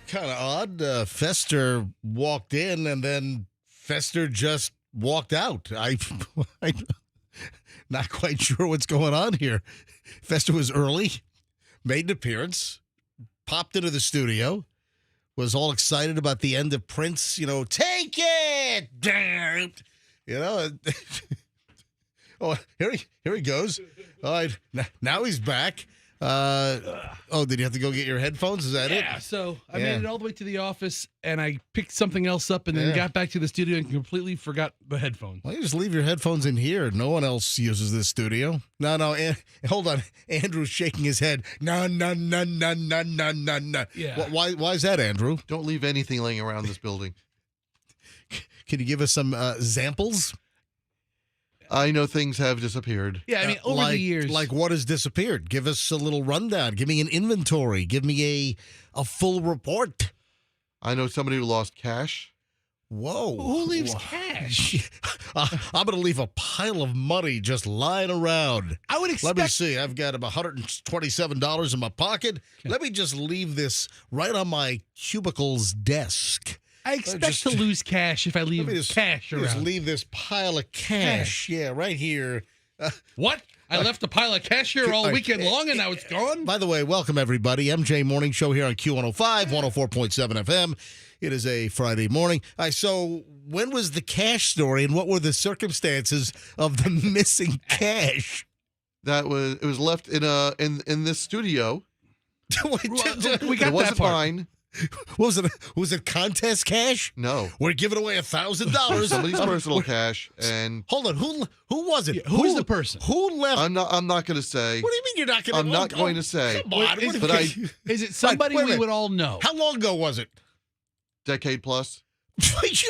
kind of odd. Fester walked in, and then Fester just walked out. I'm not quite sure what's going on here. Fester was early, made an appearance, popped into the studio, was all excited about the end of Prince, take it! Oh, here he goes. All right, now he's back. Did you have to go get your headphones? Is that it? Yeah, so I made it all the way to the office, and I picked something else up, and then got back to the studio and completely forgot the headphones. Well, you just leave your headphones in here. No one else uses this studio. No, hold on. Andrew's shaking his head. No. Yeah. Why is that, Andrew? Don't leave anything laying around this building. Can you give us some examples? I know things have disappeared. Yeah, I mean, over the years. Like what has disappeared? Give us a little rundown. Give me an inventory. Give me a full report. I know somebody who lost cash. Whoa. Who leaves cash? I'm going to leave a pile of money just lying around. I would expect. Let me see. I've got about $127 in my pocket. Okay. Let me just leave this right on my cubicle's desk. I expect to lose cash if I leave cash around. Just leave this pile of cash. Yeah, right here. What? I left a pile of cash here all weekend long, and now it's gone? By the way, welcome, everybody. MJ Morning Show here on Q105, 104.7 FM. It is a Friday morning. So when was the cash story, and what were the circumstances of the missing cash? It was left in this studio. We got It that wasn't part. mine. Was it contest cash? No. We're giving away $1,000. Somebody's personal cash. And hold on, who was it? Yeah, who's the person? Who left? I'm not going to say. What do you mean you're not going to? I'm not going to say. Come on, Is it somebody wait a we minute. would all know? How long ago was it? Decade plus. It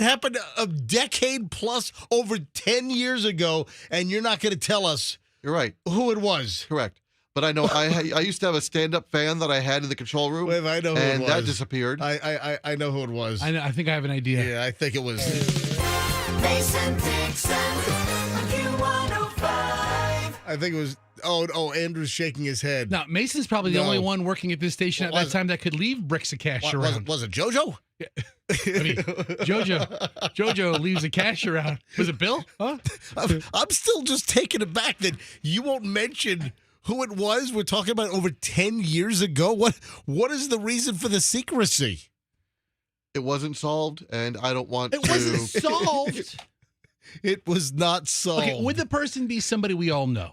happened a decade plus, over 10 years ago, and you're not going to tell us You're right. who it was. Correct. But I know I used to have a stand-up fan that I had in the control room. Wait, I know who and it was. that disappeared. I know who it was. I know. I think I have an idea. Yeah, I think it was. Mason Dixon, Q105. I think it was. Oh, Andrew's shaking his head. Now, Mason's probably the only one working at this station at that time that could leave bricks of cash around. Was it JoJo? I mean, JoJo leaves the cash around. Was it Bill? Huh? I'm still just taken aback that you won't mention who it was. We're talking about over 10 years ago. What is the reason for the secrecy? It wasn't solved, and I don't want to. It wasn't solved. It was not solved. Okay, would the person be somebody we all know?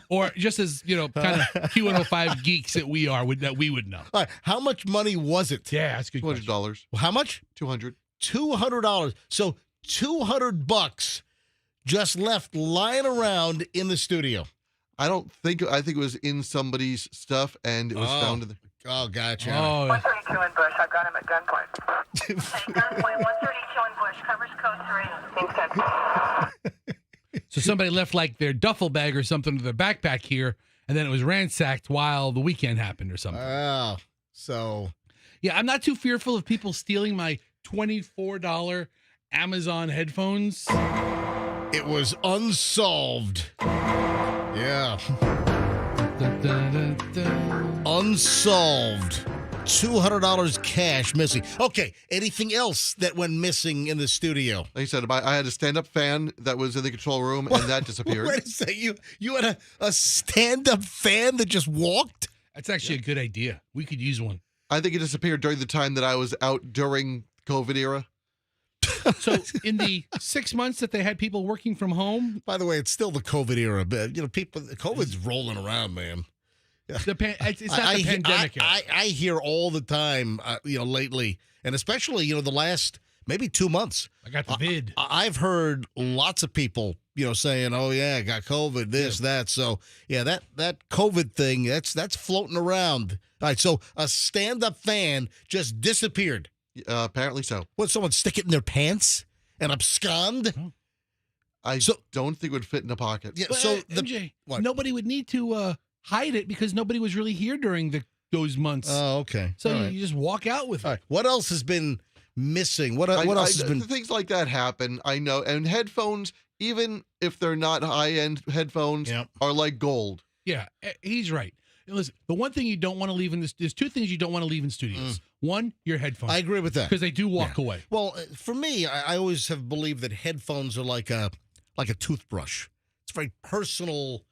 Or just as, kind of Q105 geeks that we are, that we would know? All right, how much money was it? Yeah, that's a good question. $200. How much? $200. $200. So $200 just left lying around in the studio. I think it was in somebody's stuff, and it was found in the. Oh, gotcha. Oh, 132 in Bush. I got him at gunpoint. Gunpoint 132 in Bush, covers code 3. Thanks, 10. so somebody left like their duffel bag or something to their backpack here, and then it was ransacked while the weekend happened or something. Oh, so. Yeah, I'm not too fearful of people stealing my $24 Amazon headphones. It was unsolved. Yeah. Unsolved. $200 cash missing. Okay, anything else that went missing in the studio? Like I said, I had a stand-up fan that was in the control room, and that disappeared. Wait a second. You had a stand-up fan that just walked? That's actually a good idea. We could use one. I think it disappeared during the time that I was out during COVID era. So in the 6 months that they had people working from home, By the way, it's still the COVID era, but COVID's rolling around, man. it's not the pandemic. I hear all the time, lately, and especially, the last maybe 2 months. I got the vid. I've heard lots of people, saying, "Oh yeah, I got COVID, this, that." So yeah, that COVID thing, that's floating around. All right, so a stand-up fan just disappeared. Apparently so. What? Someone stick it in their pants and abscond? I don't think it would fit in a pocket. Yeah. Well, So MJ, what? nobody would need to hide it because nobody was really here during those months. Oh, okay. So All right. you just walk out with it. All right. What else has been missing? What else has been? Things like that happen, I know. And headphones, even if they're not high-end headphones, Yep. are like gold. Yeah, he's right. Listen, the one thing you don't want to leave in this, there's two things you don't want to leave in studios. One, your headphones. I agree with that. Because they do walk away. Well, for me, I always have believed that headphones are like a toothbrush. It's a very personal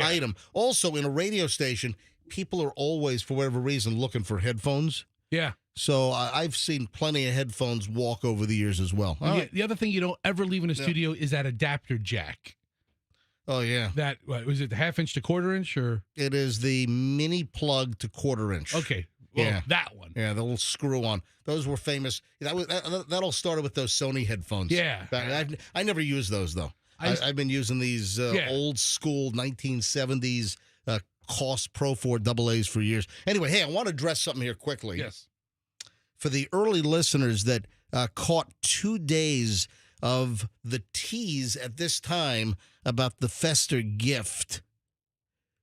item. Also, in a radio station, people are always, for whatever reason, looking for headphones. Yeah. So I've seen plenty of headphones walk over the years as well. The other thing you don't ever leave in a studio is that adapter jack. Oh, yeah. That, was it the 1/2 inch to 1/4 inch or? It is the mini plug to 1/4 inch. Okay. Well, Yeah. that one. Yeah, the little screw on. Those were famous. That all started with those Sony headphones. Yeah. I never used those, though. I've been using these old school 1970s Koss Pro 4 AA's for years. Anyway, hey, I want to address something here quickly. Yes. For the early listeners that caught 2 days of the tease at this time about the Fester gift.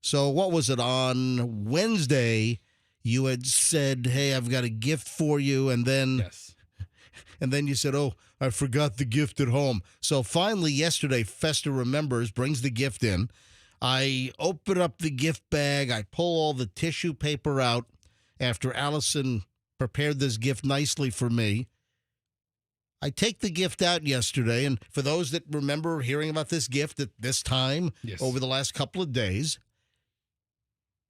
So what was it? On Wednesday, you had said, hey, I've got a gift for you. And then, you said, oh, I forgot the gift at home. So finally yesterday, Fester remembers, brings the gift in. I open up the gift bag. I pull all the tissue paper out after Allison prepared this gift nicely for me. I take the gift out yesterday, and for those that remember hearing about this gift at this time over the last couple of days,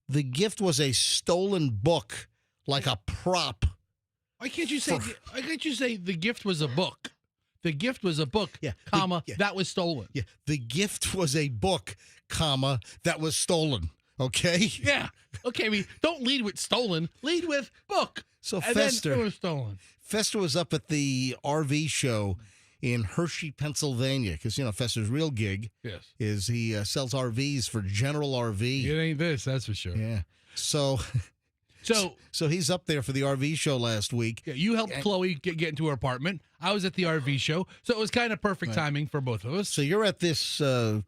the gift was a stolen book, like a prop. Why can't you say the gift was a book? The gift was a book, that was stolen. Yeah, the gift was a book, that was stolen. Okay? Yeah. Okay, I mean, don't lead with stolen. Lead with book. So and Fester, then it was stolen. Fester was up at the RV show in Hershey, Pennsylvania, because, Fester's real gig is he sells RVs for General RV. It ain't this, that's for sure. Yeah. So he's up there for the RV show last week. Yeah, you helped Chloe get into her apartment. I was at the RV show, so it was kind of perfect timing for both of us. So you're at this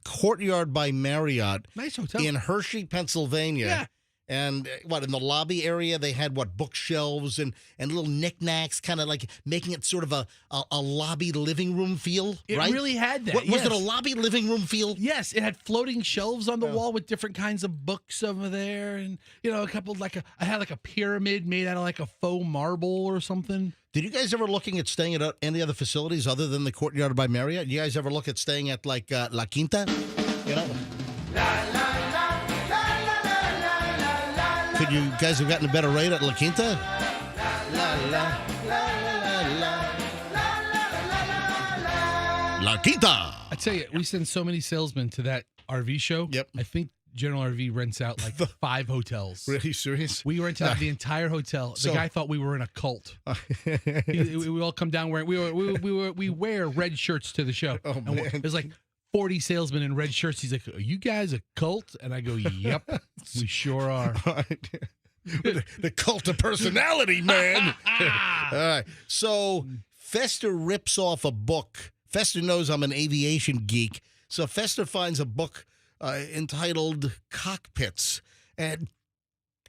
Courtyard by Marriott. Nice hotel. In Hershey, Pennsylvania. Yeah. And in the lobby area, they had bookshelves and little knickknacks, kind of like making it sort of a lobby living room feel, It right? really had that. Was it a lobby living room feel? Yes, it had floating shelves on the wall with different kinds of books over there, and a couple I had a pyramid made out of a faux marble or something. Did you guys ever looking at staying at any other facilities other than the Courtyard by Marriott? You guys ever look at staying at La Quinta? Could you guys have gotten a better rate at La Quinta? La Quinta. I tell you, we send so many salesmen to that RV show. Yep. I think General RV rents out 5 hotels. Really serious? We rented out the entire hotel. The guy thought we were in a cult. We all come down wearing we wear red shirts to the show. Oh, man. There's 40 salesmen in red shirts. He's like, "Are you guys a cult?" And I go, "Yep, we sure are." The cult of personality, man. All right. So Fester rips off a book. Fester knows I'm an aviation geek. So Fester finds a book entitled Cockpits. And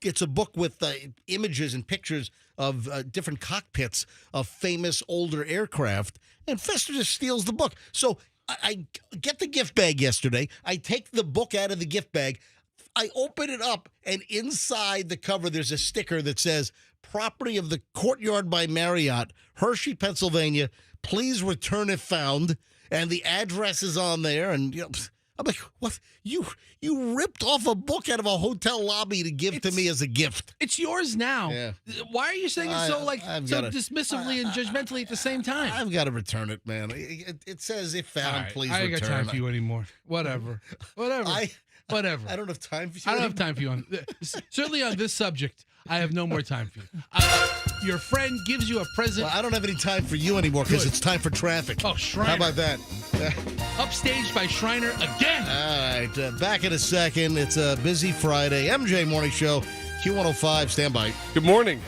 it's a book with images and pictures of different cockpits of famous older aircraft. And Fester just steals the book. So I get the gift bag yesterday. I take the book out of the gift bag. I open it up, and inside the cover, there's a sticker that says, property of the Courtyard by Marriott, Hershey, Pennsylvania. Please return if found. And the address is on there. And I'm like, what? You ripped off a book out of a hotel lobby to give to me as a gift. It's yours now. Yeah. Why are you saying it so dismissively and judgmentally at the same time? I've got to return it, man. It says if found, Right, please I ain't return. got time for you anymore. Whatever. Whatever. I don't have time for you. I don't have time for you certainly on this subject. I have no more time for you. Your friend gives you a present. Well, I don't have any time for you anymore because it's time for traffic. Oh, Shriner. How about that? Upstaged by Shriner again. All right, back in a second. It's a busy Friday. MJ Morning Show, Q105. Stand by. Good morning.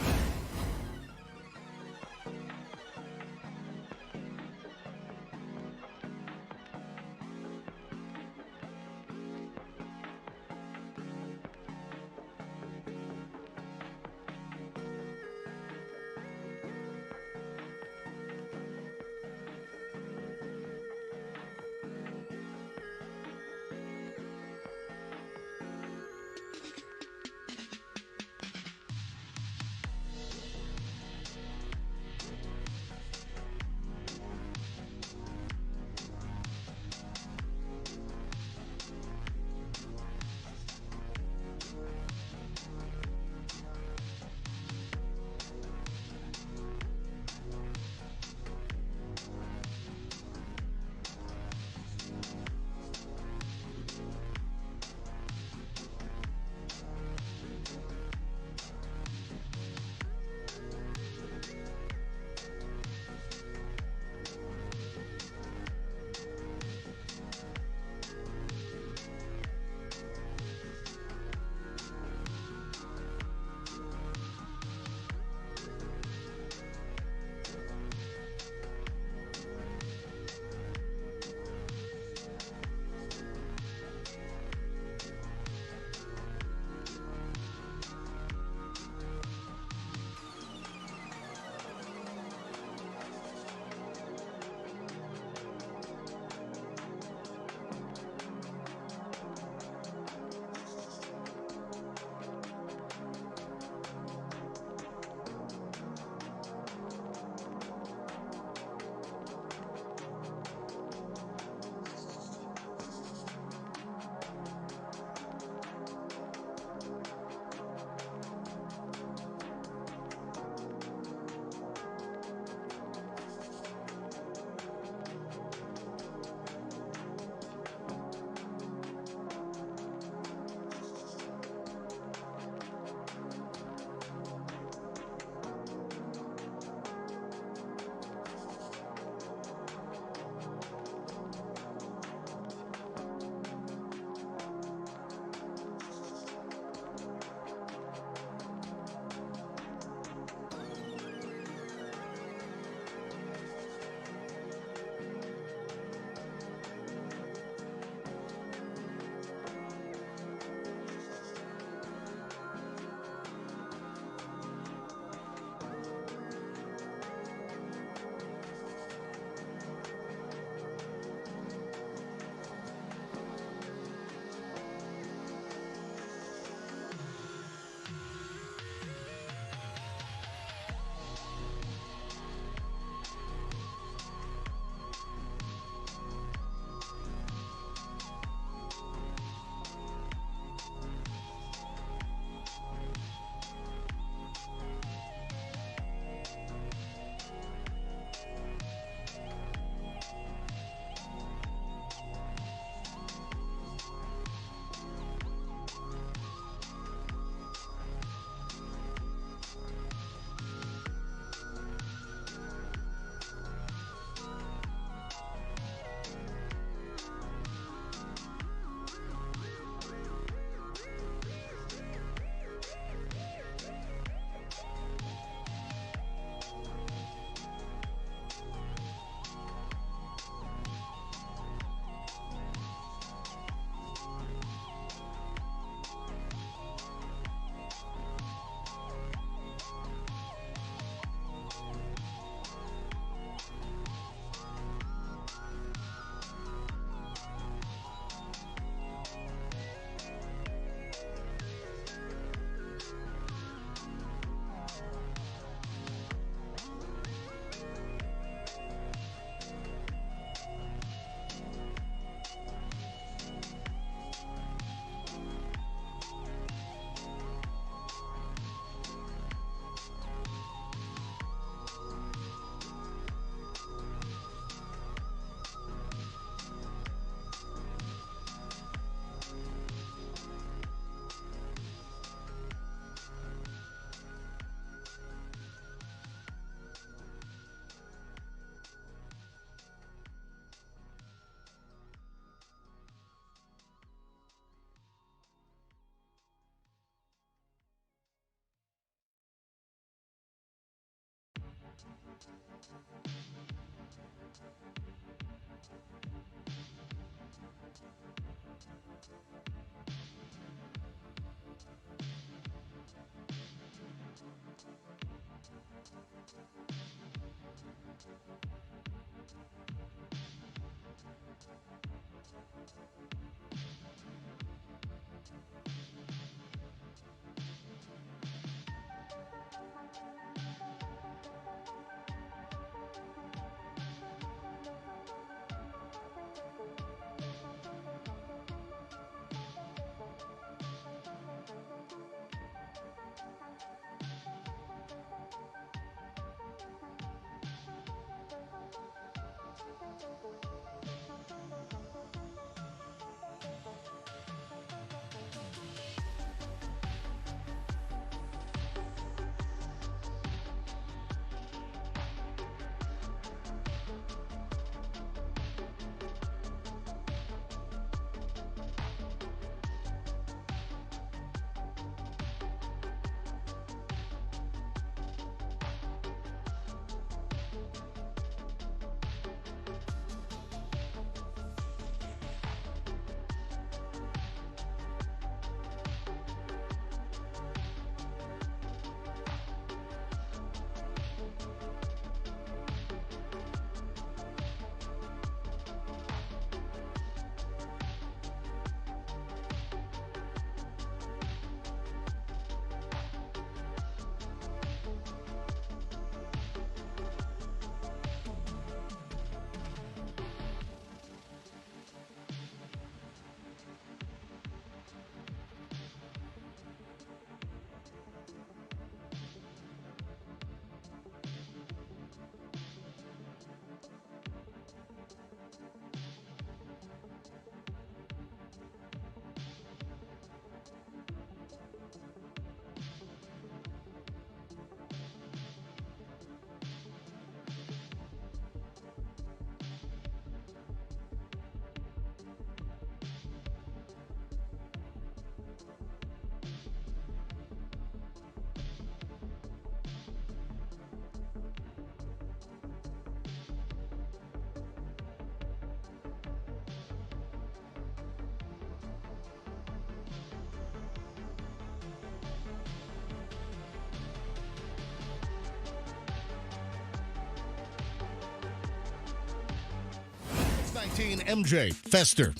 19 MJ Fester.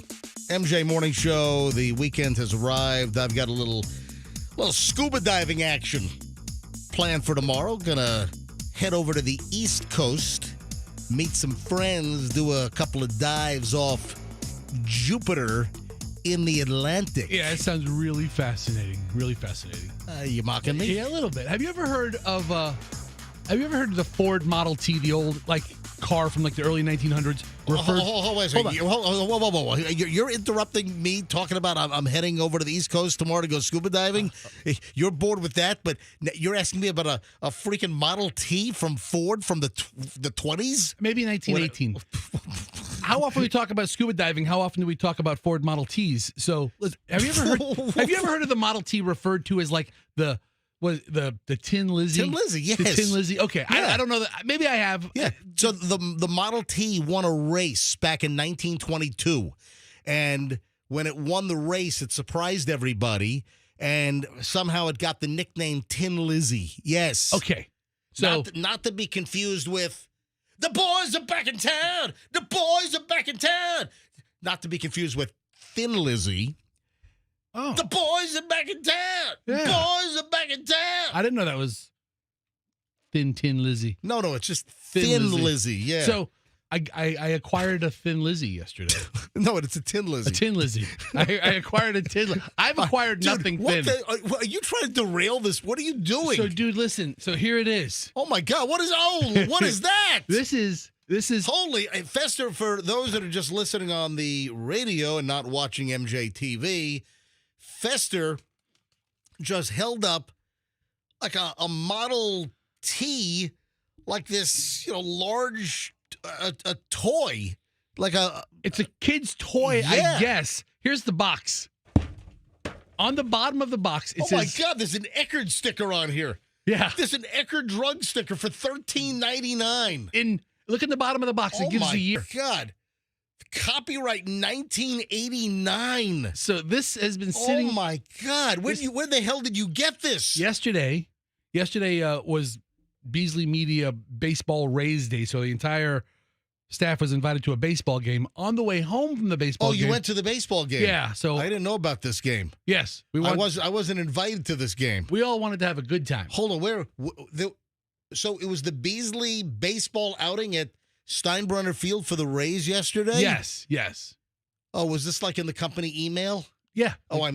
MJ Morning Show. The weekend has arrived. I've got a little scuba diving action planned for tomorrow. Gonna head over to the East Coast, meet some friends, do a couple of dives off Jupiter in the Atlantic. Yeah, it sounds really fascinating. Really fascinating. You mocking me? Yeah, a little bit. Have you ever heard of the Ford Model T, the old car from the early 1900s? Wait a second. Whoa. You're interrupting me talking about I'm heading over to the East Coast tomorrow to go scuba diving. You're bored with that, but you're asking me about a freaking Model T from Ford from the 20s? Maybe 1918. How often we talk about scuba diving? How often do we talk about Ford Model Ts? So, have you ever heard of the Model T referred to as the Tin Lizzie? Tin Lizzie, yes. The Tin Lizzie. Okay, Yeah. I don't know that. Maybe I have. Yeah. So the Model T won a race back in 1922, and when it won the race, it surprised everybody, and somehow it got the nickname Tin Lizzie. Yes. Okay. So not to be confused with the boys are back in town. The boys are back in town. Not to be confused with Thin Lizzie. Oh. The boys are back in town. Yeah. Boys are back in town. I didn't know that was Tin Lizzie. No, it's just Thin Lizzie. Yeah. So I acquired a Thin Lizzie yesterday. No, it's a Tin Lizzie. A Tin Lizzie. I acquired a Tin Lizzie. I've acquired Dude, nothing what thin. Are you trying to derail this? What are you doing? So, dude, listen. So here it is. Oh my God! What is that? This is Holy Fester, for those that are just listening on the radio and not watching MJ TV, Fester just held up like a Model T, like this, large a toy, it's a kid's toy, Yeah. I guess. Here's the box. On the bottom of the box, it oh says, my God! There's an Eckerd sticker on here. yeah. There's an Eckerd drug sticker for $13.99. Look at the bottom of the box. It gives the year. God. Copyright 1989. So this has been sitting Oh my God! Where the hell did you get this? yesterday. Yesterday was Beasley Media Baseball Rays Day, so the entire staff was invited to a baseball game. On the way home from the baseball game. Oh, you went to the baseball game? Yeah. So I didn't know about this game. yes, I wasn't invited to this game. We all wanted to have a good time. Hold on, so it was the Beasley baseball outing at Steinbrenner Field for the Rays yesterday? Yes. Oh, was this like in the company email? Yeah. Oh, I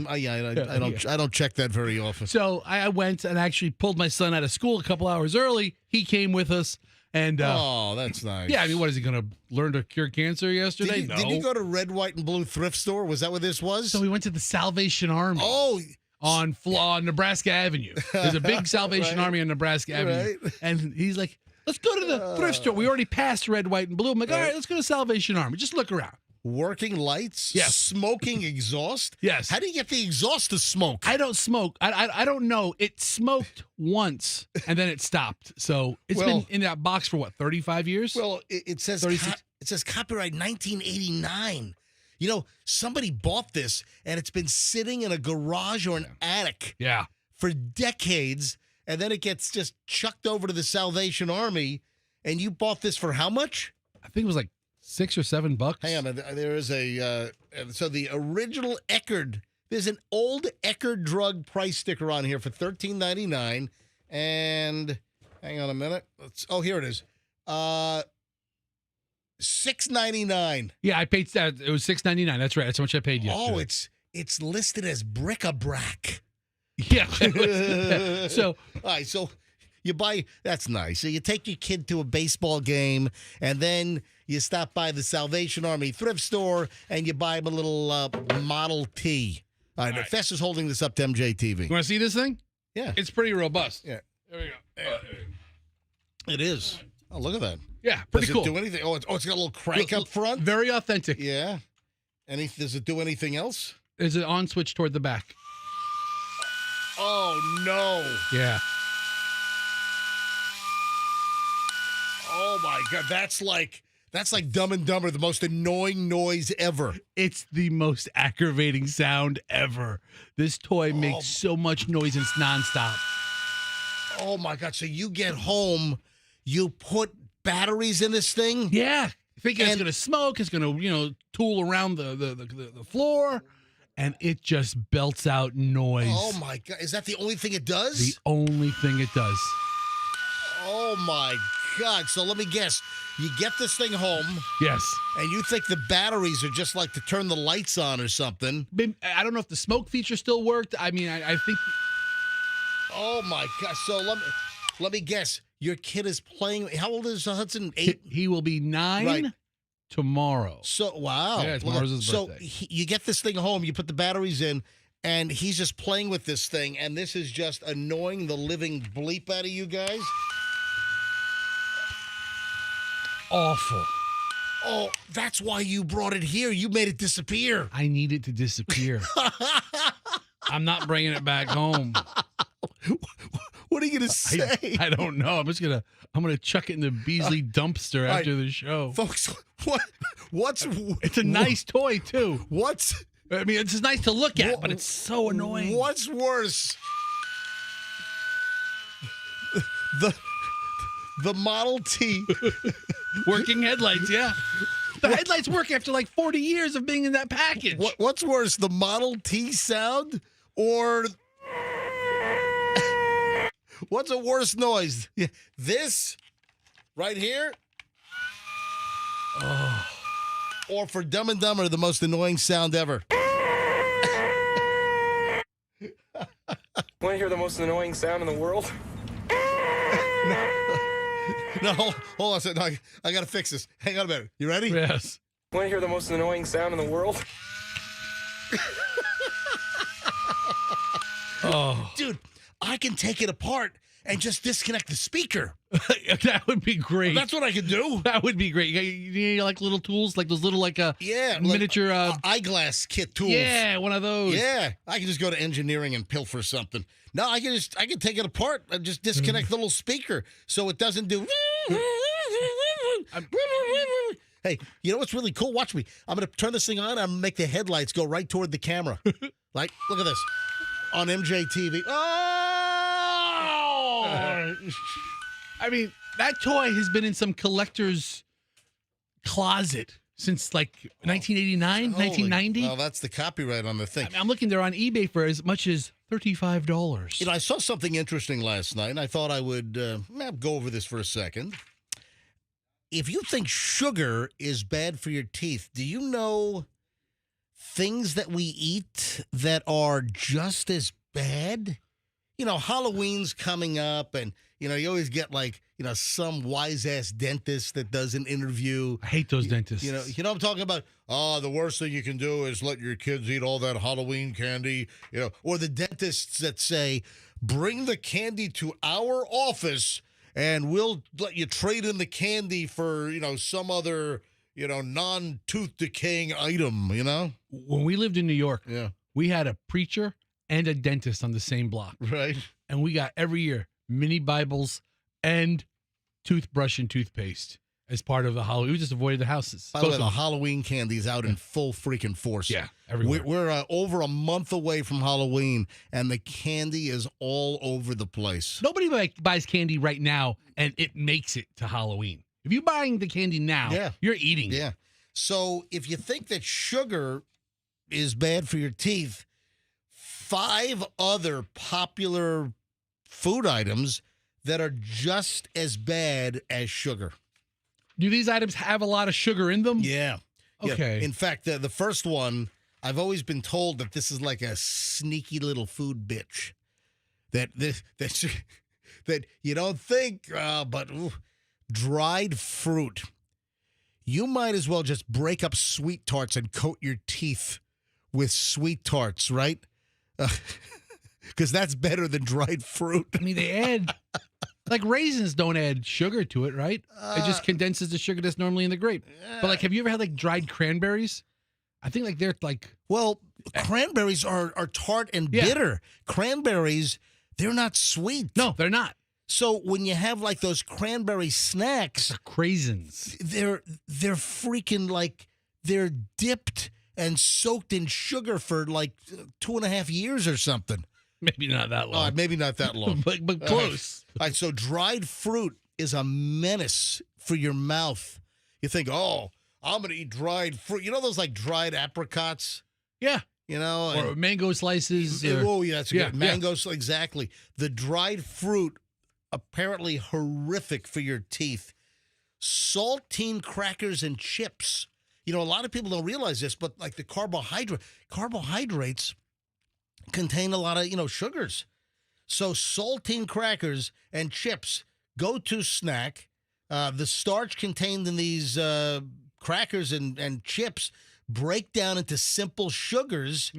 don't check that very often. So I went and actually pulled my son out of school a couple hours early. He came with us. And oh, that's nice. yeah, I mean, what is he going to learn to cure cancer yesterday? Did you go to Red, White, and Blue thrift store? Was that what this was? So we went to the Salvation Army. Oh, on Nebraska Avenue. There's a big Salvation Right. Army on Nebraska Avenue. Right. And he's like, let's go to the thrift store. We already passed Red, White, and Blue. I'm like, all right, let's go to Salvation Army. Just look around. working lights? Yes. Smoking exhaust? Yes. How do you get the exhaust to smoke? I don't smoke. I don't know. It smoked once and then it stopped. So it's been in that box for what, 35 years? Well, it says 36. it says copyright 1989. You know, somebody bought this and it's been sitting in a garage or an attic Yeah. for decades, and then it gets just chucked over to the Salvation Army. And you bought this for how much? I think it was like $6 or $7. Hang on, there is a so the original Eckerd. There's an old Eckerd drug price sticker on here for $13.99, and hang on a minute. Here it is. $6.99. Yeah, I paid that. It was $6.99. That's right. That's how much I paid yesterday. Oh, it's listed as bric-a-brac. Yeah. So, All right, so you buy, that's nice. So you take your kid to a baseball game, and then you stop by the Salvation Army thrift store, and you buy him a little Model T. All right, Fess is holding this up to MJTV. you want to see this thing? Yeah. It's pretty robust. Yeah. There we go. It is. Oh, look at that. Yeah, pretty Does cool. it do anything? Oh, it's got a little crank up front? Very authentic. Yeah. Does it do anything else? There's an on switch toward the back. Oh, no. Yeah. Oh, my God. That's like Dumb and Dumber, the most annoying noise ever. It's the most aggravating sound ever. This toy makes so much noise and it's nonstop. Oh, my God. So you get home, you put batteries in this thing? Yeah. Thinking it's going to smoke, it's going to, tool around the floor, and it just belts out noise. Oh, my God. Is that the only thing it does? The only thing it does. Oh, my God. So let me guess. You get this thing home, Yes. and you think the batteries are just like to turn the lights on or something. I don't know if the smoke feature still worked. I mean, I think... Oh, my God. So let me guess. Your kid is playing. How old is Hudson? 8? He will be 9 Right. tomorrow. So, wow. Yeah, tomorrow's his so birthday. you get this thing home, you put the batteries in, and he's just playing with this thing, and this is just annoying the living bleep out of you guys. Awful. Oh, that's why you brought it here. You made it disappear. I need it to disappear. I'm not bringing it back home. What are you going to say? I don't know. I'm gonna chuck it in the Beasley dumpster right. after the show. Folks, what's It's a nice toy too. What's I mean, it's just nice to look at, but it's so annoying. What's worse? The Model T. Working headlights, yeah. The headlights work after like 40 years of being in that package. What's worse, the Model T sound or what's a worse noise? This right here? Oh. Or for Dumb and Dumber, the most annoying sound ever. Want to hear the most annoying sound in the world? No, hold on a second. I got to fix this. Hang on a minute. You ready? Yes. Want to hear the most annoying sound in the world? Oh. Dude, I can take it apart and just disconnect the speaker. That would be great. That's what I can do. That would be great. You need like little tools, like those little miniature eyeglass kit tools. Yeah, one of those. Yeah, I can just go to engineering and pilfer something. No, I can take it apart and just disconnect the little speaker so it doesn't do. Hey, you know what's really cool? Watch me. I'm going to turn this thing on. I'm going to make the headlights go right toward the camera. Like, look at this on MJTV. Oh! I mean, that toy has been in some collector's closet since like 1989, 1990. Well, that's the copyright on the thing. I mean, I'm looking there on eBay for as much as $35. You know, I saw something interesting last night, and I thought I would go over this for a second. If you think sugar is bad for your teeth, do you know things that we eat that are just as bad? You know, Halloween's coming up, and, you know, you always get, like, you know, some wise-ass dentist that does an interview. I hate those dentists. You know what I'm talking about? Oh, the worst thing you can do is let your kids eat all that Halloween candy. You know, or the dentists that say, bring the candy to our office, and we'll let you trade in the candy for, you know, some other, you know, non-tooth decaying item, you know? When we lived in New York, Yeah. we had a preacher and a dentist on the same block. Right. And we got every year mini Bibles and toothbrush and toothpaste as part of the Halloween. We just avoided the houses. By the way, the Halloween candy is out in full freaking force. Yeah, everywhere. We're over a month away from Halloween, and the candy is all over the place. Nobody buys candy right now, and it makes it to Halloween. If you're buying the candy now, you're eating it. Yeah. So if you think that sugar is bad for your teeth, 5 other popular food items that are just as bad as sugar. Do these items have a lot of sugar in them? Yeah. Okay. Yeah. In fact, the first one, I've always been told that this is like a sneaky little food bitch. That you don't think, but dried fruit. You might as well just break up sweet tarts and coat your teeth with sweet tarts, right? Because that's better than dried fruit. I mean, they add, like raisins don't add sugar to it, right? It just condenses the sugar that's normally in the grape. But like, have you ever had like dried cranberries? I think like they're like. Well, cranberries are tart and bitter. Cranberries, they're not sweet. No, they're not. So when you have like those cranberry snacks, Craisins. they're freaking like they're dipped and soaked in sugar for like 2.5 years or something. Maybe not that long. Maybe not that long. but close. All right, so dried fruit is a menace for your mouth. You think, oh, I'm going to eat dried fruit. You know those like dried apricots? Yeah. You know? Or mango slices. Oh, yeah, that's good. Yeah, Mangoes, exactly. The dried fruit, apparently horrific for your teeth. Saltine crackers and chips. You know, a lot of people don't realize this, but like the carbohydrates contain a lot of, you know, sugars. So saltine crackers and chips, go-to snack. The starch contained in these crackers and chips break down into simple sugars,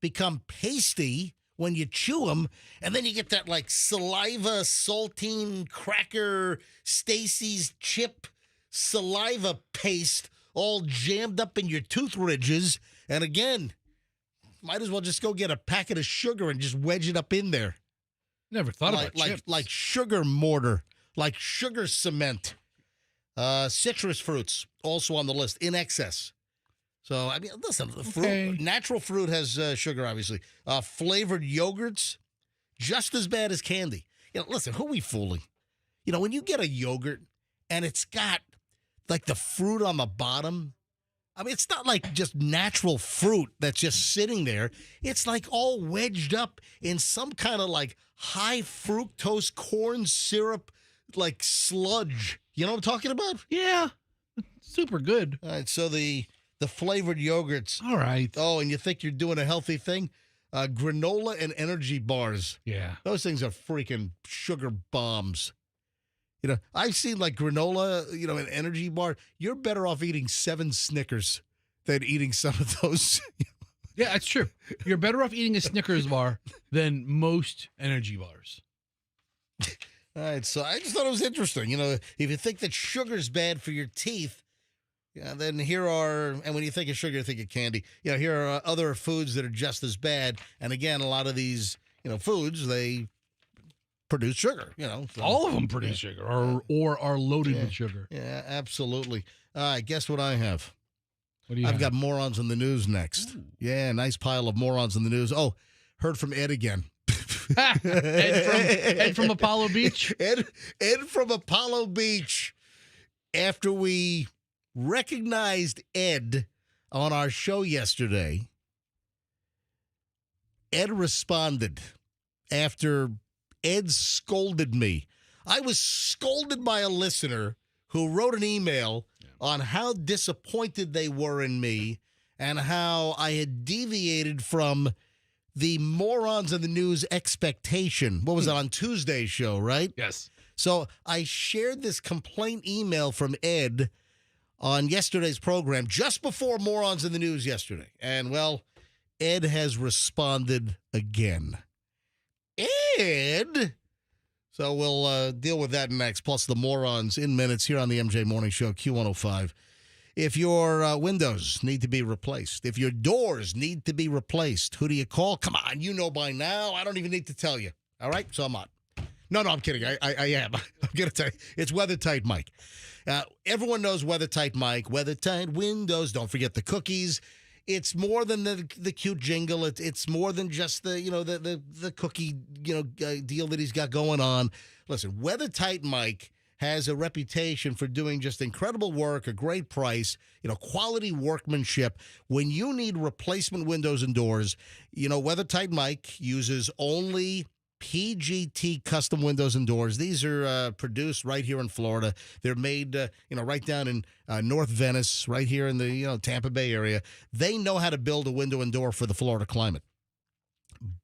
become pasty when you chew them, and then you get that like saliva saltine cracker Stacy's chip saliva paste all jammed up in your tooth ridges. And again, might as well just go get a packet of sugar and just wedge it up in there. Never thought about chips. Like sugar mortar, like sugar cement. Citrus fruits also on the list in excess. So, I mean, listen, the fruit, natural fruit has sugar, obviously. Flavored yogurts, just as bad as candy. You know, listen, who are we fooling? You know, when you get a yogurt and it's got like the fruit on the bottom, I mean, it's not like just natural fruit that's just sitting there. It's like all wedged up in some kind of like high fructose corn syrup, like sludge. You know what I'm talking about? Yeah. Super good. All right, so the flavored yogurts. All right. Oh, and you think you're doing a healthy thing? Granola and energy bars. Yeah. Those things are freaking sugar bombs. You know, I've seen like granola, you know, an energy bar. You're better off eating 7 Snickers than eating some of those. Yeah, that's true. You're better off eating a Snickers bar than most energy bars. All right, so I just thought it was interesting. You know, if you think that sugar's bad for your teeth, yeah, then here are, and when you think of sugar, you think of candy. You know, here are other foods that are just as bad. And again, a lot of these, you know, foods, they produce sugar, you know. So, all of them produce sugar or are loaded with sugar. Yeah, absolutely. All right, guess what I have? What do you I've have? got morons in the news next. Ooh. Yeah, nice pile of morons in the news. Oh, heard from Ed again. Ed from Apollo Beach. Ed from Apollo Beach. After we recognized Ed on our show yesterday, Ed responded after Ed scolded me. I was scolded by a listener who wrote an email on how disappointed they were in me and how I had deviated from the Morons in the News expectation. What was that, on Tuesday's show, right? Yes. So I shared this complaint email from Ed on yesterday's program just before Morons in the News yesterday. And, well, Ed has responded again. Ed? So we'll deal with that next, plus the Morons in minutes here on the MJ Morning Show, Q105. If your windows need to be replaced, if your doors need to be replaced, who do you call? Come on, you know by now. I don't even need to tell you. All right? So I'm on. No, I'm kidding. I am. I'm going to tell you. It's WeatherTight Mike. Everyone knows WeatherTight Mike, WeatherTight Windows. Don't forget the cookies. It's more than the cute jingle. It's more than just the cookie deal that he's got going on. Listen, WeatherTight Mike has a reputation for doing just incredible work, a great price, quality workmanship. When you need replacement windows and doors, WeatherTight Mike uses only PGT custom windows and doors. These are produced right here in Florida. They're made, right down in North Venice, right here in the Tampa Bay area. They know how to build a window and door for the Florida climate.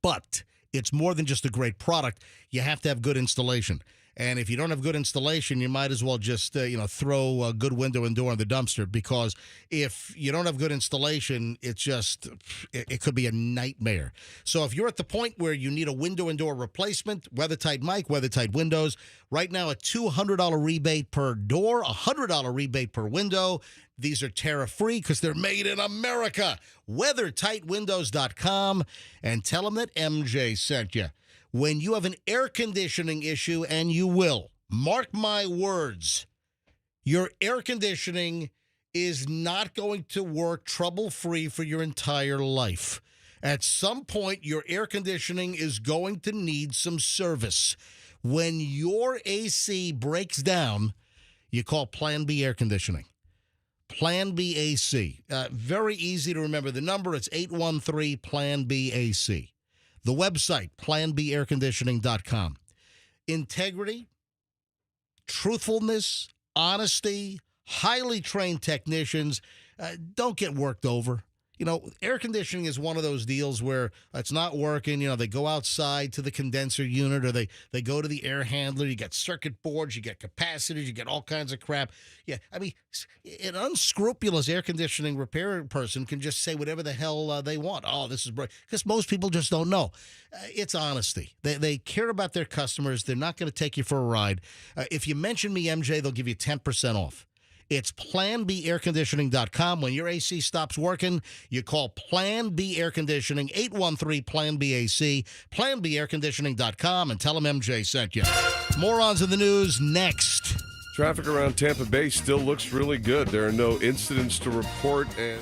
But it's more than just a great product. You have to have good installation. And if you don't have good installation, you might as well just, throw a good window and door in the dumpster, because if you don't have good installation, it could be a nightmare. So if you're at the point where you need a window and door replacement, WeatherTight Mike, WeatherTight Windows, right now a $200 rebate per door, a $100 rebate per window. These are tariff-free because they're made in America. WeatherTightWindows.com, and tell them that MJ sent you. When you have an air conditioning issue, and you will, mark my words, your air conditioning is not going to work trouble-free for your entire life. At some point, your air conditioning is going to need some service. When your AC breaks down, you call Plan B Air Conditioning. Plan B AC. Very easy to remember. The number, it's 813 Plan B AC. The website, planbairconditioning.com. Integrity, truthfulness, honesty, highly trained technicians. Don't get worked over. Air conditioning is one of those deals where it's not working. They go outside to the condenser unit, or they go to the air handler. You get circuit boards, you get capacitors, you get all kinds of crap. Yeah, I mean, an unscrupulous air conditioning repair person can just say whatever the hell they want. Oh, this is bright. Because most people just don't know. It's honesty. They care about their customers. They're not going to take you for a ride. If you mention me, MJ, they'll give you 10% off. It's planbairconditioning.com. When your AC stops working, you call Plan B Air Conditioning, 813-PLAN-BAC, planbairconditioning.com, and tell them MJ sent you. Morons in the News next. Traffic around Tampa Bay still looks really good. There are no incidents to report, and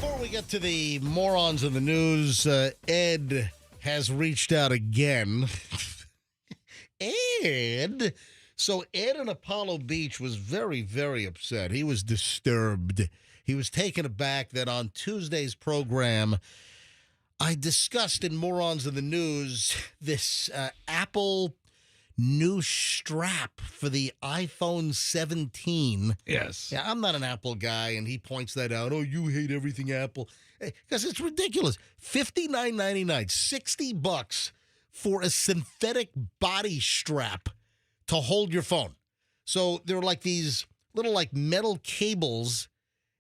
Before we get to the morons in the news, Ed has reached out again. Ed. So Ed in Apollo Beach was very, very upset. He was disturbed. He was taken aback that on Tuesday's program, I discussed in Morons in the News this Apple new strap for the iPhone 17. Yes. Yeah, I'm not an Apple guy, and he points that out. Oh, you hate everything Apple. Because it's ridiculous. $59.99, $60 for a synthetic body strap to hold your phone. So they're like these little like metal cables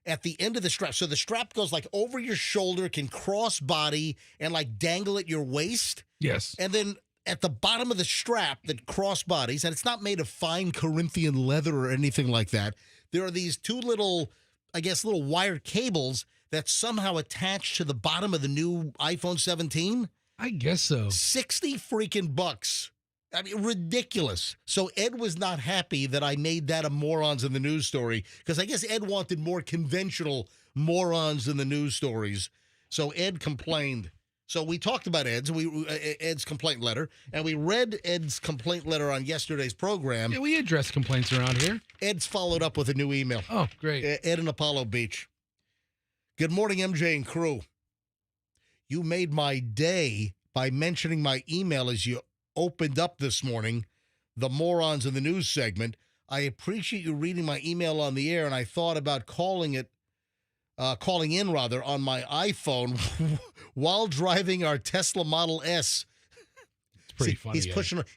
at the end of the strap. So the strap goes like over your shoulder, can cross body and like dangle at your waist. Yes. And then at the bottom of the strap that cross bodies, and it's not made of fine Corinthian leather or anything like that, there are these two little, I guess, little wire cables that somehow attach to the bottom of the new iPhone 17. I guess so. 60 freaking bucks. I mean, ridiculous. So Ed was not happy that I made that a morons in the news story, because I guess Ed wanted more conventional morons in the news stories. So Ed complained. So we talked about Ed's complaint letter, and we read Ed's complaint letter on yesterday's program. Yeah, we address complaints around here. Ed's followed up with a new email. Oh, great. Ed in Apollo Beach. Good morning, MJ and crew. You made my day by mentioning my email as you opened up this morning, the Morons in the News segment. I appreciate you reading my email on the air, and I thought about calling in on my iPhone while driving our Tesla Model S. It's pretty funny. He's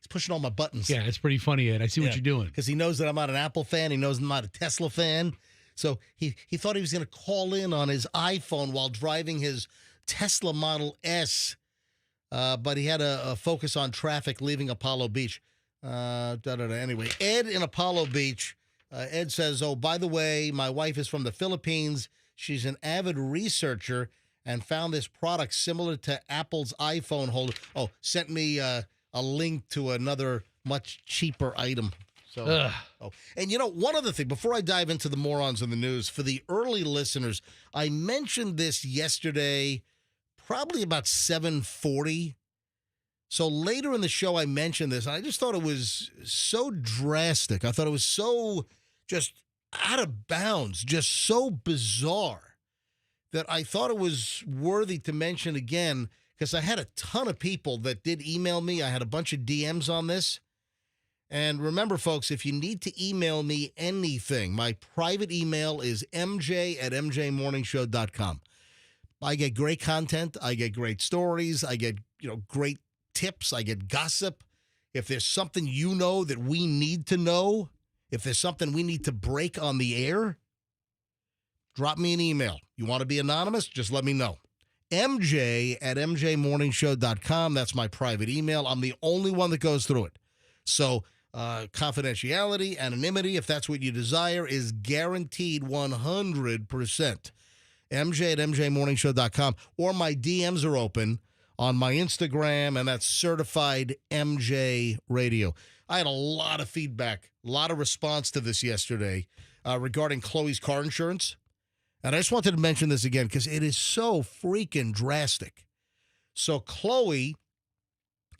pushing all my buttons. Yeah, it's pretty funny, Ed. I see what you're doing. Because he knows that I'm not an Apple fan. He knows I'm not a Tesla fan. So he thought he was going to call in on his iPhone while driving his Tesla Model S. But he had a focus on traffic leaving Apollo Beach. Anyway, Ed in Apollo Beach. Ed says, oh, by the way, my wife is from the Philippines. She's an avid researcher and found this product similar to Apple's iPhone holder. Oh, sent me a link to another much cheaper item. So, and you know, one other thing, before I dive into the morons in the news, for the early listeners, I mentioned this yesterday, probably about 7:40. So later in the show, I mentioned this, and I just thought it was so drastic. I thought it was so just out of bounds, just so bizarre that I thought it was worthy to mention again, because I had a ton of people that did email me. I had a bunch of DMs on this. And remember, folks, if you need to email me anything, my private email is mj@mjmorningshow.com. I get great content. I get great stories. I get, great tips. I get gossip. If there's something that we need to know, if there's something we need to break on the air, drop me an email. You want to be anonymous? Just let me know. mj@mjmorningshow.com. That's my private email. I'm the only one that goes through it. So confidentiality, anonymity, if that's what you desire, is guaranteed 100%. mj@mjmorningshow.com, or my DMs are open on my Instagram, and that's Certified MJ Radio. I had a lot of feedback, a lot of response to this yesterday regarding Chloe's car insurance. And I just wanted to mention this again because it is so freaking drastic. So Chloe,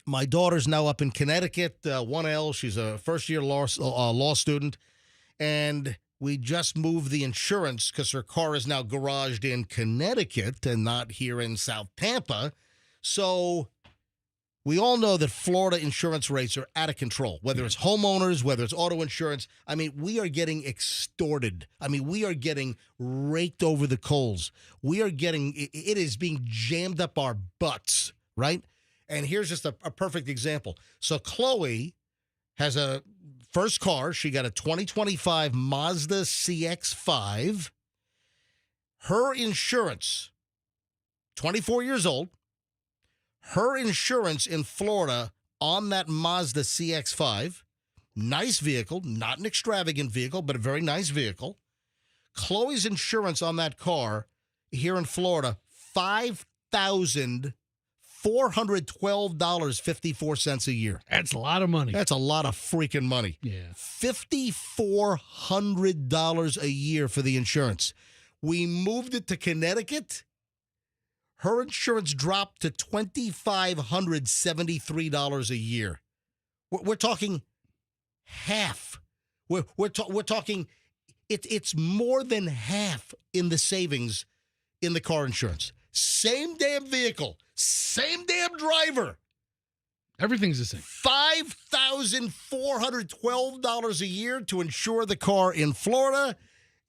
my daughter's now up in Connecticut, 1L. She's a first-year law student. And we just moved the insurance because her car is now garaged in Connecticut and not here in South Tampa. So we all know that Florida insurance rates are out of control, whether it's homeowners, whether it's auto insurance. I mean, we are getting extorted. I mean, we are getting raked over the coals. It is being jammed up our butts, right? And here's just a perfect example. So Chloe has a first car. She got a 2025 Mazda CX-5. Her insurance, 24 years old, her insurance in Florida on that Mazda CX-5, nice vehicle, not an extravagant vehicle, but a very nice vehicle. Chloe's insurance on that car here in Florida, $5,412.54 a year. That's a lot of money. That's a lot of freaking money. Yeah. $5,400 a year for the insurance. We moved it to Connecticut. Her insurance dropped to $2,573 a year. We're talking half. We're talking. It's more than half in the savings in the car insurance. Same damn vehicle, same damn driver. Everything's the same. $5,412 a year to insure the car in Florida,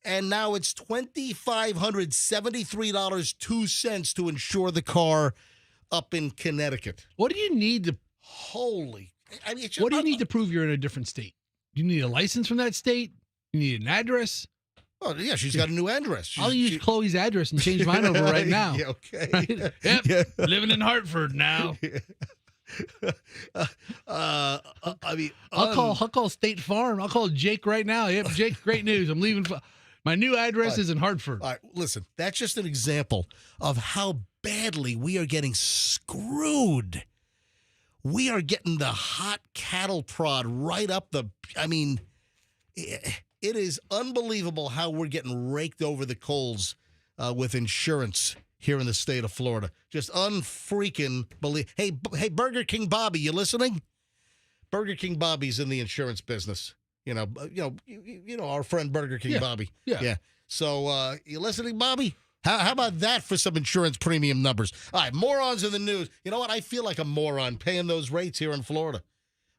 and now it's $2,573.02 to insure the car up in Connecticut. What do you need to? Holy! I mean, What do you need to prove you're in a different state? Do you need a license from that state? You need an address? Oh yeah, she's got a new address. I'll use Chloe's address and change mine over right now. Yeah, okay. Right? Yep. Yeah. Living in Hartford now. I mean, I'll call State Farm. I'll call Jake right now. Yep, Jake, great news. I'm leaving. My new address is in Hartford. All right, listen, that's just an example of how badly we are getting screwed. We are getting the hot cattle prod right up the. I mean, it is unbelievable how we're getting raked over the coals with insurance here in the state of Florida. Just unfreaking believe. Hey, Burger King Bobby, you listening? Burger King Bobby's in the insurance business. You know, our friend Burger King Bobby. Yeah. So you listening, Bobby? How about that for some insurance premium numbers? All right, morons in the news. You know what? I feel like a moron paying those rates here in Florida.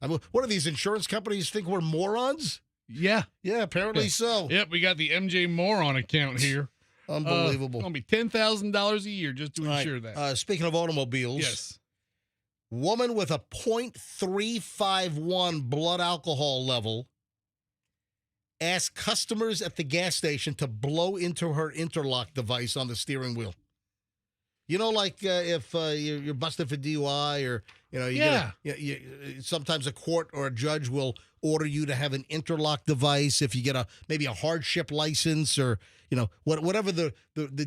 I mean, what do these insurance companies think we're morons? Yeah. Yeah, apparently so. Yep, we got the MJ Moron account here. Unbelievable. It's going to be $10,000 a year just to insure that. Speaking of automobiles, Yes. woman with a .351 blood alcohol level asked customers at the gas station to blow into her interlock device on the steering wheel. You know, like if you're busted for DUI or, sometimes a court or a judge will order you to have an interlock device if you get maybe a hardship license or, whatever the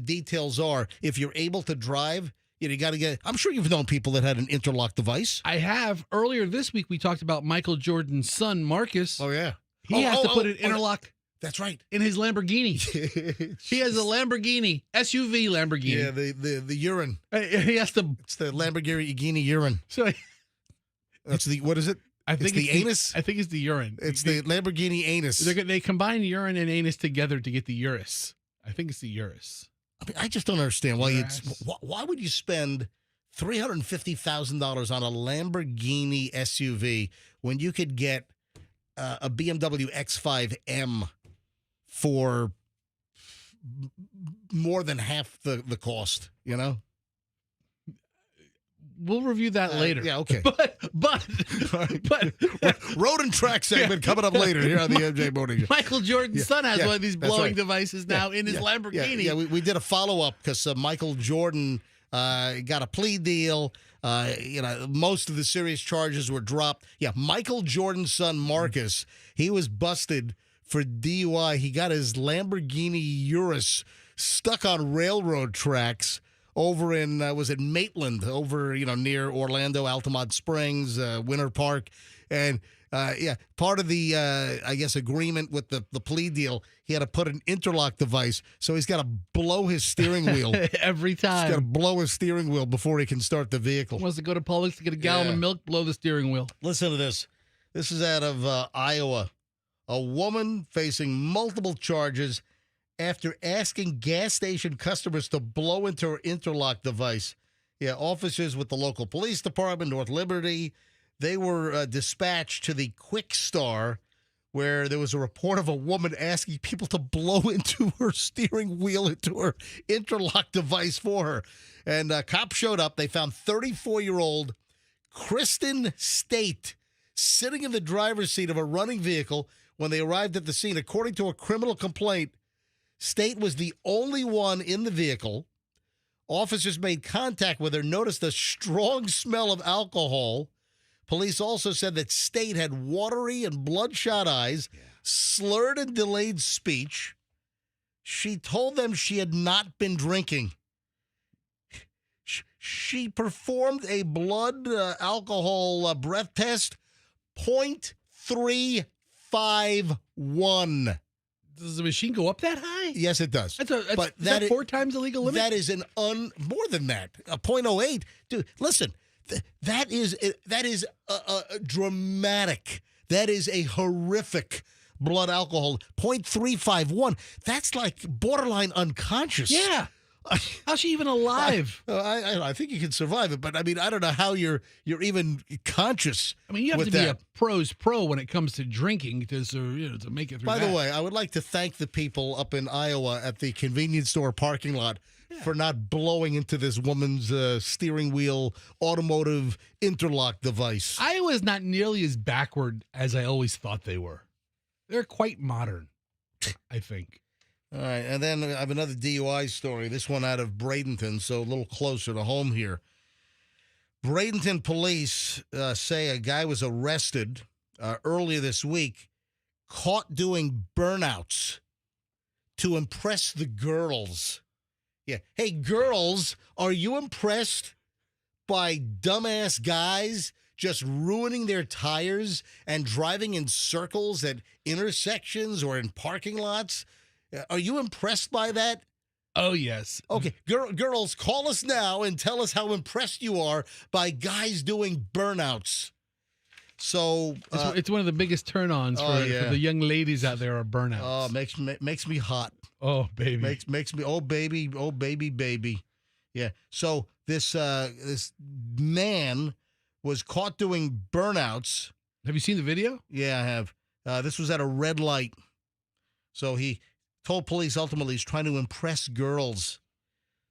details are. If you're able to drive, you got to get. I'm sure you've known people that had an interlock device. I have. Earlier this week, we talked about Michael Jordan's son, Marcus. Oh, yeah. He has to put an interlock That's right. in his Lamborghini. He has a Lamborghini, SUV Lamborghini. Yeah, the urine. He has to. It's the Lamborghini urine. So That's what is it? I think it's the anus. I think it's the urine. It's the Lamborghini anus. They combine urine and anus together to get the urus. I think it's the urus. I mean, I just don't understand why would you spend $350,000 on a Lamborghini SUV when you could get a BMW X5M for more than half the cost, We'll review that later. Yeah, okay. But road and track segment coming up later here on the MJ Morning Show. Michael Jordan's son has one of these that's blowing right. devices now in his Lamborghini. Yeah, we did a follow-up because Michael Jordan got a plea deal. Most of the serious charges were dropped. Yeah, Michael Jordan's son, Marcus, he was busted for DUI. He got his Lamborghini Urus stuck on railroad tracks over in, was it Maitland, over, near Orlando, Altamont Springs, Winter Park. And, part of the, agreement with the plea deal, he had to put an interlock device. So he's got to blow his steering wheel. Every time. He's got to blow his steering wheel before he can start the vehicle. Wants to go to Publix to get a gallon of milk, blow the steering wheel. Listen to this. This is out of Iowa. A woman facing multiple charges after asking gas station customers to blow into her interlock device. Yeah, officers with the local police department, North Liberty, they were dispatched to the Quick Star, where there was a report of a woman asking people to blow into her steering wheel, into her interlock device for her. And cops showed up. They found 34-year-old Kristen State, sitting in the driver's seat of a running vehicle when they arrived at the scene. According to a criminal complaint, State was the only one in the vehicle. Officers made contact with her, noticed a strong smell of alcohol. Police also said that State had watery and bloodshot eyes, slurred and delayed speech. She told them she had not been drinking. She performed a blood alcohol breath test, 0.351. Does the machine go up that high? Yes, it does. But is that 4 times the legal limit? That is more than that. A 0.08. Dude, listen, that is dramatic. That is a horrific blood alcohol. 0.351. That's like borderline unconscious. Yeah. How's she even alive? I think you can survive it, but I mean, I don't know how you're even conscious. I mean, you have with to be that. a pro's pro when it comes to drinking to make it through. By the way, I would like to thank the people up in Iowa at the convenience store parking lot for not blowing into this woman's steering wheel automotive interlock device. Iowa's not nearly as backward as I always thought they were. They're quite modern, I think. All right, and then I have another DUI story, this one out of Bradenton, so a little closer to home here. Bradenton police say a guy was arrested earlier this week, caught doing burnouts to impress the girls. Yeah. Hey, girls, are you impressed by dumbass guys just ruining their tires and driving in circles at intersections or in parking lots? Are you impressed by that? Oh, yes. Okay, girls, call us now and tell us how impressed you are by guys doing burnouts. So It's one of the biggest turn-ons for the young ladies out there are burnouts. Oh, makes me hot. Oh, baby. Makes me oh baby. Yeah. So this man was caught doing burnouts. Have you seen the video? Yeah, I have. This was at a red light. So he told police ultimately he's trying to impress girls.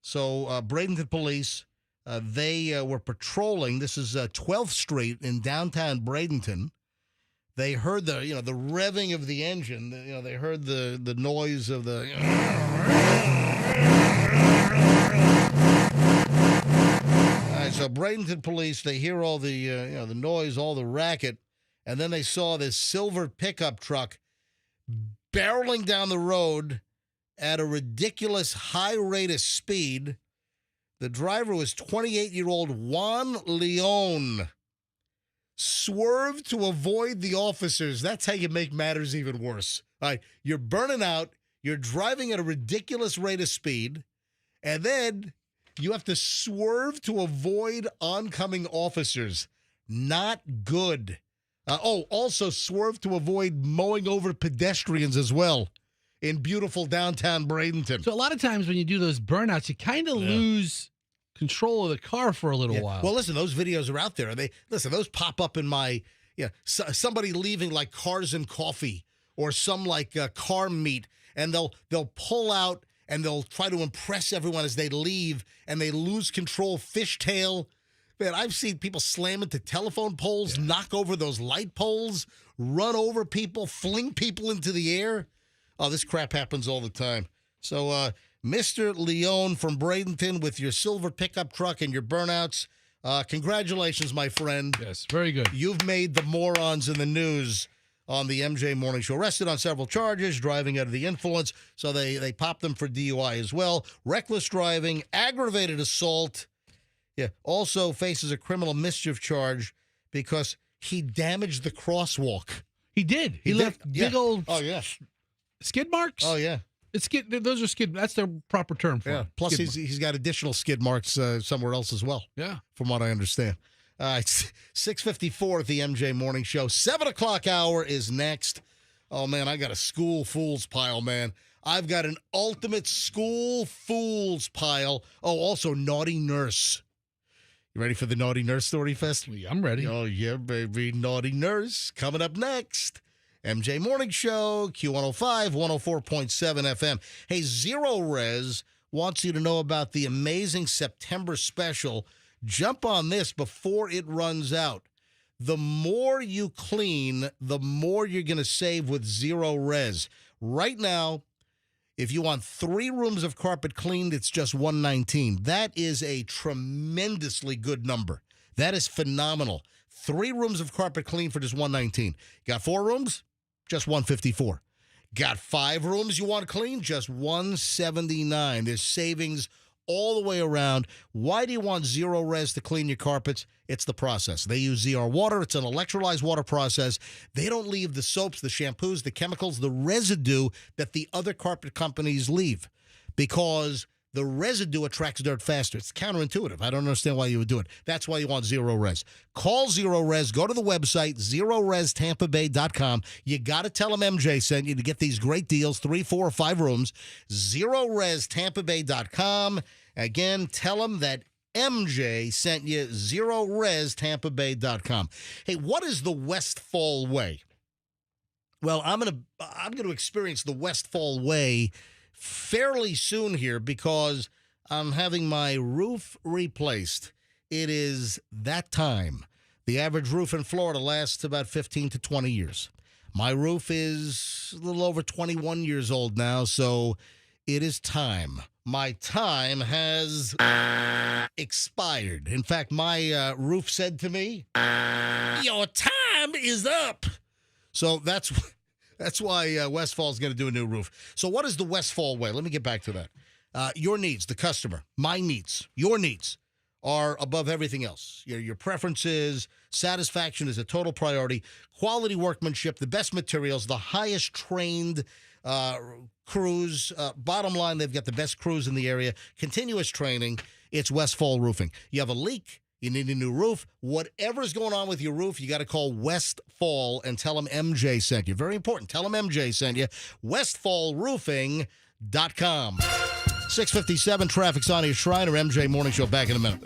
So Bradenton police, they were patrolling. This is 12th Street in downtown Bradenton. They heard the revving of the engine. They heard the noise of the. All right, so Bradenton police, they hear all the the noise, all the racket, and then they saw this silver pickup truck barreling down the road at a ridiculous high rate of speed. The driver was 28-year-old Juan Leon. Swerved to avoid the officers. That's how you make matters even worse. All right, you're burning out, you're driving at a ridiculous rate of speed, and then you have to swerve to avoid oncoming officers. Not good. Also swerve to avoid mowing over pedestrians as well in beautiful downtown Bradenton. So a lot of times when you do those burnouts, you kind of lose control of the car for a little while. Well, listen, those videos are out there. Those pop up in my somebody leaving like Cars and Coffee or some like car meet, and they'll pull out and they'll try to impress everyone as they leave, and they lose control, fishtail. Man, I've seen people slam into telephone poles, knock over those light poles, run over people, fling people into the air. Oh, this crap happens all the time. So, Mr. Leon from Bradenton with your silver pickup truck and your burnouts, congratulations, my friend. Yes, very good. You've made the morons in the news on the MJ Morning Show. Arrested on several charges, driving under the influence, so they popped them for DUI as well. Reckless driving, aggravated assault. Yeah, also faces a criminal mischief charge because he damaged the crosswalk. He did. He left big old skid marks. Oh, yeah. Those are skid. That's their proper term for it. Plus, Skid he's got additional skid marks somewhere else as well. Yeah. From what I understand. It's 6:54 at the MJ Morning Show. 7 o'clock hour is next. Oh, man, I got a school fools pile, man. I've got an ultimate school fools pile. Oh, also naughty nurse. You ready for the naughty nurse story, Fest? I'm ready. Oh, yeah, baby. Naughty nurse coming up next. MJ Morning Show, Q105, 104.7 FM. Hey, Zero Res wants you to know about the amazing September special Jump on this before it runs out. The more you clean, the more you're going to save with zero res. Right now, if you want 3 rooms of carpet cleaned, it's just $119. That is a tremendously good number. That is phenomenal. 3 rooms of carpet cleaned for just $119. Got 4 rooms? Just $154. Got 5 rooms you want clean? Just $179. There's savings all the way around. Why do you want zero res to clean your carpets? It's the process. They use ZR water. It's an electrolyzed water process. They don't leave the soaps, the shampoos, the chemicals, the residue that the other carpet companies leave, because the residue attracts dirt faster. It's counterintuitive. I don't understand why you would do it. That's why you want zero res. Call Zero Res. Go to the website, ZeroResTampaBay.com. You got to tell them MJ sent you to get these great deals, 3, 4, or 5 rooms. ZeroResTampaBay.com. Again, tell them that MJ sent you, ZeroResTampaBay.com. Hey, what is the Westfall Way? Well, I'm gonna experience the Westfall Way fairly soon here because I'm having my roof replaced. It is that time. The average roof in Florida lasts about 15 to 20 years. My roof is a little over 21 years old now, so it is time. My time has expired. In fact, my roof said to me, "Your time is up." So that's why Westfall's going to do a new roof. So what is the Westfall Way? Let me get back to that. Your needs, the customer, my needs, your needs are above everything else. Your preferences, satisfaction is a total priority. Quality workmanship, the best materials, the highest trained crews. Bottom line, they've got the best crews in the area. Continuous training. It's Westfall Roofing. You have a leak. You need a new roof. Whatever's going on with your roof, you got to call Westfall and tell them MJ sent you. Very important. Tell them MJ sent you. WestfallRoofing.com. 6:57, traffic's on your Shriner. MJ Morning Show back in a minute.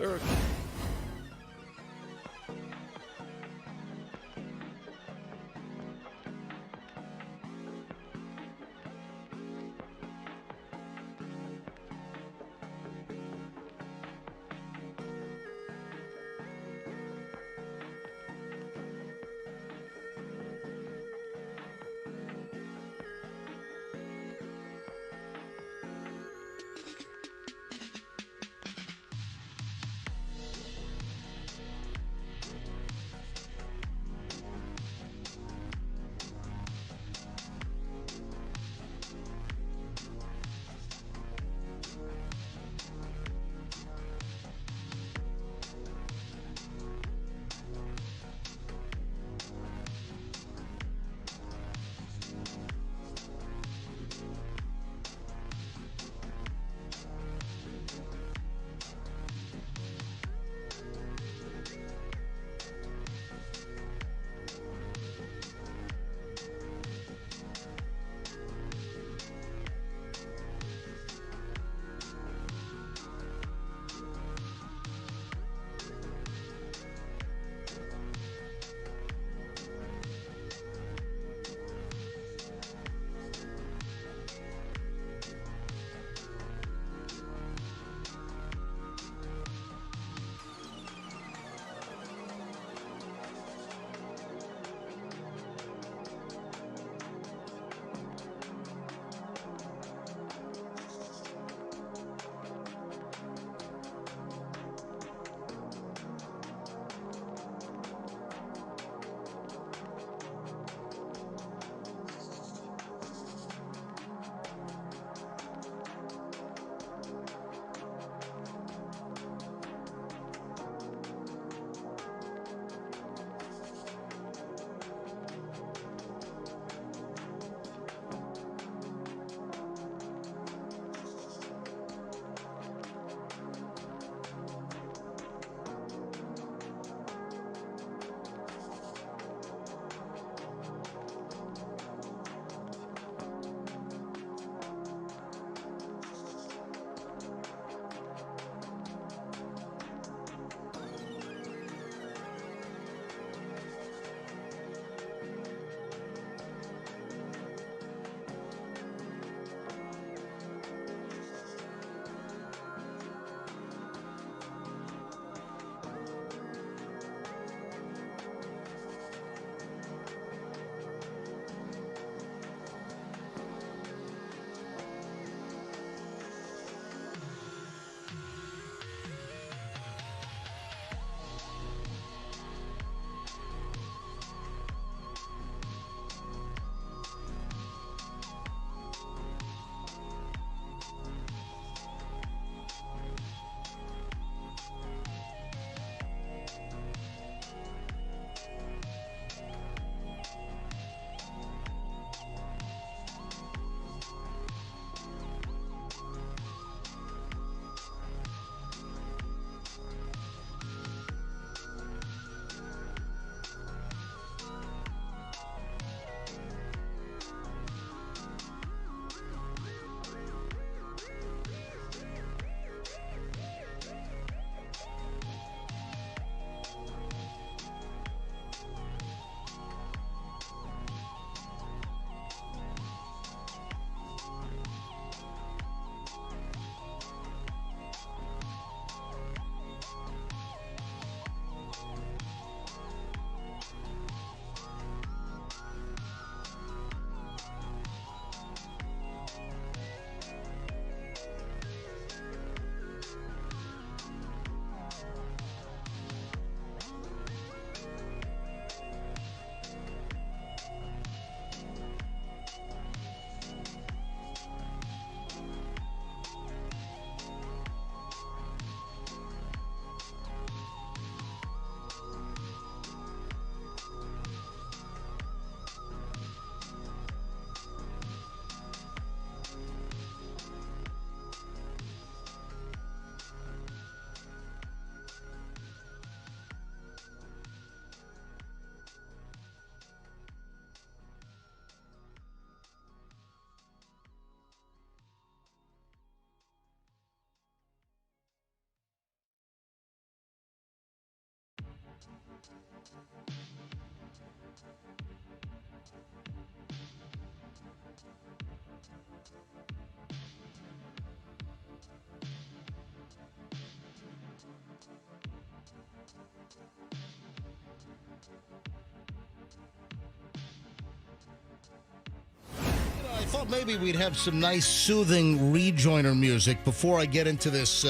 I thought maybe we'd have some nice, soothing rejoiner music before I get into this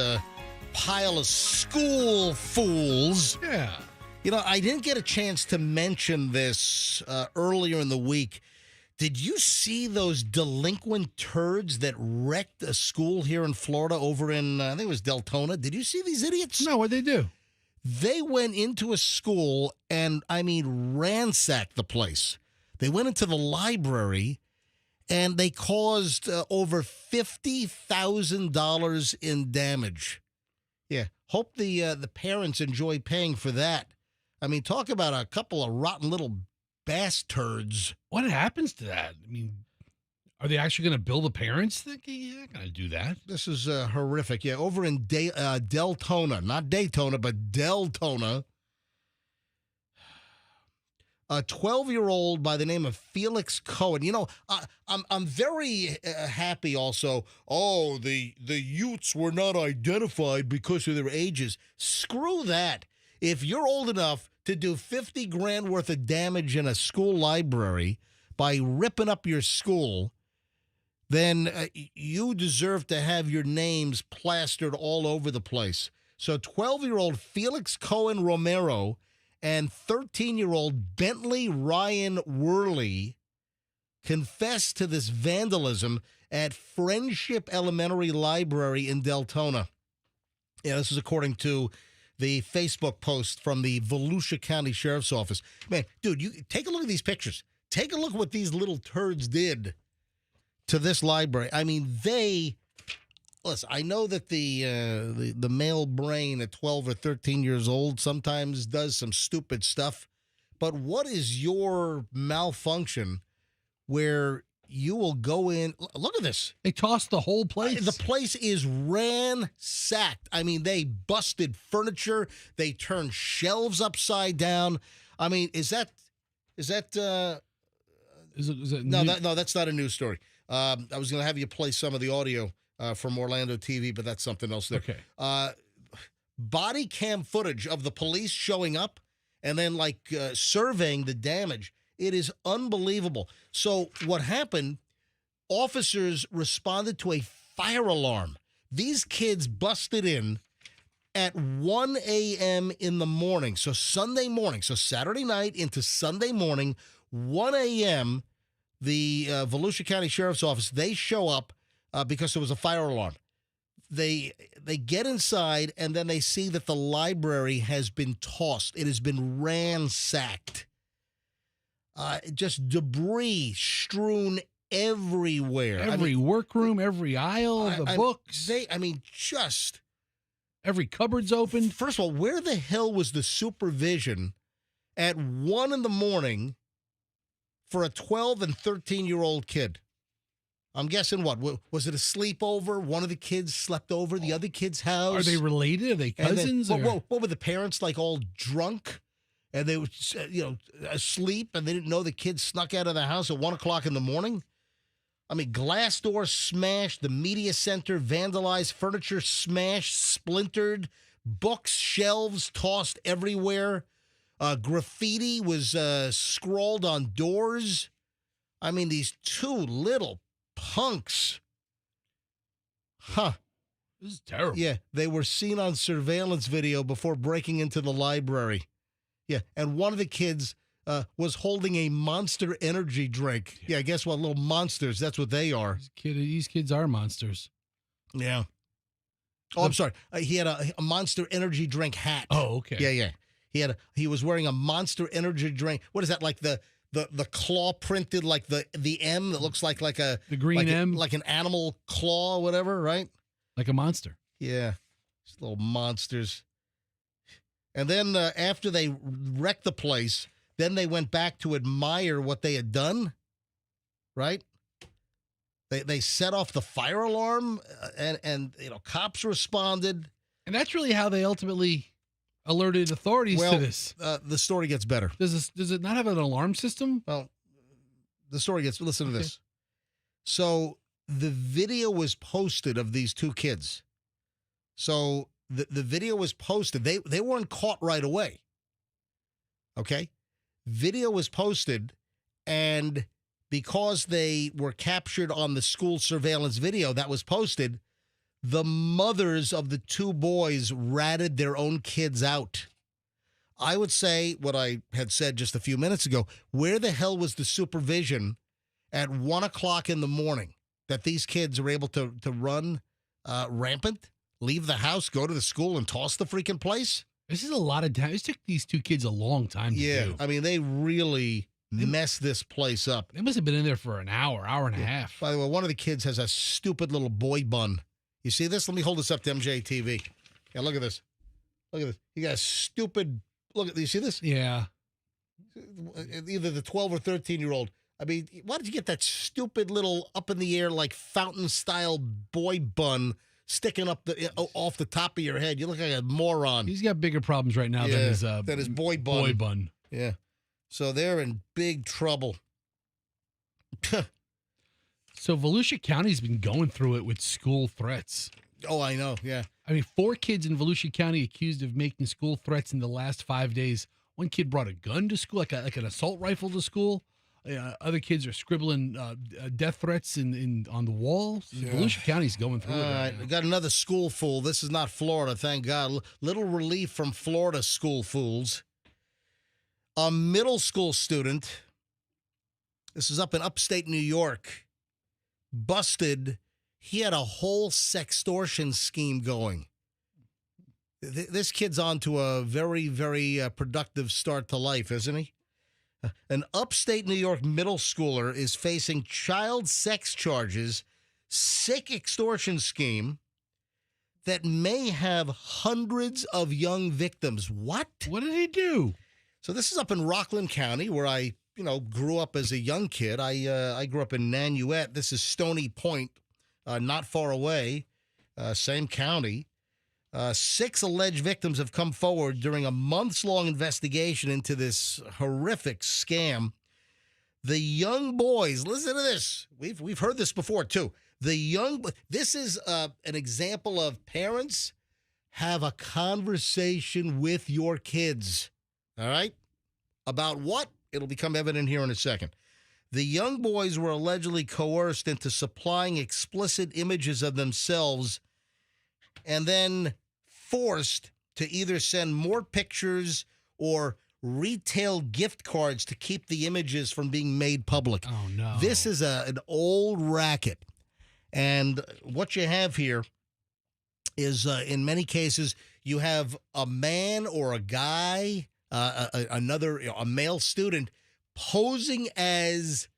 pile of school fools. Yeah. You know, I didn't get a chance to mention this earlier in the week. Did you see those delinquent turds that wrecked a school here in Florida over in, I think it was Deltona? Did you see these idiots? No, what'd they do? They went into a school and, ransacked the place. They went into the library and they caused over $50,000 in damage. Yeah, hope the parents enjoy paying for that. I mean, talk about a couple of rotten little bastards. What happens to that? I mean, are they actually going to bill the parents? They're not going to do that. This is horrific. Yeah, over in Deltona, not Daytona, but Deltona. A 12-year-old by the name of Felix Cohen. You know, I'm very happy also. Oh, the youths were not identified because of their ages. Screw that. If you're old enough to do $50,000 worth of damage in a school library by ripping up your school, then you deserve to have your names plastered all over the place. So 12-year-old Felix Cohen Romero and 13-year-old Bentley Ryan Worley confessed to this vandalism at Friendship Elementary Library in Deltona. Yeah, this is according to the Facebook post from the Volusia County Sheriff's Office. Man, dude, you take a look at these pictures. Take a look at what these little turds did to this library. I mean, listen, I know that the male brain at 12 or 13 years old sometimes does some stupid stuff, but what is your malfunction where you will go in? Look at this. They tossed the whole place. The place is ransacked. I mean, they busted furniture. They turned shelves upside down. I mean, is that no, no, that's not a news story. I was going to have you play some of the audio from Orlando TV, but that's something else there. Okay. Body cam footage of the police showing up and then surveying the damage. It is unbelievable. So what happened, officers responded to a fire alarm. These kids busted in at 1 a.m. in the morning. So Sunday morning, so Saturday night into Sunday morning, 1 a.m., the Volusia County Sheriff's Office, they show up because there was a fire alarm. They get inside, and then they see that the library has been tossed. It has been ransacked. Just debris strewn everywhere. Every workroom, every aisle, the books. Just every cupboard's open. First of all, where the hell was the supervision at 1 in the morning for a 12 and 13-year-old kid? I'm guessing what? Was it a sleepover? One of the kids slept over the other kid's house? Are they related? Are they cousins? What were the parents all drunk? And they were, asleep, and they didn't know the kids snuck out of the house at 1 o'clock in the morning? I mean, glass doors smashed, the media center vandalized, furniture smashed, splintered, books, shelves tossed everywhere. Graffiti was scrawled on doors. I mean, these two little punks. Huh. This is terrible. Yeah, they were seen on surveillance video before breaking into the library. Yeah, and one of the kids was holding a Monster energy drink. Yeah, guess what? Little monsters. That's what they are. These kids are monsters. Yeah. Oh, I'm sorry. He had a Monster energy drink hat. Oh, okay. Yeah. He was wearing a Monster energy drink. What is that? Like the claw printed, like the M that looks like a the green M, like an animal claw, or whatever, right? Like a monster. Yeah, just little monsters. And then after they wrecked the place, then they went back to admire what they had done, right? They set off the fire alarm, and cops responded. And that's really how they ultimately alerted authorities to this. The story gets better. Does it not have an alarm system? Well, the story gets. Listen to this. So the video was posted of these two kids. So the video was posted. They weren't caught right away. Okay? Video was posted, and because they were captured on the school surveillance video that was posted, the mothers of the two boys ratted their own kids out. I would say what I had said just a few minutes ago. Where the hell was the supervision at 1 o'clock in the morning that these kids are able to run rampant, leave the house, go to the school, and toss the freaking place? This is a lot of time. This took these two kids a long time to do. I mean, they really messed this place up. They must have been in there for an hour and a half. By the way, one of the kids has a stupid little boy bun. You see this? Let me hold this up to MJTV. Yeah, look at this. Look at this. He got a stupid... Look at... You see this? Yeah. Either the 12 or 13-year-old. I mean, why did you get that stupid little up-in-the-air, like, fountain-style boy bun sticking up off the top of your head? You look like a moron. He's got bigger problems right now than his boy bun. Boy bun. Yeah. So they're in big trouble. So Volusia County's been going through it with school threats. Oh, I know. Yeah. I mean, 4 kids in Volusia County accused of making school threats in the last 5 days. One kid brought a gun to school, like an assault rifle to school. Other kids are scribbling death threats on the walls. Yeah. Volusia County's going through it. All right, we got another school fool. This is not Florida, thank God. Little relief from Florida school fools. A middle school student, this is up in upstate New York, busted. He had a whole sextortion scheme going. This kid's on to a very, very productive start to life, isn't he? An upstate New York middle schooler is facing child sex charges, sick extortion scheme that may have hundreds of young victims. What? What did he do? So this is up in Rockland County, where I, grew up as a young kid. I grew up in Nanuet. This is Stony Point, not far away, same county. 6 alleged victims have come forward during a months-long investigation into this horrific scam. The young boys, listen to this. We've heard this before too. This is an example of parents have a conversation with your kids. All right? About what? It'll become evident here in a second. The young boys were allegedly coerced into supplying explicit images of themselves and then forced to either send more pictures or retail gift cards to keep the images from being made public. Oh, no. This is an old racket. And what you have here is, in many cases, you have a man or a guy, a male student posing as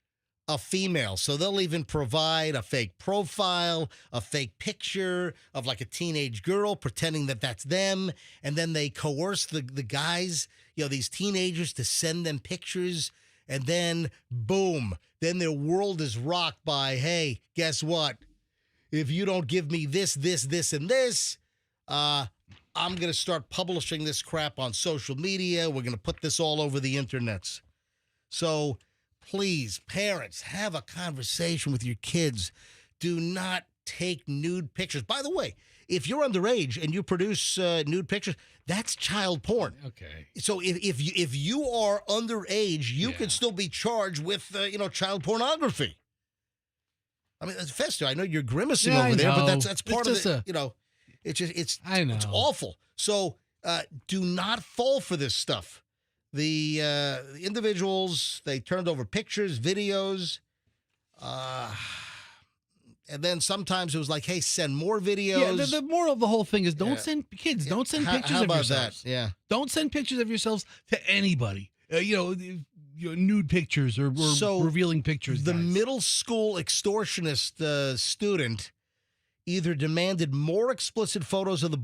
a female. So they'll even provide a fake profile, a fake picture of like a teenage girl pretending that that's them. And then they coerce the guys, these teenagers to send them pictures. And then boom, then their world is rocked by, hey, guess what? If you don't give me this, and this, I'm going to start publishing this crap on social media. We're going to put this all over the internets. So please, parents, have a conversation with your kids. Do not take nude pictures. By the way, if you're underage and you produce nude pictures, that's child porn. Okay. So if you are underage, you could still be charged with child pornography. I mean, Fester, I know you're grimacing over there, but that's part of it. It's awful. So do not fall for this stuff. The individuals, they turned over pictures, videos, and then sometimes it was like, hey, send more videos. Yeah, the moral of the whole thing is don't send pictures How of about yourselves. that? Yeah. Don't send pictures of yourselves to anybody. Nude pictures or revealing pictures. The guys. middle school extortionist student either demanded more explicit photos of the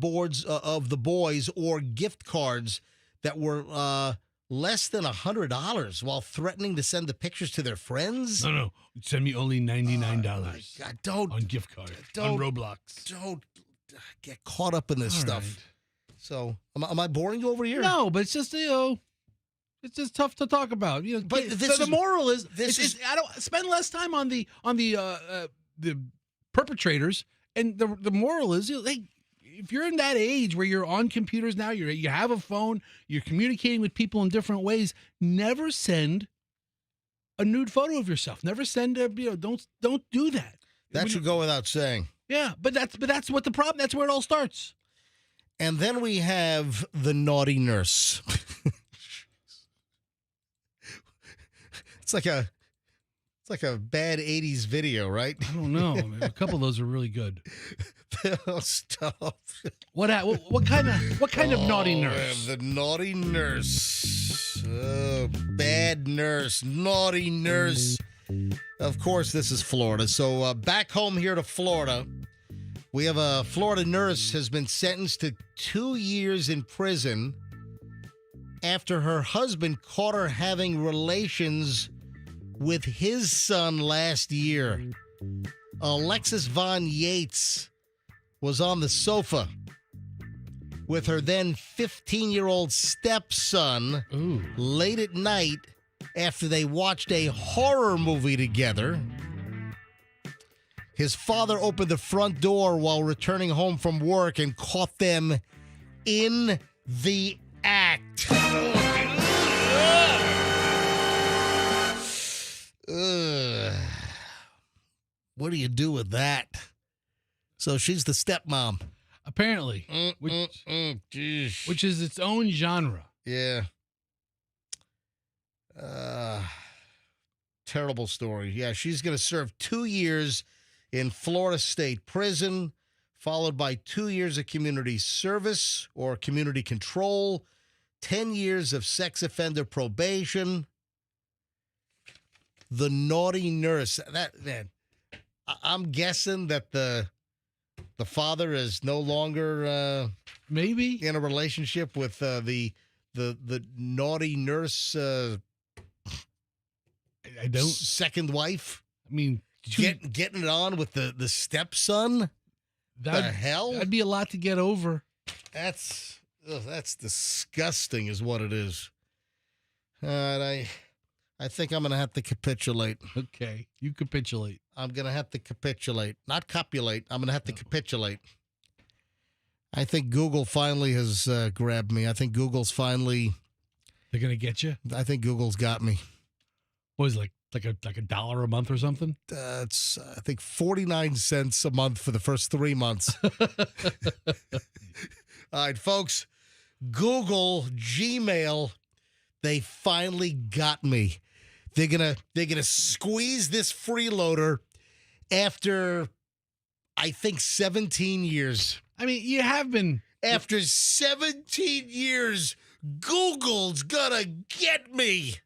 boys or gift cards that were less than $100 while threatening to send the pictures to their friends. No, send me only $99 God, don't on gift card on Roblox. Don't get caught up in this stuff. Right. So, am I boring you over here? No, but it's just it's just tough to talk about. But the moral is I don't spend less time on the perpetrators, and the moral is if you're in that age where you're on computers now, you have a phone, you're communicating with people in different ways, never send a nude photo of yourself. Never send a, don't do that. That should go without saying. Yeah, but that's what the problem. That's where it all starts. And then we have the naughty nurse. It's like a bad 80s video, right? I don't know. A couple of those are really good. Stop. What kind of naughty nurse? The naughty nurse. Bad nurse. Naughty nurse. Of course, this is Florida. So back home here to Florida, we have a Florida nurse has been sentenced to 2 years in prison after her husband caught her having relations with his son last year. Alexis Von Yates was on the sofa with her then 15-year-old stepson late at night after they watched a horror movie together. His father opened the front door while returning home from work and caught them in the act. What do you do with that? So she's the stepmom. Apparently, which is its own genre. Yeah. Terrible story. Yeah, she's going to serve 2 years in Florida State Prison, followed by 2 years of community service or community control, 10 years of sex offender probation. The naughty nurse. That man, I'm guessing that the father is no longer maybe in a relationship with the naughty nurse. I don't. Second wife. I mean, getting it on with the stepson. The hell? That'd be a lot to get over. That's disgusting, is what it is. And I think I'm gonna have to capitulate. Okay, you capitulate. I'm gonna have to capitulate, not copulate. I'm gonna have to capitulate. I think Google finally has grabbed me. I think Google's finally. They're gonna get you. I think Google's got me. What is it, like $1 a month or something? It's I think 49 cents a month for the first 3 months. All right, folks. Google, Gmail, they finally got me. They're gonna squeeze this freeloader after I think 17 years. I mean, you have been. After 17 years, Google's gonna get me.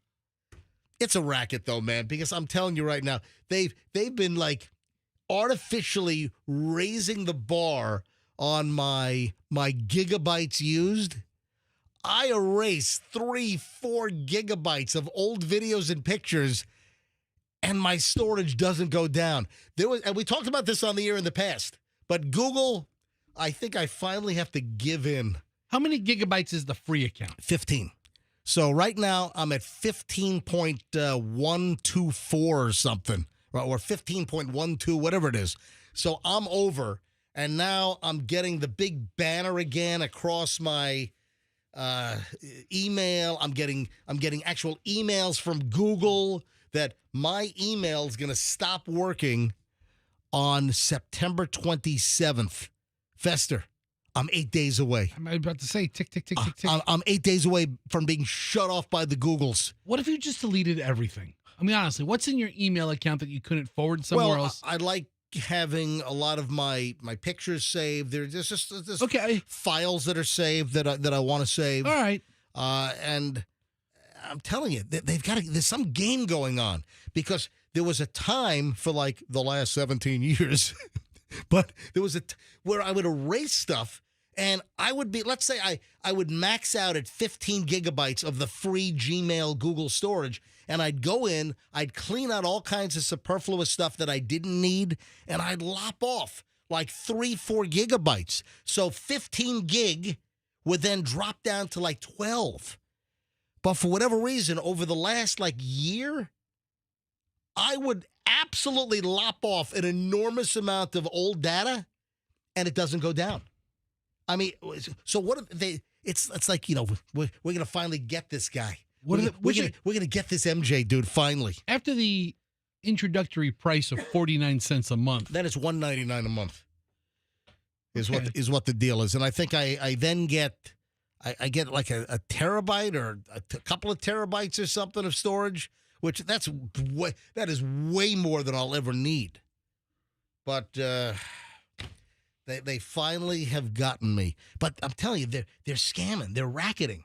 It's a racket though, man, because I'm telling you right now, they've been like artificially raising the bar on my gigabytes used. I erase 3-4 gigabytes of old videos and pictures, and my storage doesn't go down. And we talked about this on the air in the past, but Google, I think I finally have to give in. How many gigabytes is the free account? 15. So right now I'm at 15.124 or something, or 15.12, whatever it is. So I'm over, and now I'm getting the big banner again across my email. I'm getting actual emails from Google that my email is going to stop working on September 27th. Fester, I'm 8 days away. I'm about to say tick, tick, tick, tick, tick. I'm 8 days away from being shut off by the Googles. What if you just deleted everything? I mean, honestly, what's in your email account that you couldn't forward somewhere else? I like having a lot of my pictures saved. There's just okay. files that are saved that I want to save. All right. And I'm telling you, there's some game going on, because there was a time for like the last 17 years, but there was where I would erase stuff, and I would be, let's say I would max out at 15 gigabytes of the free Gmail Google storage, and I'd go in, I'd clean out all kinds of superfluous stuff that I didn't need, and I'd lop off like 3-4 gigabytes. So 15 gig would then drop down to like 12. But for whatever reason, over the last like year, I would absolutely lop off an enormous amount of old data, and it doesn't go down. I mean, so what if they? It's like, we're gonna finally get this guy. We're gonna get this MJ dude finally. After the introductory price of 49 cents a month, Then it's $199 a month. Is Okay. what the deal is, and I think I then get I get like a terabyte or a couple of terabytes or something of storage, which that is way more than I'll ever need. But they finally have gotten me. But I'm telling you, they're scamming, they're racketing.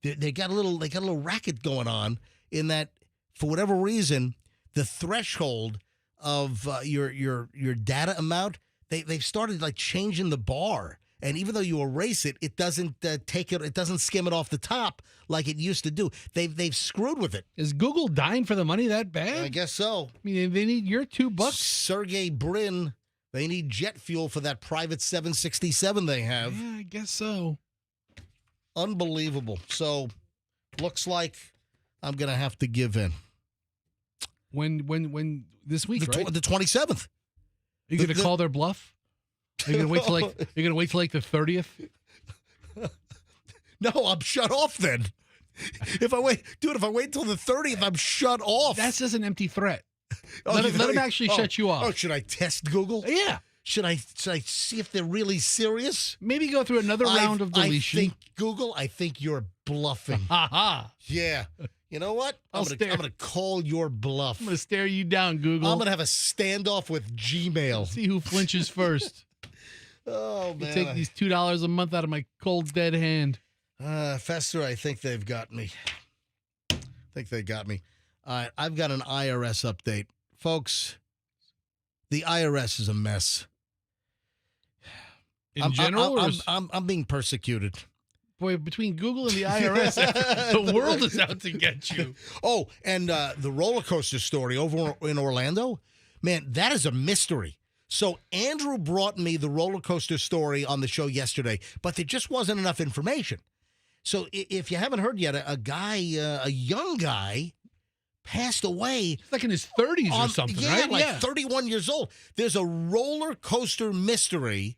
They got a little racket going on in that, for whatever reason, the threshold of your data amount, they've started like changing the bar. And even though you erase it, it doesn't it doesn't skim it off the top like it used to do. They've screwed with it. is Google dying for the money that bad? I guess so. I mean, they need your $2. Sergey Brin, they need jet fuel for that private 767 they have. Yeah, I guess so. Unbelievable. So, looks like I'm going to have to give in. When this week, right? The 27th. Are you going to call their bluff? Are you going to wait till like the 30th? No, I'm shut off then. If I wait till the 30th, I'm shut off. That's just an empty threat. Oh, Let you them think- actually shut you off. Oh, should I test Google? Yeah. Should I see if they're really serious? Maybe go through another round of deletion. I think, Google, you're bluffing. Ha ha. Yeah. You know what? I'll I'm stare. gonna call your bluff. I'm going to stare you down, Google. I'm gonna have a standoff with Gmail. see who flinches first. Oh You man. take these $2 a month out of my cold, dead hand. Fester, I think they've got me. All right, I've got an IRS update. Folks, the IRS is a mess. In general, or I'm being persecuted. boy, between Google and the IRS, the world is out to get you. Oh, and the roller coaster story over in Orlando, man, that is a mystery. So Andrew brought me the roller coaster story on the show yesterday, but there just wasn't enough information. So if you haven't heard yet, a young guy passed away. He's like in his 30s or something, right? Like 31 years old. There's a roller coaster mystery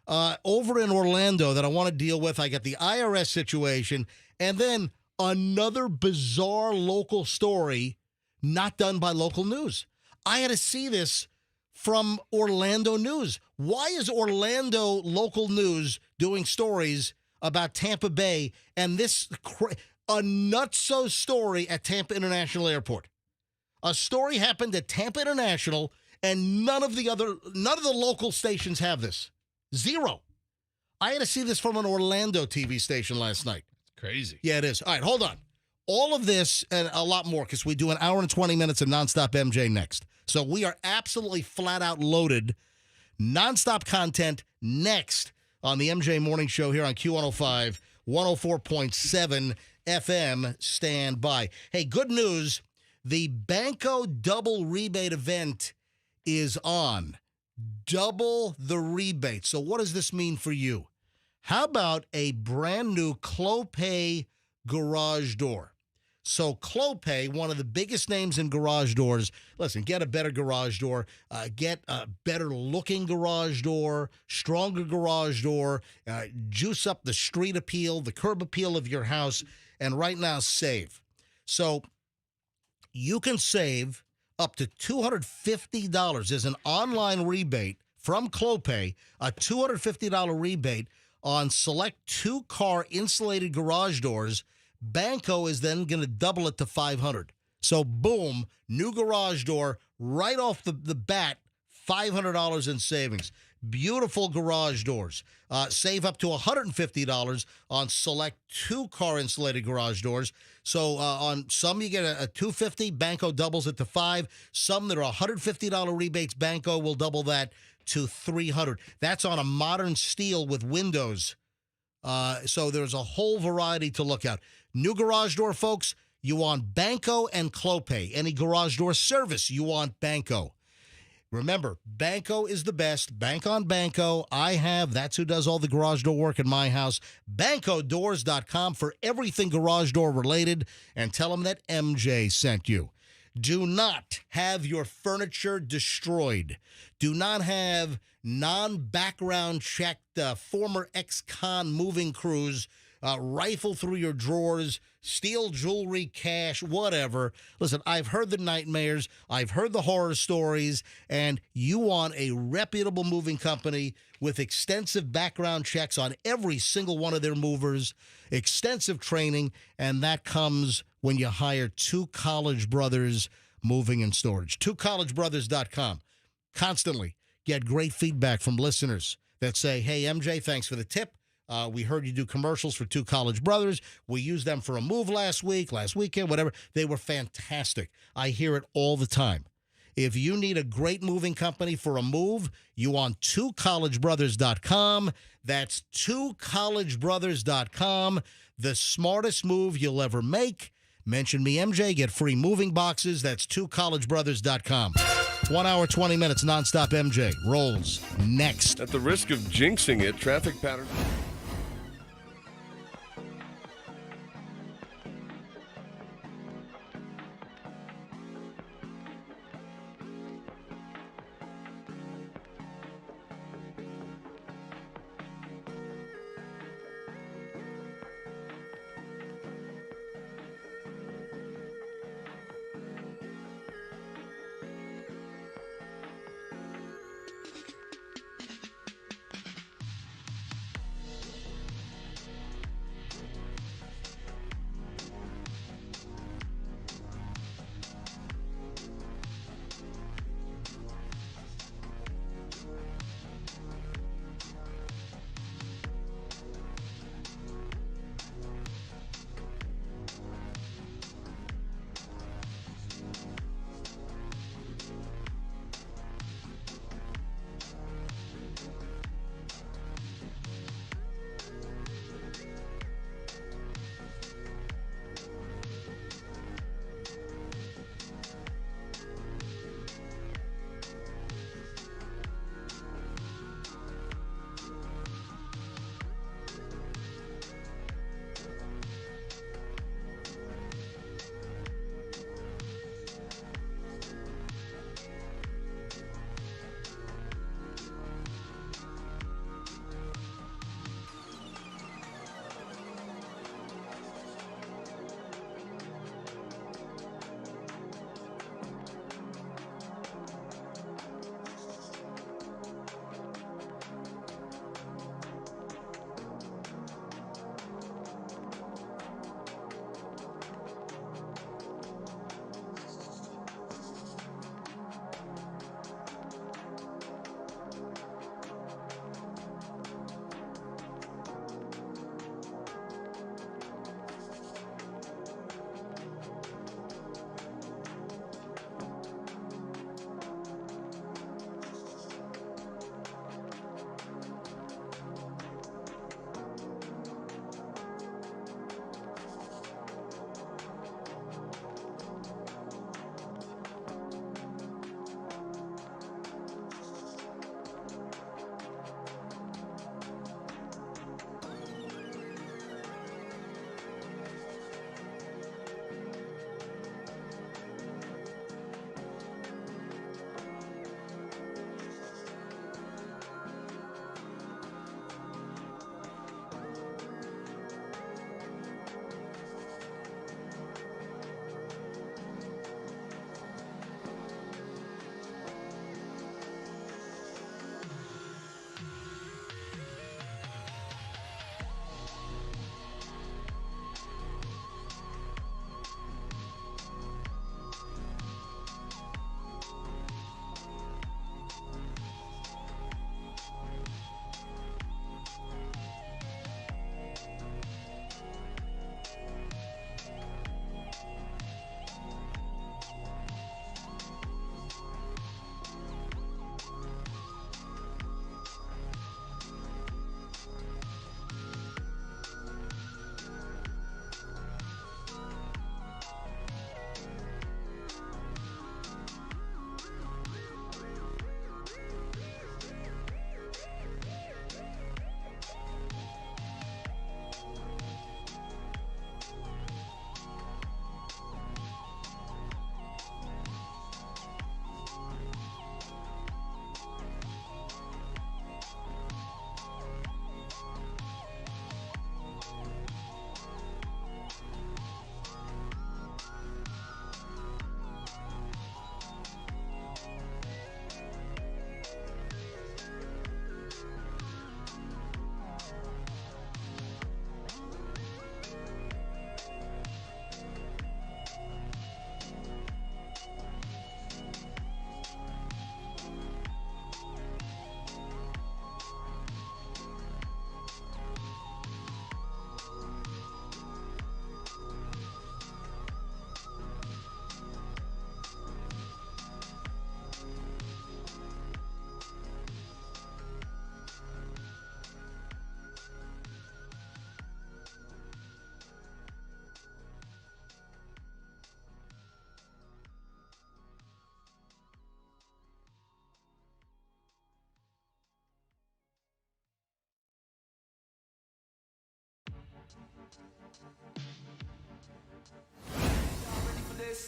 over in Orlando that I want to deal with. I got the IRS situation, and then another bizarre local story not done by local news. I had to see this from Orlando News. Why is Orlando local news doing stories about Tampa Bay and this a nutso story at Tampa International Airport? A story happened at Tampa International, and none of the local stations have this. Zero. I had to see this from an Orlando TV station last night. Crazy. Yeah, it is. All right, hold on. All of this and a lot more, because we do an hour and 20 minutes of nonstop MJ next. So we are absolutely flat out loaded. Nonstop content next on the MJ Morning Show here on Q105, 104.7 FM. Stand by. Hey, good news. The Banco Double Rebate event is on. Double the rebate. So what does this mean for you? How about a brand new Clopay garage door? So Clopay, one of the biggest names in garage doors. Listen, get a better garage door. Get a better looking garage door, stronger garage door. Juice up the street appeal, the curb appeal of your house. And right now, save. So you can save up to $250. There's an online rebate from Clopay, a $250 rebate on select 2-car insulated garage doors. Banco is then going to double it to $500. So boom, new garage door right off the bat, $500 in savings. Beautiful garage doors. Save up to $150 on select 2-car insulated garage doors. So on some you get a $250, Banco doubles it to $500. Some that are $150 rebates, Banco will double that to $300. That's on a modern steel with windows. So there's a whole variety to look at. New garage door, folks, you want Banco and Clopay. Any garage door service, you want Banco. Remember, Banco is the best. Bank on Banco. That's who does all the garage door work in my house. BancoDoors.com for everything garage door related, and tell them that MJ sent you. Do not have your furniture destroyed. Do not have non-background checked former ex-con moving crews rifle through your drawers, steal jewelry, cash, whatever. Listen, I've heard the nightmares. I've heard the horror stories, and you want a reputable moving company with extensive background checks on every single one of their movers, extensive training, and that comes when you hire Two College Brothers Moving and Storage. TwoCollegeBrothers.com. Constantly get great feedback from listeners that say, hey, MJ, thanks for the tip. We heard you do commercials for Two College Brothers. We used them for a move last weekend, whatever. They were fantastic. I hear it all the time. If you need a great moving company for a move, you want TwoCollegeBrothers.com. That's TwoCollegeBrothers.com. The smartest move you'll ever make. Mention me, MJ. Get free moving boxes. That's TwoCollegeBrothers.com. 1 hour, 20 minutes, nonstop MJ. Rolls next. At the risk of jinxing it, traffic patterns.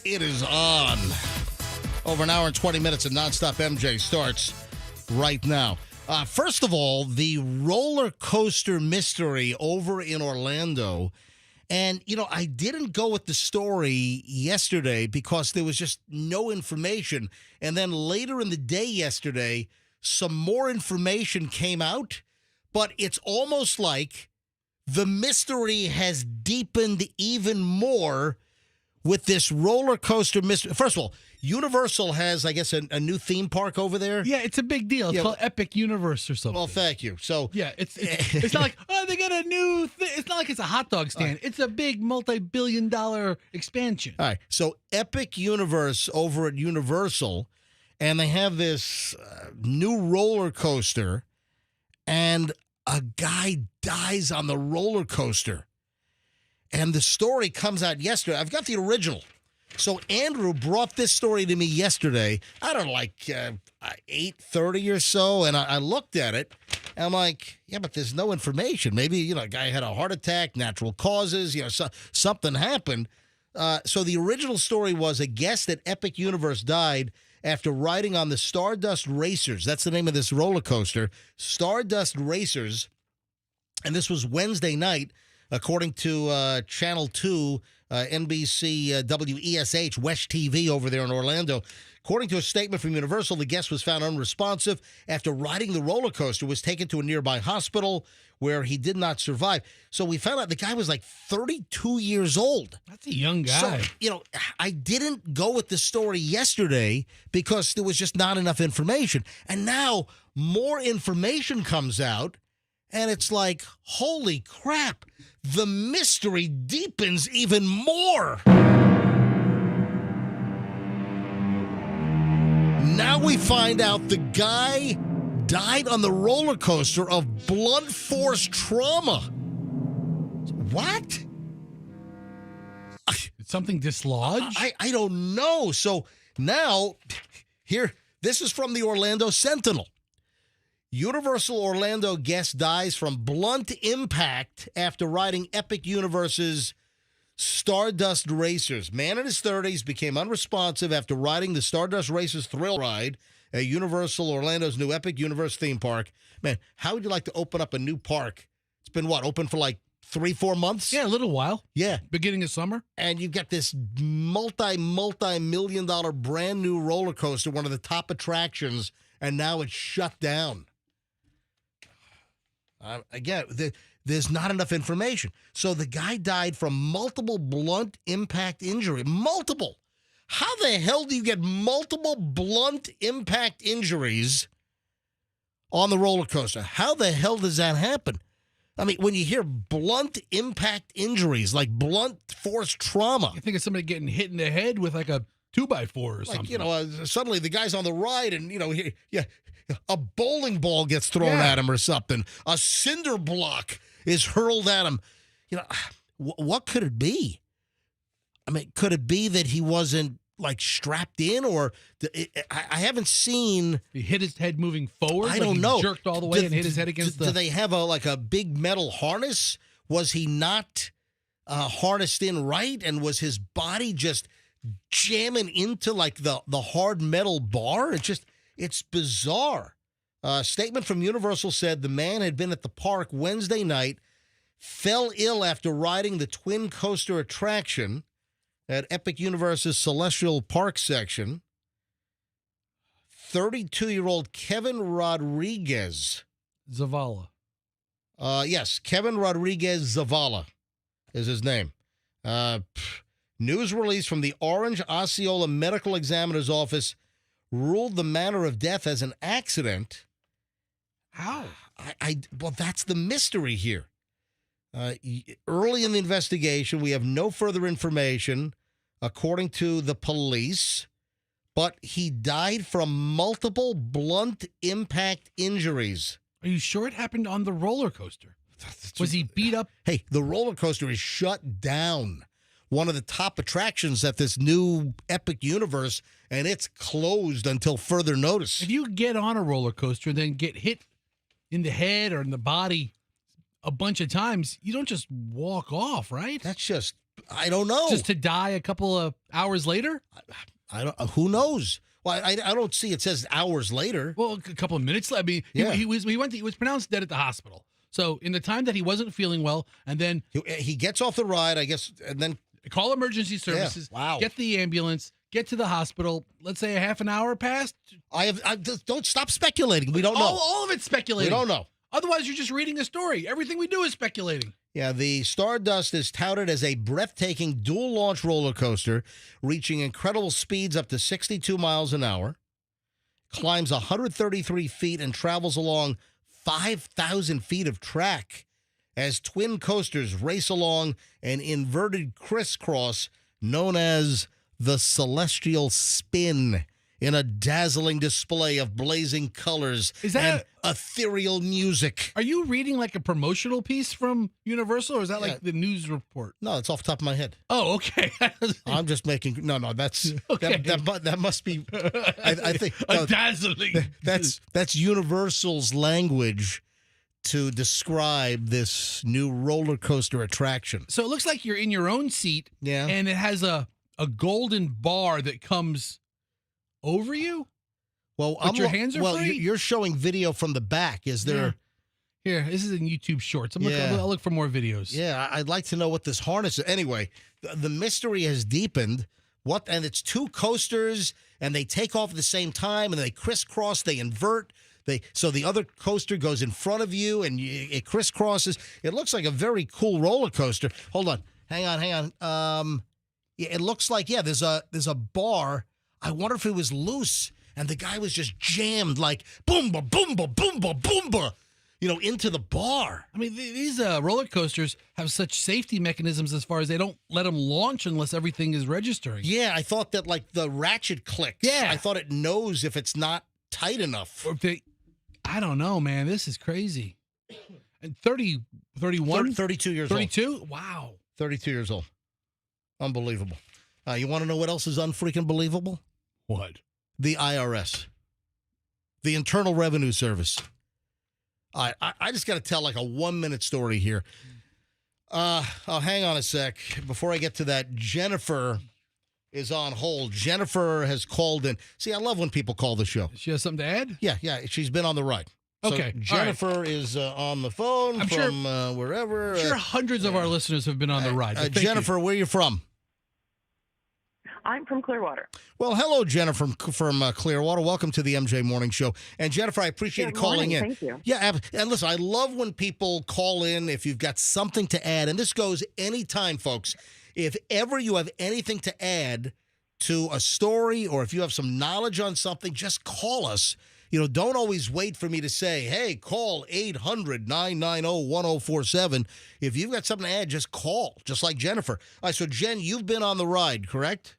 It is on. Over an hour and 20 minutes of nonstop MJ starts right now. First of all, the roller coaster mystery over in Orlando. And, I didn't go with the story yesterday because there was just no information. And then later in the day yesterday, some more information came out. But it's almost like the mystery has deepened even more with this roller coaster mystery. First of all, Universal has, I guess, a new theme park over there. Yeah, it's a big deal. It's called Epic Universe or something. Well, thank you. So yeah, it's not like, oh, they got a new thing. It's not like it's a hot dog stand. It's a big multi-billion-dollar expansion. All right. So Epic Universe over at Universal, and they have this new roller coaster, and a guy dies on the roller coaster. And the story comes out yesterday. I've got the original. So Andrew brought this story to me yesterday. I don't know, like 8:30 or so, and I looked at it, and I'm like, yeah, but there's no information. Maybe, a guy had a heart attack, natural causes, something happened. So the original story was a guest at Epic Universe died after riding on the Stardust Racers. That's the name of this roller coaster, Stardust Racers. And this was Wednesday night, according to Channel 2, NBC WESH, WESH TV over there in Orlando. According to a statement from Universal, the guest was found unresponsive after riding the roller coaster, was taken to a nearby hospital where he did not survive. So we found out the guy was like 32 years old. That's a young guy. So, I didn't go with the story yesterday because there was just not enough information. And now more information comes out, and it's like, holy crap, the mystery deepens even more. Now we find out the guy died on the roller coaster of blunt force trauma. What? Did something dislodge? I don't know. So now, here, this is from the Orlando Sentinel. Universal Orlando guest dies from blunt impact after riding Epic Universe's Stardust Racers. Man in his 30s became unresponsive after riding the Stardust Racers thrill ride at Universal Orlando's new Epic Universe theme park. Man, how would you like to open up a new park? It's been, open for like 3-4 months? Yeah, a little while. Yeah. Beginning of summer. And you've got this multi-million-dollar brand new roller coaster, one of the top attractions, and now it's shut down. Again, there's not enough information. So the guy died from multiple blunt impact injury. Multiple. How the hell do you get multiple blunt impact injuries on the roller coaster? How the hell does that happen? I mean, when you hear blunt impact injuries, like blunt force trauma. You think of somebody getting hit in the head with like a 2x4 or something. Suddenly the guy's on the ride and, a bowling ball gets thrown at him or something. A cinder block is hurled at him. What could it be? I mean, could it be that he wasn't strapped in, or I haven't seen. He hit his head moving forward. I don't know. Jerked all the way and hit his head against the. Do they have a big metal harness? Was he not harnessed in right, and was his body just jamming into the hard metal bar? It's bizarre. A statement from Universal said the man had been at the park Wednesday night, fell ill after riding the twin coaster attraction at Epic Universe's Celestial Park section. 32-year-old Kevin Rodriguez. Zavala. Yes, Kevin Rodriguez Zavala is his name. News release from the Orange Osceola Medical Examiner's Office ruled the manner of death as an accident. How? Well, that's the mystery here. Early in the investigation, we have no further information, according to the police, but he died from multiple blunt impact injuries. Are you sure it happened on the roller coaster? Was he beat up? Hey, the roller coaster is shut down. One of the top attractions at this new Epic Universe, and it's closed until further notice. If you get on a roller coaster and then get hit in the head or in the body a bunch of times, you don't just walk off, right? That's just I don't know. Just to die a couple of hours later? I don't. Who knows? Well, I don't see. It says hours later. Well, a couple of minutes. I mean, Yeah. he was pronounced dead at the hospital. So in the time that he wasn't feeling well, and then He gets off the ride, I guess, and then call emergency services. Wow. Get the ambulance. Get to the hospital. Let's say a half an hour passed. don't stop speculating. We don't know. All of it's speculating. We don't know. Otherwise, you're just reading a story. Everything we do is speculating. Yeah, the Stardust is touted as a breathtaking dual-launch roller coaster, reaching incredible speeds up to 62 miles an hour, climbs 133 feet, and travels along 5,000 feet of track as twin coasters race along an inverted crisscross known as the Celestial Spin in a dazzling display of blazing colors Is that and ethereal music. Are you reading like a promotional piece from Universal, or is that like the news report? No, it's off the top of my head. Oh, okay. I'm just making that's Okay. that must be I think a dazzling. that's Universal's language to describe this new roller coaster attraction. So it looks like you're in your own seat. Yeah. And it has a golden bar that comes over you. Well, But your hands are well, free? you're showing video from the back. Is there? Here, this is in YouTube Shorts. Yeah. I'll look for more videos. Yeah, I'd like to know what this harness is. Anyway, the mystery has deepened. And it's two coasters, and they take off at the same time, and they crisscross, they invert. So the other coaster goes in front of you, and it crisscrosses. It looks like a very cool roller coaster. Hold on. Hang on. Yeah, it looks like, there's a bar. I wonder if it was loose, and the guy was just jammed like boomba, boomba, boomba, boomba, into the bar. I mean, these roller coasters have such safety mechanisms as far as they don't let them launch unless everything is registering. Yeah, I thought that like the ratchet clicks. Yeah. I thought it knows if it's not tight enough. Or if I don't know, man. This is crazy. And 31? 32 years old. 32? Wow. 32 years old. Unbelievable. You want to know what else is unfreaking believable? What? The IRS. The Internal Revenue Service. I just got to tell like a 1-minute story here. Hang on a sec. Before I get to that, Jennifer is on hold. Jennifer has called in. See, I love when people call the show. She has something to add? Yeah. She's been on the ride. So Okay. Jennifer is on the phone I'm from wherever. I'm sure hundreds of our listeners have been on the ride. but thank Jennifer, where are you from? I'm from Clearwater. Well, hello, Jennifer from Clearwater. Welcome to the MJ Morning Show. And Jennifer, I appreciate you Good calling morning. in. Thank you. Yeah, and listen, I love when people call in if you've got something to add. And this goes anytime, folks. If ever you have anything to add to a story or if you have some knowledge on something, just call us. Don't always wait for me to say, hey, call 800-990-1047. If you've got something to add, just call, just like Jennifer. All right, so Jen, you've been on the ride, correct?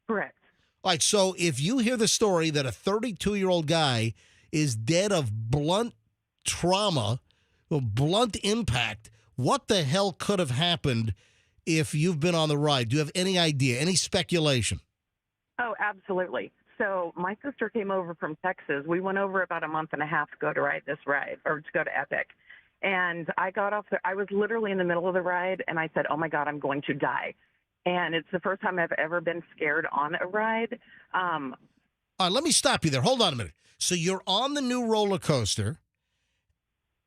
Correct. All right, so if you hear the story that a 32-year-old guy is dead of blunt trauma, or blunt impact, what the hell could have happened if you've been on the ride? Do you have any idea, any speculation? Oh, absolutely. So my sister came over from Texas. We went over about a month and a half ago to ride this ride, or to go to Epic. And I got off there. I was literally in the middle of the ride, and I said, oh, my God, I'm going to die. And it's the first time I've ever been scared on a ride. All right, let me stop you there. Hold on a minute. So you're on the new roller coaster,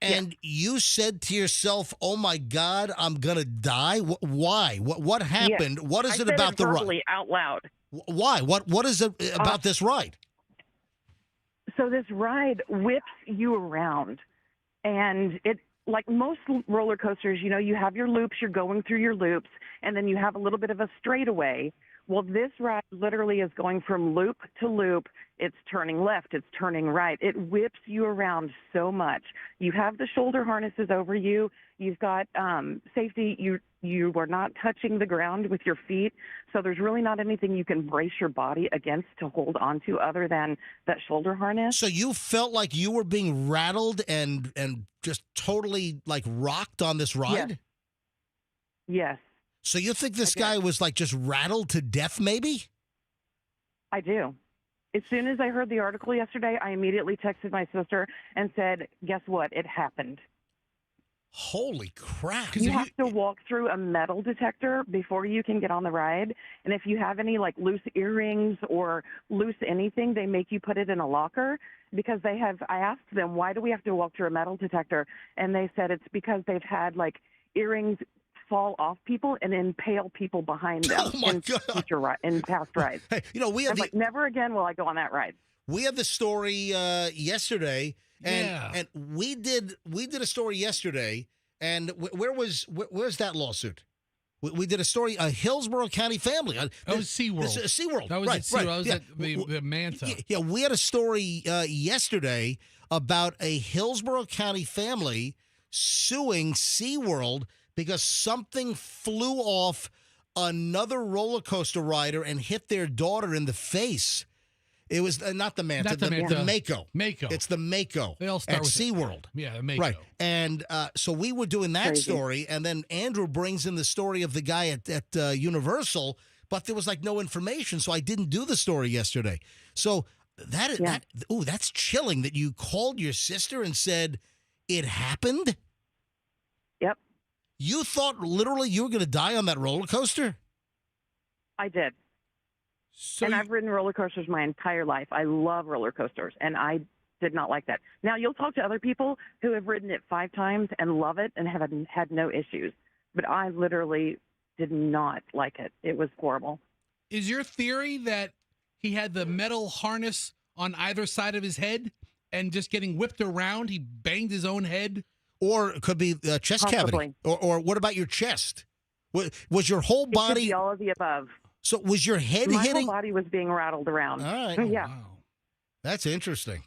and you said to yourself, oh, my God, I'm going to die? Why? What happened? Yes. What is I it said about the verbally ride? out loud. Why? What is it about this ride? So this ride whips you around, and it, like most roller coasters, you have your loops, you're going through your loops, and then you have a little bit of a straightaway. Well, this ride literally is going from loop to loop. It's turning left, it's turning right. It whips you around so much. You have the shoulder harnesses over you. You've got safety. You are not touching the ground with your feet, so there's really not anything you can brace your body against to hold onto other than that shoulder harness. So you felt like you were being rattled and just totally like rocked on this ride? Yes, So you think this guy was like just rattled to death maybe? I do. As soon as I heard the article yesterday, I immediately texted my sister and said, guess what? It happened. Holy crap! 'Cause You if have to walk through a metal detector before you can get on the ride. And if you have any like loose earrings or loose anything, they make you put it in a locker because they have. I asked them, why do we have to walk through a metal detector? And they said it's because they've had like earrings fall off people and impale people behind them Oh my God. in past rides. Hey, we I'm have like, never again will I go on that ride. we had the story yesterday, and Yeah. and we did a story yesterday, and where's that lawsuit? We did a story, a Hillsborough County family. That was SeaWorld. SeaWorld. That was right, at SeaWorld. right. That was Yeah. at the Manta. Yeah, we had a story yesterday about a Hillsborough County family suing SeaWorld because something flew off another roller coaster rider and hit their daughter in the face. It was not the Manta, Not the Manta. the Mako. Mako. It's the Mako They all start at with SeaWorld. Yeah, the Mako. Right. And so we were doing that Crazy. story, and then Andrew brings in the story of the guy at Universal, but there was like no information, so I didn't do the story yesterday. So that's chilling that you called your sister and said it happened. Yep, You thought literally you were going to die on that roller coaster? I did. So And you- I've ridden roller coasters my entire life. I love roller coasters, and I did not like that. Now, you'll talk to other people who have ridden it 5 times and love it and have had no issues. But I literally did not like it. It was horrible. is your theory that he had the metal harness on either side of his head and just getting whipped around, he banged his own head? Or it could be chest cavity. Possibly. Or what about your chest? Was your whole It could body? be all of the above. So was your head My hitting? whole body was being rattled around. All right. Oh, Yeah. Wow. That's interesting.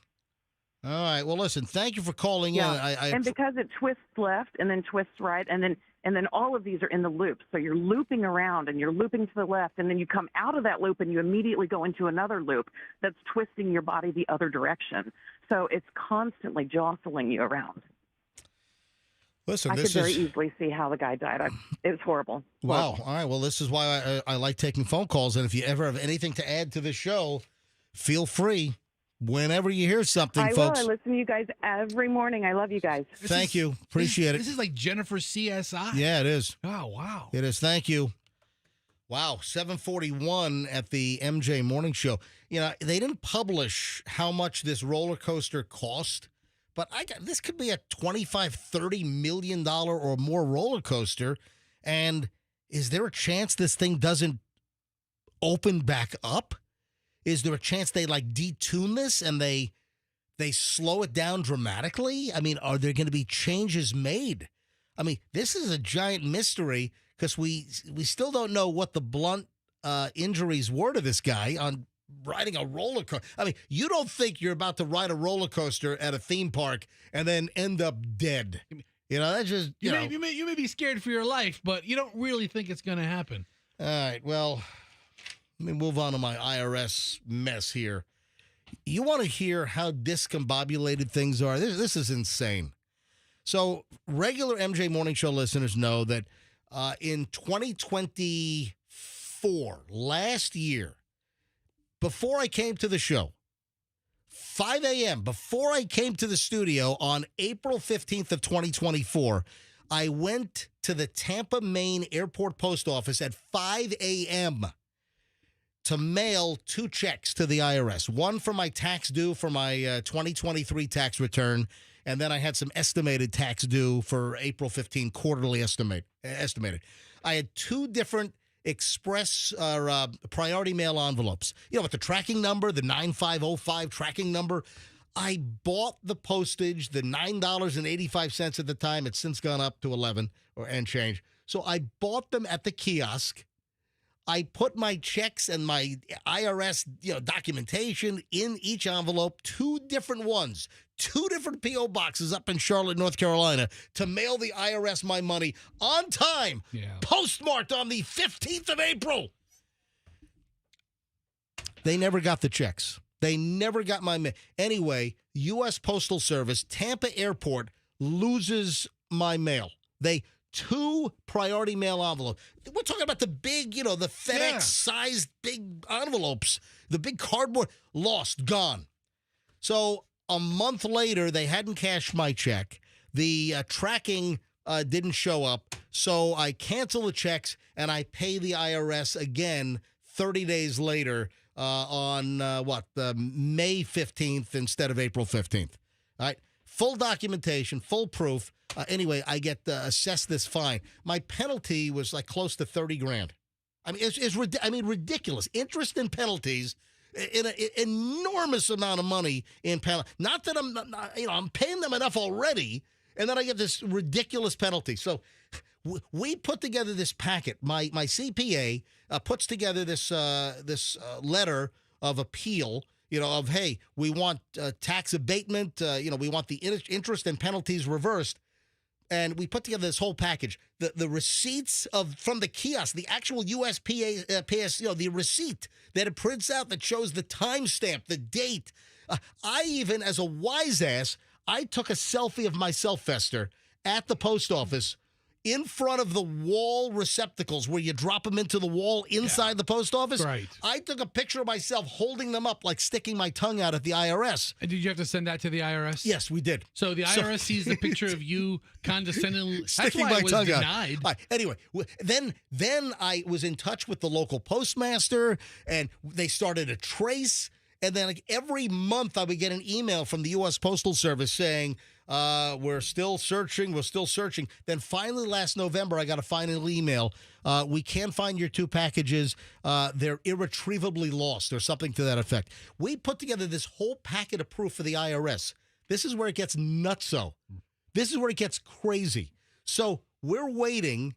All right. Well, listen. Thank you for calling Yeah. in. And because it twists left and then twists right, and then all of these are in the loop. So you're looping around and you're looping to the left, and then you come out of that loop and you immediately go into another loop that's twisting your body the other direction. So it's constantly jostling you around. Listen, I could this very is easily see how the guy died. It was horrible. wow. All right. Well, this is why I like taking phone calls. And if you ever have anything to add to the show, feel free. Whenever you hear something, I folks. will. I listen to you guys every morning. I love you guys. Thank you. Appreciate This it. is like Jennifer CSI. Yeah, it is. Oh, wow. It is. Thank you. Wow, 741 at the MJ Morning Show. They didn't publish how much this roller coaster cost, but this could be a $25, $30 million or more roller coaster. And is there a chance this thing doesn't open back up? Is there a chance they detune this and they slow it down dramatically? I mean, are there going to be changes made? I mean, this is a giant mystery because we still don't know what the blunt injuries were to this guy on riding a roller coaster. I mean, you don't think you're about to ride a roller coaster at a theme park and then end up dead. That's just, You may be scared for your life, but you don't really think it's going to happen. All right, well, let me move on to my IRS mess here. You want to hear how discombobulated things are? This is insane. So regular MJ Morning Show listeners know that in 2024, last year, before I came to the show, 5 a.m., before I came to the studio on April 15th of 2024, I went to the Tampa, Maine Airport Post Office at 5 a.m. to mail 2 checks to the IRS. One for my tax due for my 2023 tax return, and then I had some estimated tax due for April 15 quarterly estimated. I had 2 different express priority mail envelopes. With the tracking number, the 9505 tracking number. I bought the postage, the $9.85 at the time. It's since gone up to $11 and change. So I bought them at the kiosk. I put my checks and my IRS, documentation in each envelope, 2 different ones, 2 different P.O. boxes up in Charlotte, North Carolina, to mail the IRS my money on time, postmarked on the 15th of April. They never got the checks. They never got my mail. Anyway, U.S. Postal Service, Tampa Airport, loses my mail. 2 priority mail envelopes. We're talking about the big, the FedEx-sized big envelopes, the big cardboard, lost, gone. So a month later, they hadn't cashed my check. The tracking didn't show up. So I cancel the checks and I pay the IRS again 30 days later on May 15th instead of April 15th. All right. Full documentation, full proof. Anyway, I get assessed this fine. My penalty was like close to 30 grand. I mean, it's ridiculous. Interest and penalties in an enormous amount of money in penalty. Not that I'm paying them enough already, and then I get this ridiculous penalty. So we put together this packet. My CPA puts together this letter of appeal. Of, hey, we want tax abatement. We want the interest and penalties reversed. And we put together this whole package. The receipts from the kiosk, the actual USPS, the receipt that it prints out that shows the timestamp, the date. I even, as a wise ass, I took a selfie of myself, Fester, at the post office in front of the wall receptacles where you drop them into the wall inside the post office. Right. I took a picture of myself holding them up like sticking my tongue out at the IRS. And did you have to send that to the IRS? Yes, we did. So the IRS sees the picture of you condescendingly Sticking that's why my it was tongue denied. out. Right. Anyway, then I was in touch with the local postmaster, and they started a trace. And then every month I would get an email from the U.S. Postal Service saying, we're still searching. Then finally last November, I got a final email. We can't find your 2 packages. They're irretrievably lost or something to that effect. We put together this whole packet of proof for the IRS. This is where it gets nutso. This is where it gets crazy. So we're waiting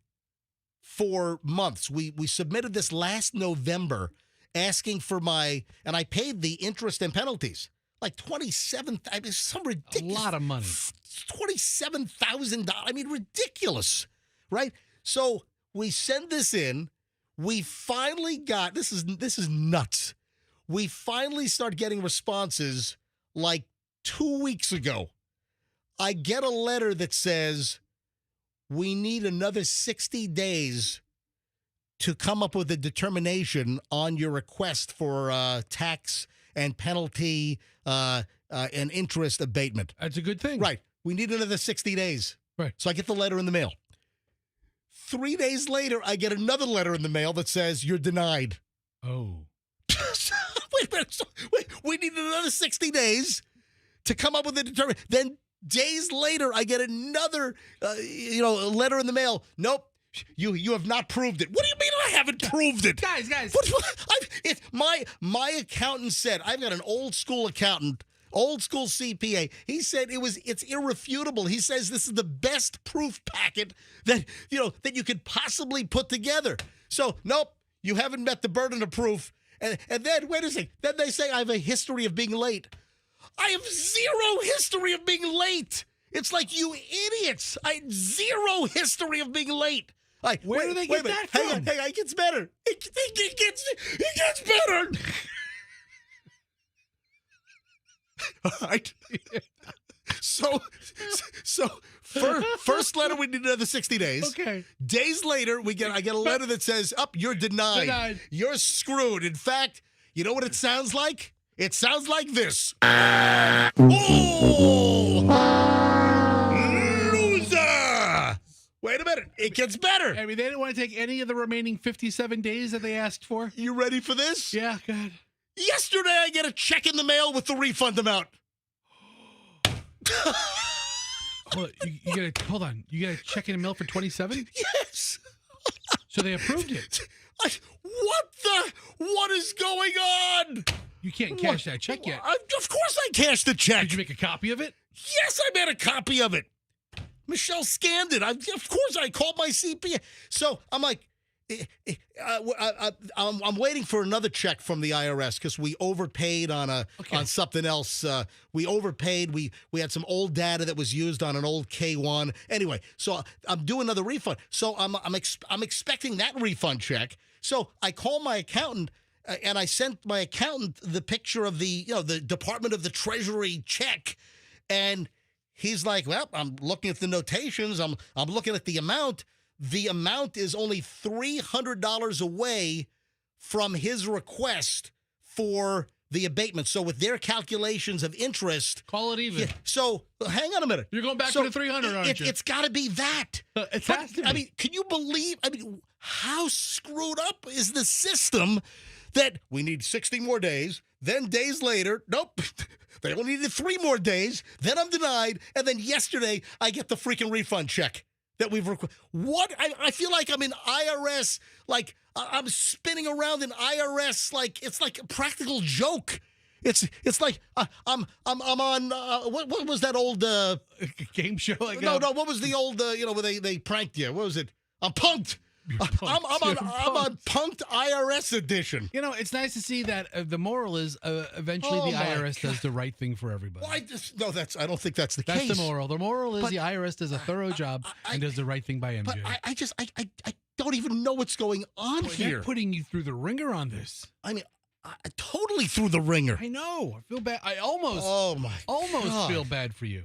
for months. We submitted this last November asking for and I paid the interest and penalties. Like $27,000, some ridiculous. A lot of money. $27,000. I mean, ridiculous, right? So we send this in. We finally got, this is nuts. We finally start getting responses like 2 weeks ago. I get a letter that says, we need another 60 days to come up with a determination on your request for tax and penalty and interest abatement. That's a good thing. Right. We need another 60 days. Right. So I get the letter in the mail. 3 days later, I get another letter in the mail that says you're denied. Oh. Wait a minute. We need another 60 days to come up with a determination. Then days later, I get another letter in the mail. Nope. You have not proved it. What do you mean I haven't proved it? Guys. It's my accountant said, I've got an old school accountant, old school CPA. He said it's irrefutable. He says this is the best proof packet that you could possibly put together. So nope, you haven't met the burden of proof. And then wait a second. Then they say I have a history of being late. I have zero history of being late. It's like, you idiots. I had zero history of being late. Where do they get that from? Hang on, it gets better. It gets better. All right. So first letter, we need another 60 days. Okay. Days later, I get a letter that says, you're denied. Denied. You're screwed. In fact, you know what it sounds like? It sounds like this. Loser! Wait a minute. It gets better. I mean, they didn't want to take any of the remaining 57 days that they asked for. You ready for this? Yeah, God. Yesterday, I get a check in the mail with the refund amount. Hold on. You get a check in the mail for 27? Yes. So they approved it. What is going on? You can't cash that check yet. Of course I cashed the check. Did you make a copy of it? Yes, I made a copy of it. Michelle scanned it. Of course, I called my CPA. So I'm like, I'm waiting for another check from the IRS because we overpaid on something else. We overpaid. We had some old data that was used on an old K1. Anyway, so I'm doing another refund. So I'm expecting that refund check. So I call my accountant. And I sent my accountant the picture of the Department of the Treasury check, and he's like, "Well, I'm looking at the notations. I'm looking at the amount. The amount is only $300 away from his request for the abatement. So with their calculations of interest, Call it even. yeah, so hang on a minute. You're going back So to the 300, aren't you? It's got to be that. It But, has to I be. mean, can you believe? I mean, how screwed up is the system that we need 60 more days? Then days later, nope. They only needed 3 more days. Then I'm denied, and then yesterday I get the freaking refund check that we've requested. What? I feel like I'm in IRS. Like I'm spinning around in IRS. Like it's like a practical joke. It's like I'm on what was that old Game show? Like no what was the old where they pranked you? What was it? I'm punked. I'm on punked IRS edition. You know, it's nice to see that the moral is eventually Oh the my IRS God. does the right thing for everybody. Well, I don't think that's the That's case. the moral. The moral is But- the IRS does a thorough job and does the right thing by MJ. But I don't even know what's going on Boy, here. they're putting you through the ringer on this. I mean, I totally through the ringer. I know. I feel bad. I almost Oh my God. feel bad for you.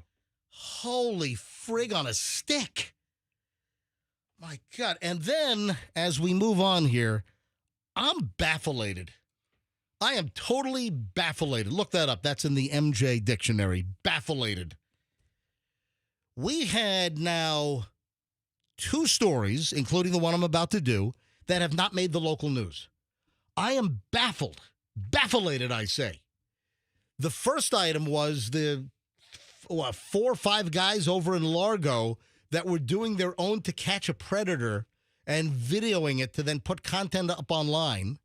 Holy frig on a stick. My God. And then as we move on here, I'm bafflated. I am totally bafflated. Look that up. That's in the MJ dictionary. Bafflated. We had now 2 stories, including the one I'm about to do, that have not made the local news. I am baffled. Bafflated, I say. The first item was the 4 or 5 guys over in Largo that were doing their own to catch a predator and videoing it to then put content up online.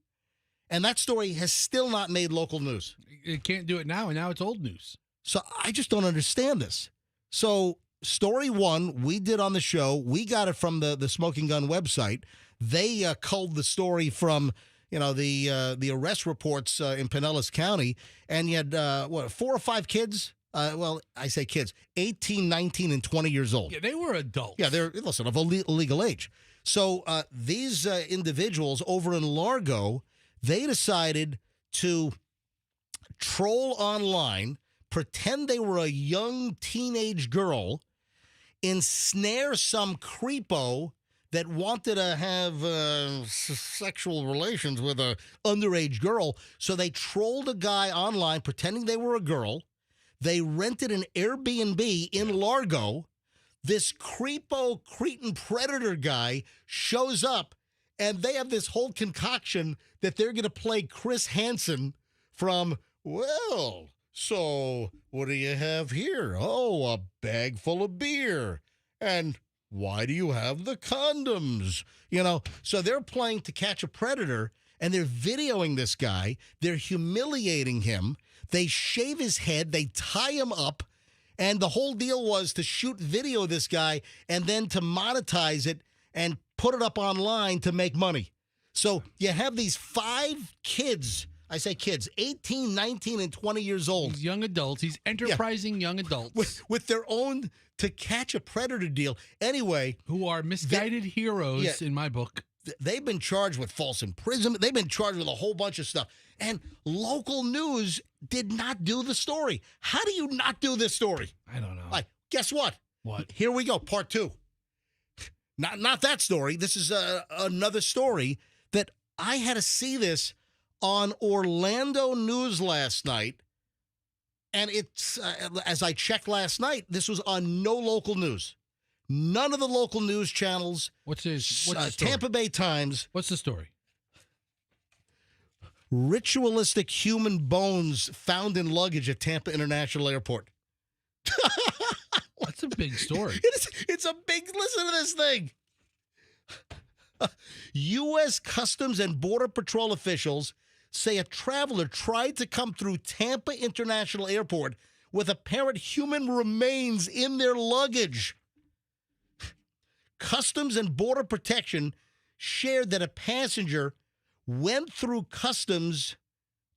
And that story has still not made local news. It can't do it now, and now it's old news. So I just don't understand this. So story 1, we did on the show. We got it from the Smoking Gun website. They culled the story from, the arrest reports in Pinellas County. And you had, 4 or 5 kids? Well, I say kids, 18, 19, and 20 years old. Yeah, they were adults. Yeah, they're, listen, of a legal age. So these individuals over in Largo, they decided to troll online, pretend they were a young teenage girl, ensnare some creepo that wanted to have sexual relations with a underage girl. So they trolled a guy online pretending they were a girl. They rented an Airbnb in Largo. This creepo cretin predator guy shows up, and they have this whole concoction that they're going to play Chris Hansen from, well, so what do you have here? Oh, a bag full of beer. And why do you have the condoms? So they're playing to catch a predator, and they're videoing this guy. They're humiliating him. They shave his head. They tie him up. And the whole deal was to shoot video of this guy and then to monetize it and put it up online to make money. So you have these 5 kids. I say kids, 18, 19, and 20 years old. He's young adults. He's enterprising young adults With their own to catch a predator deal. Anyway, who are misguided heroes Yeah. in my book. they've been charged with false imprisonment. They've been charged with a whole bunch of stuff. And local news did not do the story. How do you not do this story? I don't know. Like, guess what? What? Here we go, part 2. Not that story. This is another story that I had to see this on Orlando News last night. And it's, as I checked last night, this was on no local news. None of the local news channels. What's the story? Tampa Bay Times. What's the story? Ritualistic human bones found in luggage at Tampa International Airport. That's a big story. It's a big, listen to this thing. U.S. Customs and Border Patrol officials say a traveler tried to come through Tampa International Airport with apparent human remains in their luggage. Customs and Border Protection shared that a passenger went through customs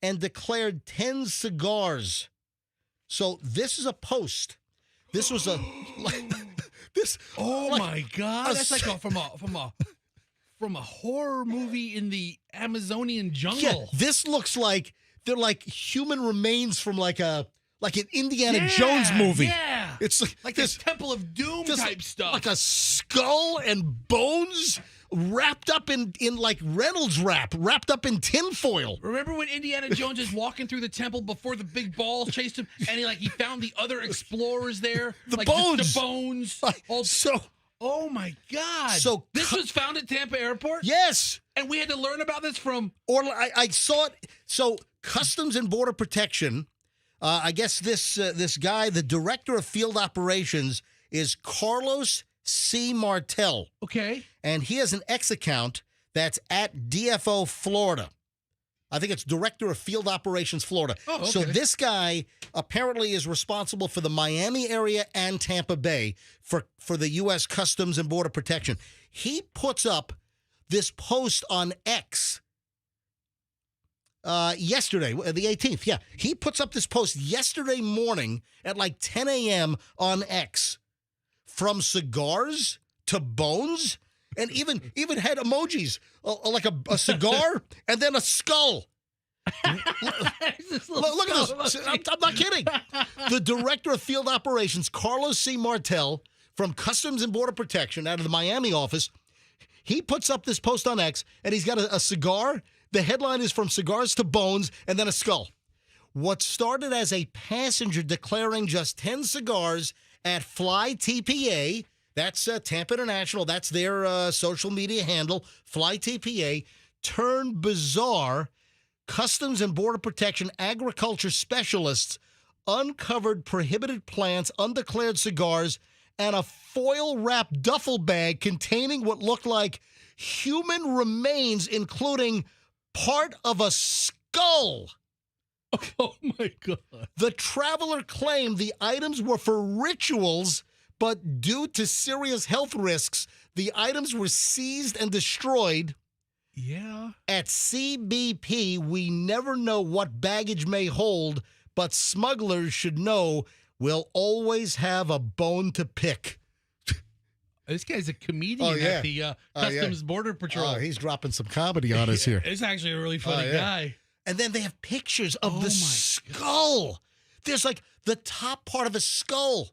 and declared 10 cigars. So this is a post. This was a this. Oh like, my God! a That's like from a horror movie in the Amazonian jungle. Yeah, this looks like they're like human remains from like an Indiana Jones movie. Yeah, It's like this this Temple of Doom type stuff. like a skull and bones wrapped up in like Reynolds wrap, wrapped up in tinfoil. Remember when Indiana Jones is walking through the temple before the big ball chased him, and he found the other explorers there, The like bones. the bones. Oh my God! So this was found at Tampa Airport. Yes, and we had to learn about this from. Or I saw it. So Customs and Border Protection. I guess this guy, the director of field operations, is Carlos C. Martel. Okay. And he has an X account that's at DFO Florida. I think it's Director of Field Operations Florida. Oh, okay. So this guy apparently is responsible for the Miami area and Tampa Bay for the U.S. Customs and Border Protection. He puts up this post on X yesterday, the 18th. Yeah, he puts up this post yesterday morning at like 10 a.m. on X. From cigars to bones, and even had emojis like a cigar and then a skull. Look at this. I'm not kidding. The director of field operations, Carlos C. Martel, from Customs and Border Protection out of the Miami office, he puts up this post on X, and he's got a cigar. The headline is From Cigars to Bones, and then a skull. What started as a passenger declaring just 10 cigars at Fly TPA, that's Tampa International, that's their social media handle, Fly TPA, turned bizarre. Customs and Border Protection agriculture specialists uncovered prohibited plants, undeclared cigars, and a foil-wrapped duffel bag containing what looked like human remains, including part of a skull. Oh, my God. The traveler claimed the items were for rituals, but due to serious health risks, the items were seized and destroyed. Yeah. At CBP, we never know what baggage may hold, but smugglers should know we'll always have a bone to pick. This guy's a comedian at the Customs Border Patrol. Oh, he's dropping some comedy on us here. He's actually a really funny guy. And then they have pictures of the skull. There's like the top part of a skull.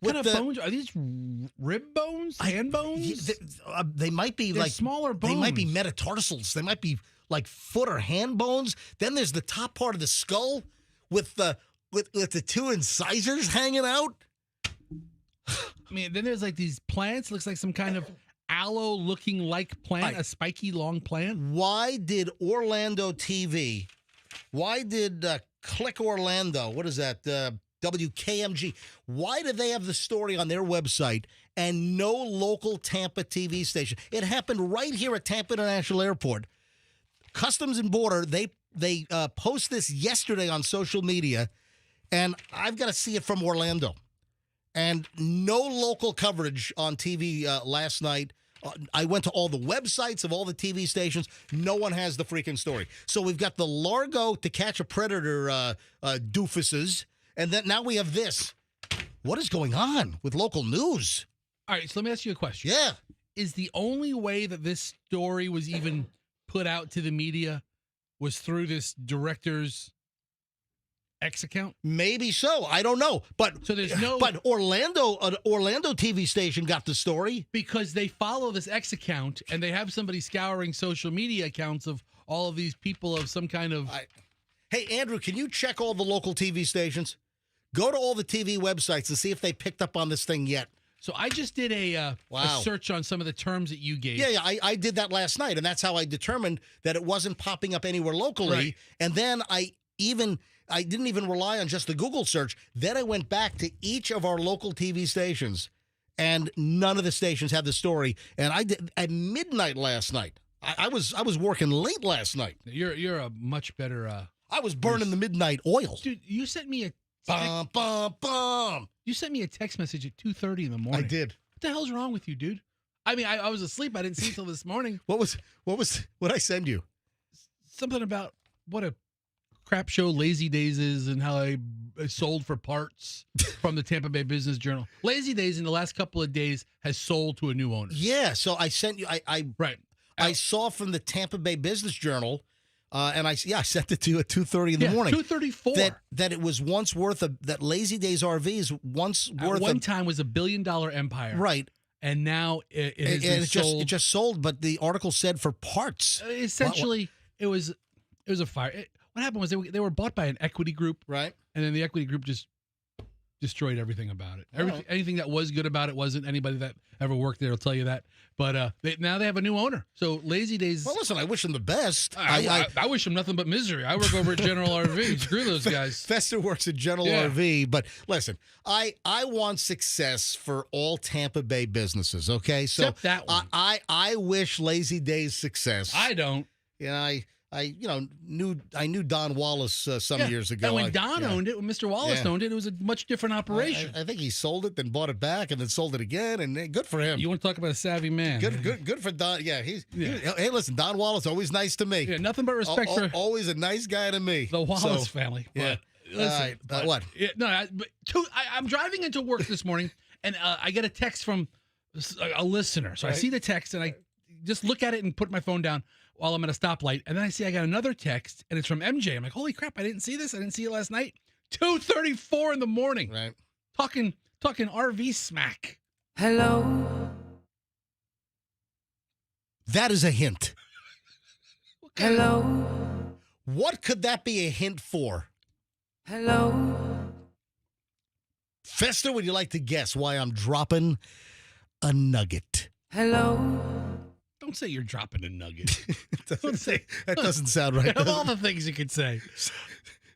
What kind of bones? Are these rib bones? Hand bones? They might be They're like smaller bones. They might be metatarsals. They might be like foot or hand bones. Then there's the top part of the skull with the two incisors hanging out. I mean, then there's like these plants. Looks like some kind of aloe-looking like plant, a spiky long plant. Why did Orlando TV? Why did Click Orlando? What is that? WKMG. Why do they have the story on their website and no local Tampa TV station? It happened right here at Tampa International Airport. Customs and Border, they post this yesterday on social media, and I've got to see it from Orlando. And no local coverage on TV last night. I went to all the websites of all the TV stations. No one has the freaking story. So we've got the Largo To Catch a Predator doofuses. And then now we have this. What is going on with local news? All right, so let me ask you a question. Yeah. Is the only way that this story was even put out to the media was through this director's X account? Maybe so. I don't know. But so there's no. But Orlando TV station got the story because they follow this X account and they have somebody scouring social media accounts of all of these people of some kind of. Hey, Andrew, can you check all the local TV stations? Go to all the TV websites and see if they picked up on this thing yet. So I just did a search on some of the terms that you gave. Yeah, I did that last night, and that's how I determined that it wasn't popping up anywhere locally. Right. And then I didn't even rely on just the Google search. Then I went back to each of our local TV stations, and none of the stations had the story. And I did at midnight last night. I was working late last night. You're a much better. I was burning the midnight oil. Dude, you sent me a bum, bum, bum. You sent me a text message at 2:30 in the morning. I did. What the hell's wrong with you, dude? I mean, I was asleep. I didn't see it till this morning. What I send you? Something about what a crap show Lazy Days is and how I sold for parts from the Tampa Bay Business Journal. Lazy Days in the last couple of days has sold to a new owner. Yeah, so I sent you. I saw from the Tampa Bay Business Journal. And I sent it to you at 2:30 in the morning. 2:34. That it was once worth that Lazy Days RVs once worth at one time was $1 billion empire. Right. and now it has And been sold. it just sold, but the article said for parts. Essentially, it was a fire. What happened was they were bought by an equity group, Right. and then the equity group just destroyed everything about it. Anything that was good about it wasn't. Anybody that ever worked there will tell you that. But now they have a new owner. So Lazy Days. Well, listen, I wish them the best. I wish them nothing but misery. I work over at General RV. Screw those guys. Fester works at General Yeah. RV, but listen, I want success for all Tampa Bay businesses. Okay, so Except that one. I wish Lazy Days success. I don't. Yeah, I knew Don Wallace some years ago. And when Don owned it, when Mr. Wallace Yeah. owned it, it was a much different operation. I think he sold it, then bought it back, and then sold it again, and good for him. You want to talk about a savvy man? Good for Don. Yeah, hey, listen, Don Wallace always nice to me. Yeah, nothing but respect for always a nice guy to me. the Wallace family. Yeah. But, listen, All right, what? Yeah, no, I'm driving into work this morning, and I get a text from a listener. So I Right. see the text, and I just look at it and put my phone down while I'm at a stoplight. And then I see I got another text, and it's from MJ. I'm like, holy crap, I didn't see this. I didn't see it last night. 2:34 in the morning. Right. Talking RV smack. Hello. That is a hint. Hello. What could that be a hint for? Hello. Fester, would you like to guess why I'm dropping a nugget? Hello. Don't say you're dropping a nugget. That doesn't sound right. Of all the things you could say.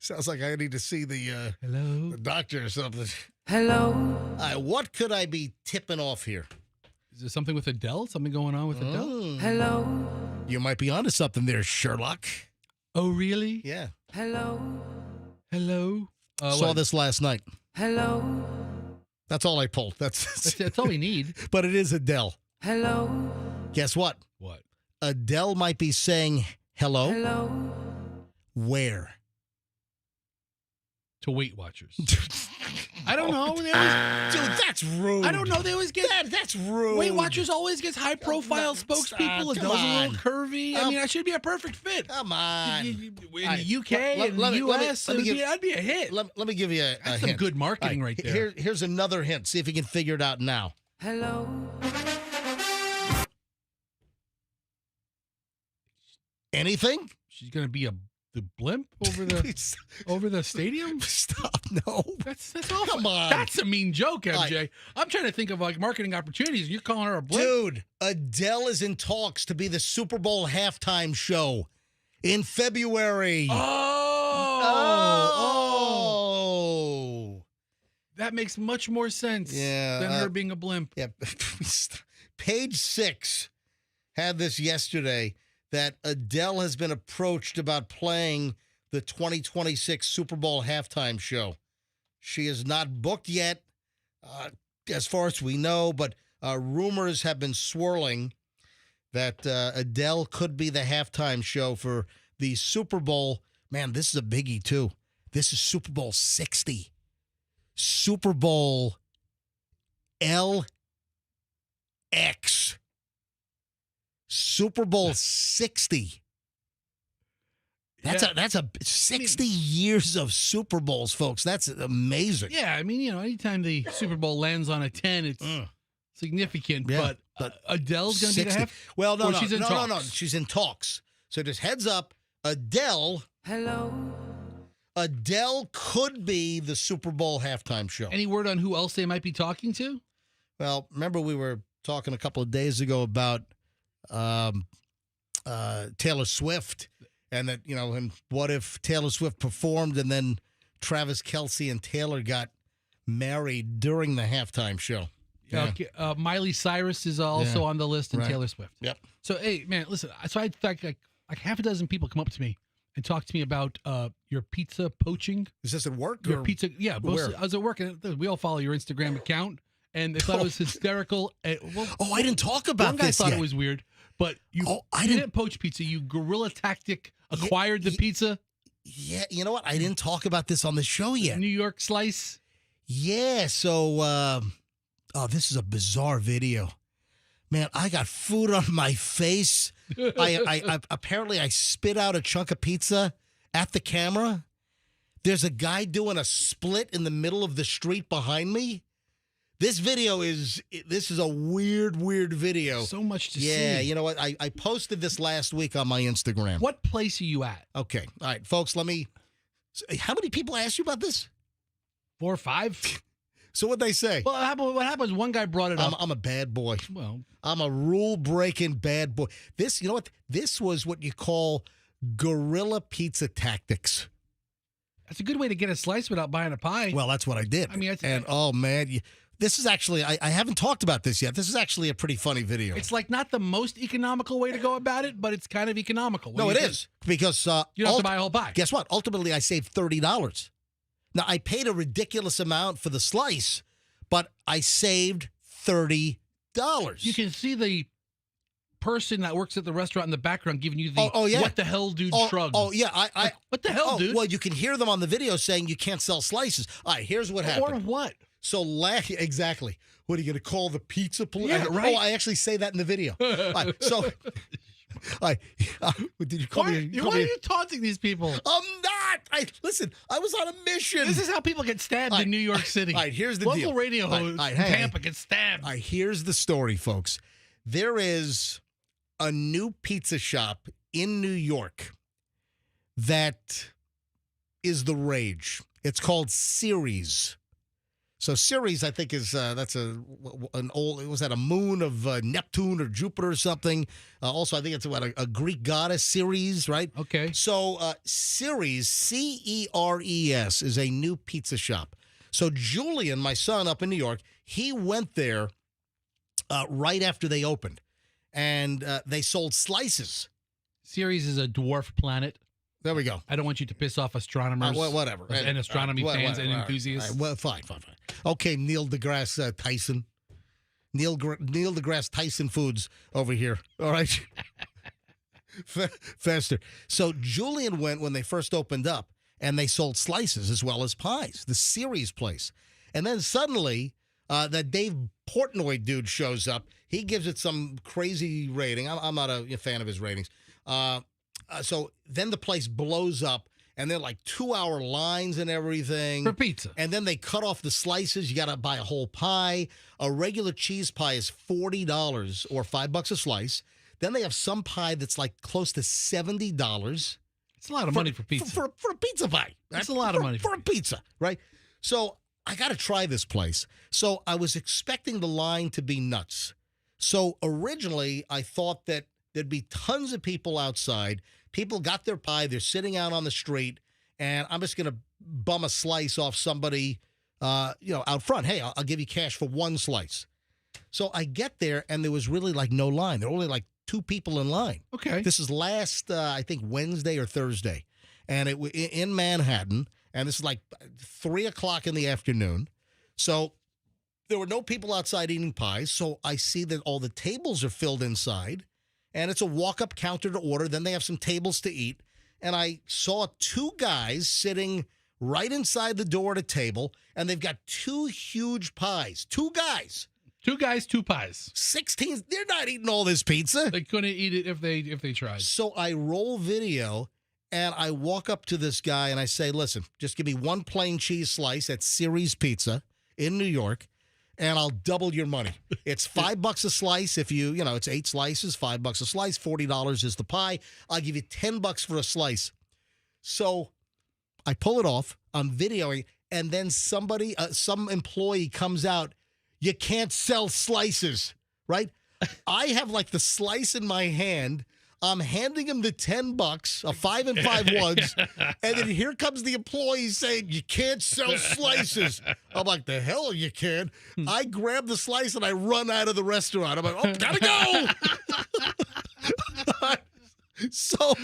Sounds like I need to see the Hello. doctor or something. Hello. All right, what could I be tipping off here? Is there something with Adele? Something going on with Adele? Hello. You might be onto something there, Sherlock. Oh, really? Yeah. Hello. Hello? Saw What? this last night. Hello. That's all I pulled. That's all we need. But it is Adele. Hello. Guess what? What? Adele might be saying hello. Hello. Where? To Weight Watchers. I don't know. They always, Dude, that's rude. I don't know. They always get That's rude. Weight Watchers always gets high profile Stop. spokespeople. Come Adele's a on. little curvy. I mean, I should be a perfect fit. Come on. In right. the UK Let- and let the me- let me- US, let me that'd be a hit. Let me give you a That's some hint. good marketing All right there. Here's another hint. See if you can figure it out now. Hello. Anything? She's gonna be the blimp over the stadium. Stop. No. That's awful. Come on. That's a mean joke, MJ. I'm trying to think of like marketing opportunities. You're calling her a blimp. Dude, Adele is in talks to be the Super Bowl halftime show in February. Oh. That makes much more sense than her being a blimp. Yeah. Page 6 had this yesterday that Adele has been approached about playing the 2026 Super Bowl halftime show. She is not booked yet, as far as we know, but rumors have been swirling that Adele could be the halftime show for the Super Bowl. Man, this is a biggie, too. This is Super Bowl 60. Super Bowl LX. Super Bowl 60. That's a 60 years of Super Bowls, folks. That's amazing. Yeah, I mean, anytime the Super Bowl lands on a 10, it's significant. Yeah, but Adele's going to be the 60. half. Well, no, Or no, she's in no, talks. no, no. She's in talks. So just heads up, Adele could be the Super Bowl halftime show. Any word on who else they might be talking to? Well, remember we were talking a couple of days ago about Taylor Swift, and that, and what if Taylor Swift performed and then Travis Kelce and Taylor got married during the halftime show? Yeah. Okay, Miley Cyrus is also on the list, and Right. Taylor Swift. Yep. So, hey, man, listen. So I had like half a dozen people come up to me and talk to me about your pizza poaching. Is this at work? Your or pizza, yeah. where? I was at work, and we all follow your Instagram account, and they thought it was hysterical. I didn't talk about one guy this thought yet. it was weird, but you I didn't poach pizza. You guerrilla tactic acquired the pizza. Yeah, you know what? I didn't talk about this on the show yet. New York slice. Yeah, so this is a bizarre video. Man, I got food on my face. I apparently I spit out a chunk of pizza at the camera. There's a guy doing a split in the middle of the street behind me. This video is a weird video. So much to see. Yeah, you know what? I posted this last week on my Instagram. What place are you at? Okay. All right, folks, how many people asked you about this? 4 or 5? So what'd they say? Well, what happened? One guy brought it up. I'm a bad boy. Well, I'm a rule-breaking bad boy. This, you know what? This was what you call guerrilla pizza tactics. that's a good way to get a slice without buying a pie. Well, that's what I did. I mean, oh man, this is actually I haven't talked about this yet. This is actually a pretty funny video. it's like not the most economical way to go about it, but it's kind of economical. No, it is because You don't have to buy a whole pie. Guess what? Ultimately, I saved $30. Now I paid a ridiculous amount for the slice, but I saved $30. You can see the person that works at the restaurant in the background giving you the yeah. what the hell, dude shrug. Oh yeah, Like, what the hell, dude? Well, you can hear them on the video saying you can't sell slices. All right, here's what happened. Or what? So exactly. What are you going to call the pizza police? Yeah, right. Oh, I actually say that in the video. All right, so, did you call Why me? are you taunting these people? I'm not. Listen. I was on a mission. This is how people get stabbed in New York City. All right, here's the Local deal. radio host in Tampa gets stabbed. All right, here's the story, folks. There is a new pizza shop in New York that is the rage. It's called Ceres. So Ceres, I think, is that's an old. Was that a moon of Neptune or Jupiter or something? Also, I think it's what a Greek goddess, Ceres, right? Okay. So Ceres, Ceres, is a new pizza shop. So Julian, my son up in New York, he went there right after they opened, and they sold slices. Ceres is a dwarf planet. There we go. I don't want you to piss off astronomers. Whatever. And astronomy fans and enthusiasts. Well, fine. Okay, Neil deGrasse Tyson. Neil deGrasse Tyson Foods over here. All right. Faster. So Julian went when they first opened up, and they sold slices as well as pies, the Ceres place. And then suddenly, that Dave Portnoy dude shows up. He gives it some crazy rating. I'm not a fan of his ratings. So then the place blows up, and they're like 2-hour lines and everything. For pizza. And then they cut off the slices. You got to buy a whole pie. A regular cheese pie is $40 or $5 a slice. Then they have some pie that's like close to $70. It's a lot of money for pizza. For a pizza pie. That's a lot of money for a pizza, right? So I got to try this place. So I was expecting the line to be nuts. So originally I thought that there'd be tons of people outside. People got their pie. They're sitting out on the street, and I'm just going to bum a slice off somebody, out front. Hey, I'll give you cash for one slice. So I get there, and there was really like no line. There were only like 2 people in line. Okay. This is last, I think, Wednesday or Thursday, and it was in Manhattan, and this is like 3 o'clock in the afternoon. So there were no people outside eating pies. So I see that all the tables are filled inside. And it's a walk-up counter to order. Then they have some tables to eat. And I saw 2 guys sitting right inside the door at a table, and they've got 2 huge pies. 2 guys. 2 guys, 2 pies. 16. They're not eating all this pizza. They couldn't eat it if they tried. So I roll video, and I walk up to this guy, and I say, listen, just give me 1 plain cheese slice at Ceres Pizza in New York, and I'll double your money. It's $5 a slice. If it's 8 slices, $5 a slice, $40 is the pie. I'll give you $10 for a slice. So I pull it off. I'm videoing, and then some employee comes out. You can't sell slices, right? I have like the slice in my hand. I'm handing him the $10, a 5 and 5 ones, and then here comes the employee saying, you can't sell slices. I'm like, the hell you can. I grab the slice and I run out of the restaurant. I'm like, oh, gotta go. So,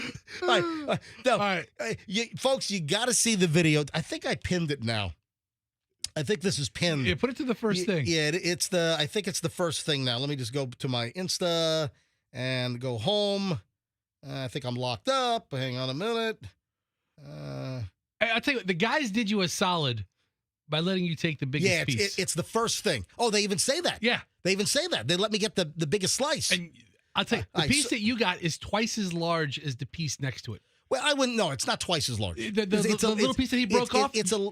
all right. Folks, you got to see the video. I think I pinned it now. I think this is pinned. Yeah, put it to the first thing. Yeah, I think it's the first thing now. Let me just go to my Insta and go home. I think I'm locked up. Hang on a minute. I'll tell you what, the guys did you a solid by letting you take the biggest piece. It's the first thing. Oh, they even say that. Yeah. They even say that. They let me get the biggest slice. And I'll tell you, the piece that you got is twice as large as the piece next to it. Well, I wouldn't. No, it's not twice as large. The little piece that he broke off. It's a little.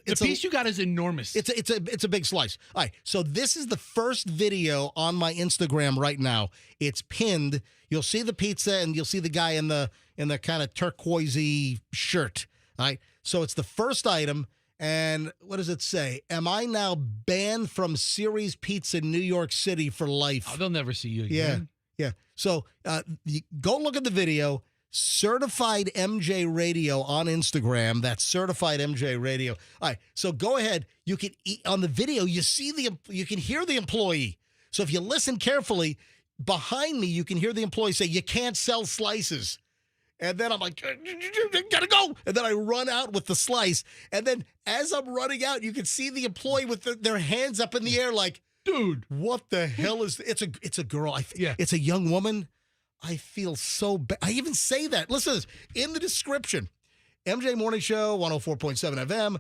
The piece you got is enormous. It's a big slice. All right. So this is the first video on my Instagram right now. It's pinned. You'll see the pizza and you'll see the guy in the kind of turquoisey shirt. All right. So it's the first item. And what does it say? Am I now banned from Series Pizza New York City for life? Oh, they'll never see you Yeah. again. Yeah. So you go look at the video. Certified MJ Radio on Instagram. That's Certified MJ Radio. All right. So go ahead. You can on the video. You can hear the employee. So if you listen carefully, behind me, you can hear the employee say, "You can't sell slices." And then I'm like, "Gotta go!" And then I run out with the slice. And then as I'm running out, you can see the employee with their hands up in the air, like, "Dude, what the hell is?" It's a girl. It's a young woman. I feel so bad. I even say that. Listen to this. In the description, MJ Morning Show, 104.7 FM.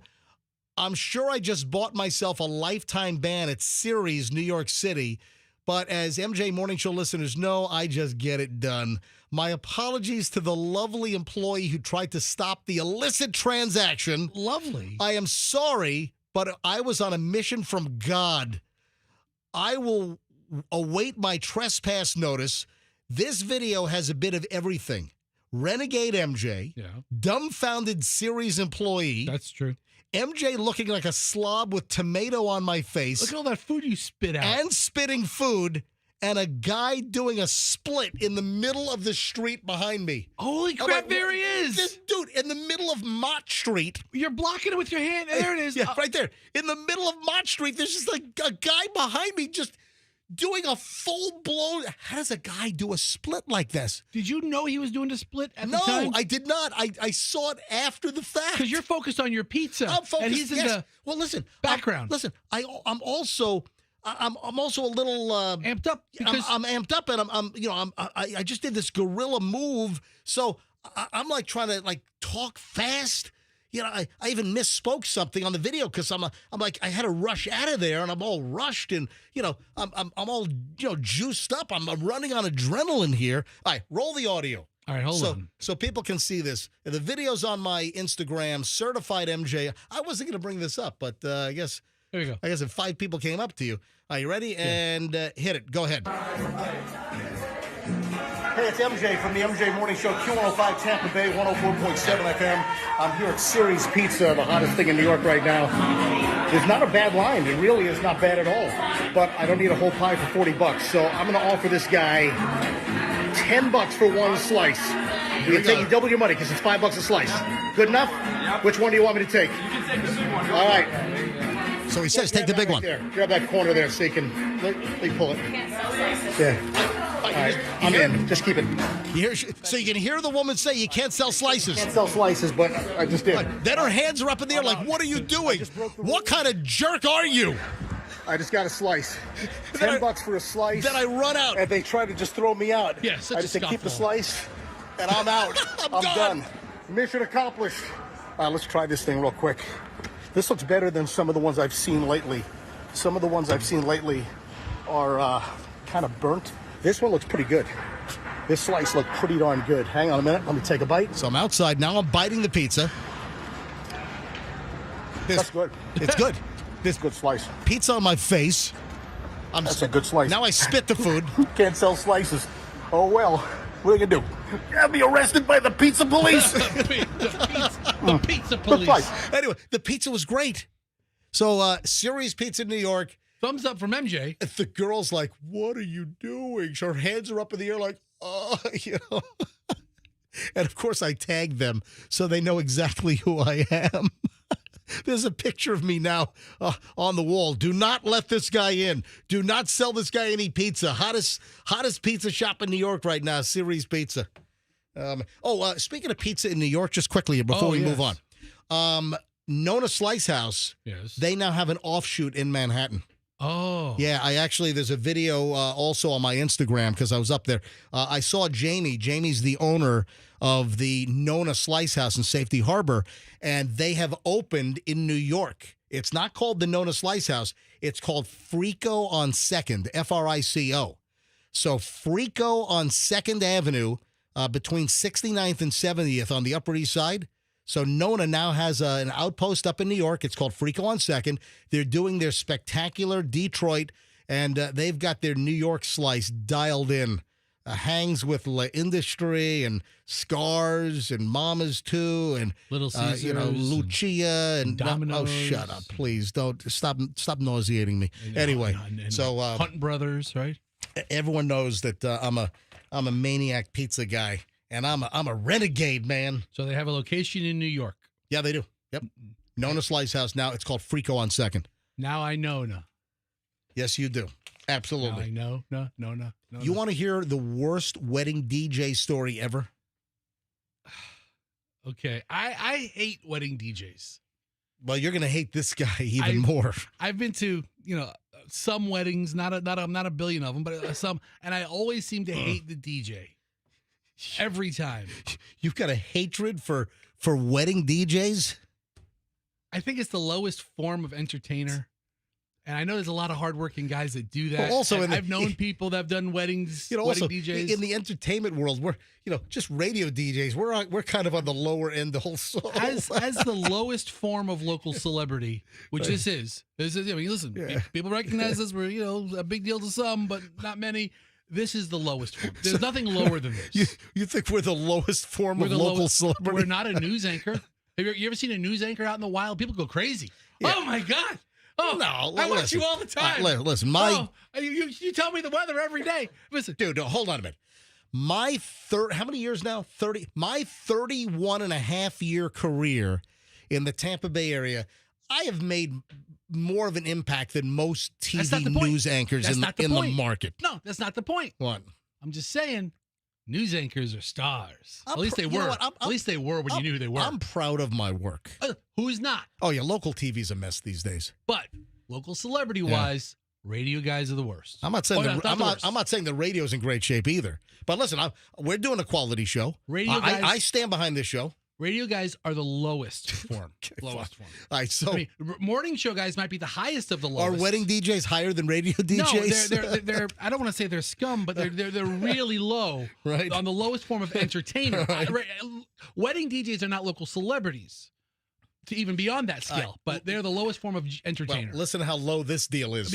I'm sure I just bought myself a lifetime ban at Ceres, New York City. But as MJ Morning Show listeners know, I just get it done. My apologies to the lovely employee who tried to stop the illicit transaction. Lovely. I am sorry, but I was on a mission from God. I will await my trespass notice. This video has a bit of everything. Renegade MJ, dumbfounded Series employee. That's true. MJ looking like a slob with tomato on my face. Look at all that food you spit out. And spitting food. And a guy doing a split in the middle of the street behind me. Holy crap, there he is. This dude in the middle of Mott Street. You're blocking it with your hand. There it is. Yeah, right there. In the middle of Mott Street, there's just like a guy behind me just doing a full-blown... How does a guy do a split like this? Did you know he was doing a split at the time? No, I did not. I saw it after the fact. Because you're focused on your pizza. I'm focused, and he's in the well, listen, background. I'm also a little amped up. Because I'm amped up, and I just did this guerrilla move, so I'm like trying to like talk fast. You know, I even misspoke something on the video because I'm like I had to rush out of there, and I'm all rushed, and I'm all juiced up. I'm running on adrenaline here. All right, roll the audio. All right, hold on. So people can see this. The video's on my Instagram, Certified MJ. I wasn't going to bring this up, but I guess there you go. I guess if 5 people came up to you, are you ready? Yeah. And hit it. Go ahead. Hey, it's MJ from the MJ Morning Show, Q105 Tampa Bay, 104.7 FM. I'm here at Ceres Pizza, the hottest thing in New York right now. It's not a bad line. It really is not bad at all. But I don't need a whole pie for $40, so I'm going to offer this guy $10 for one slice. You're taking double your money because it's $5 a slice. Good enough? Yep. Which one do you want me to take? You can take the big one. All right. So he says, take the big one. There. Grab that corner there so you can let me pull it. Yeah. All right, I'm in. Just keep it. So you can hear the woman say you can't sell slices. Can't sell slices, but I just did. Then her hands are up in the air like, what are you doing? What kind of jerk are you? I just got a slice. $10 for a slice. Then I run out. And they try to just throw me out. Yes, I just say, keep the slice, and I'm out. I'm done. Mission accomplished. All right, let's try this thing real quick. This looks better than some of the ones I've seen lately. Some of the ones I've seen lately are kind of burnt. This one looks pretty good. This slice looked pretty darn good. Hang on a minute. Let me take a bite. So I'm outside. Now I'm biting the pizza. That's good. It's good. This good slice. Pizza on my face. That's a good slice. Now I spit the food. Can't sell slices. Oh, well. What are you going to do? Have me arrested by the pizza police. the pizza police. Anyway, the pizza was great. So, Ceres Pizza, New York. Thumbs up from MJ. The girl's like, what are you doing? Her hands are up in the air like, And, of course, I tagged them so they know exactly who I am. There's a picture of me now on the wall. Do not let this guy in. Do not sell this guy any pizza. Hottest pizza shop in New York right now, Ceres Pizza. Speaking of pizza in New York, just quickly before we move on. Nona Slice House, they now have an offshoot in Manhattan. Oh. Yeah, there's a video also on my Instagram because I was up there. I saw Jamie. Jamie's the owner of the Nona Slice House in Safety Harbor, and they have opened in New York. It's not called the Nona Slice House. It's called Frico on 2nd, Frico. So Frico on 2nd Avenue, between 69th and 70th on the Upper East Side. So Nona now has an outpost up in New York. It's called Frico on 2nd. They're doing their spectacular Detroit, and they've got their New York slice dialed in. Hangs with La Industry and Scars and Mamas too, and Little Caesars, Lucia and Domino's. Oh, shut up, please! Don't stop nauseating me. Anyway, so Hunt Brothers, right? everyone knows that I'm a maniac pizza guy, and I'm a renegade, man. So they have a location in New York. Yeah, they do. Yep, Nona Slice House now. It's called Frico on 2nd. Now I know. No. Yes, you do. Absolutely. Now I know. No. You want to hear the worst wedding DJ story ever? Okay. I hate wedding DJs. Well, you're going to hate this guy even more. I've been to, some weddings, not a billion of them, but some, and I always seem to hate the DJ. Every time. You've got a hatred for wedding DJs? I think it's the lowest form of entertainer. And I know there's a lot of hardworking guys that do that. Well, also, I've known people that have done weddings, wedding also, DJs. in the entertainment world, we're, just radio DJs. We're kind of on the lower end also. As the lowest form of local celebrity, which this is, listen, people recognize this. We're, a big deal to some, but not many. This is the lowest form. There's nothing lower than this. You think we're the lowest form of local celebrity? We're not a news anchor. Have you ever seen a news anchor out in the wild? People go crazy. Yeah. Oh, my God. Oh, no, I watch you all the time. Listen, you tell me the weather every day. Listen, dude, hold on a minute. How many years now? 30. My 31 and a half year career in the Tampa Bay area, I have made more of an impact than most TV news anchors in the market. No, that's not the point. What? I'm just saying, news anchors are stars. At least they you know were. what? At least they were when you knew who they were. I'm proud of my work. Who's not? Oh, yeah, local TV's a mess these days. But local celebrity-wise, radio guys are the worst. I'm not saying I'm not saying the radio's in great shape either. But listen, we're doing a quality show. I stand behind this show. Radio guys are the lowest form. Lowest form. All right, so morning show guys might be the highest of the lowest. Are wedding DJs higher than radio DJs? No, they're I don't want to say they're scum, but they're really low. Right. On the lowest form of entertainer. Right. Wedding DJs are not local celebrities to even be on that scale, but they're the lowest form of entertainer. Well, listen how low this deal is.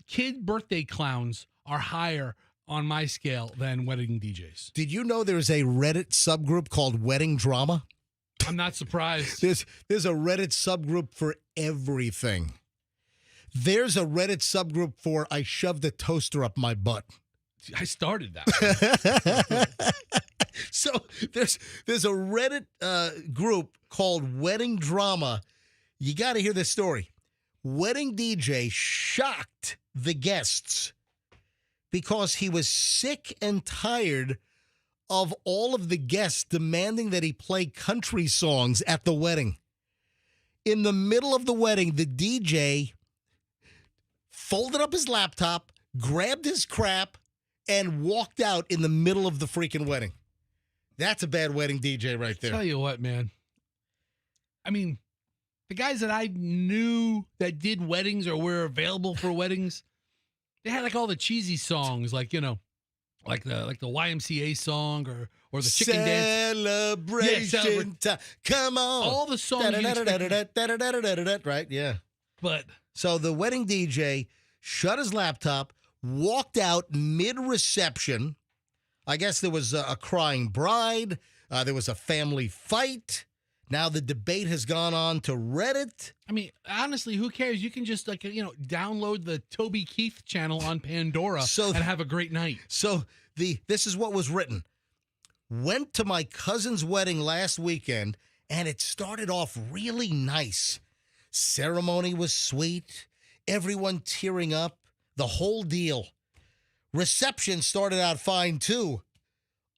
Kid birthday clowns are higher on my scale than wedding DJs. Did you know there's a Reddit subgroup called Wedding Drama? I'm not surprised. There's a Reddit subgroup for everything. There's a Reddit subgroup for I shoved a toaster up my butt. I started that. So there's a Reddit group called Wedding Drama. You got to hear this story. Wedding DJ shocked the guests because he was sick and tired of all of the guests demanding that he play country songs at the wedding. In the middle of the wedding, the DJ folded up his laptop, grabbed his crap, and walked out in the middle of the freaking wedding. That's a bad wedding DJ right there. Tell you what, man. I mean, the guys that I knew that did weddings or were available for weddings, they had like all the cheesy songs, like, like the YMCA song or the chicken dance. Celebration time. Come on. All the songs. Right, yeah. But so the wedding DJ shut his laptop, walked out mid-reception. I guess there was a crying bride. There was a family fight. Now the debate has gone on to Reddit. I mean, honestly, who cares? You can just download the Toby Keith channel on Pandora and have a great night. So this is what was written. Went to my cousin's wedding last weekend, and it started off really nice. Ceremony was sweet. Everyone tearing up. The whole deal. Reception started out fine, too,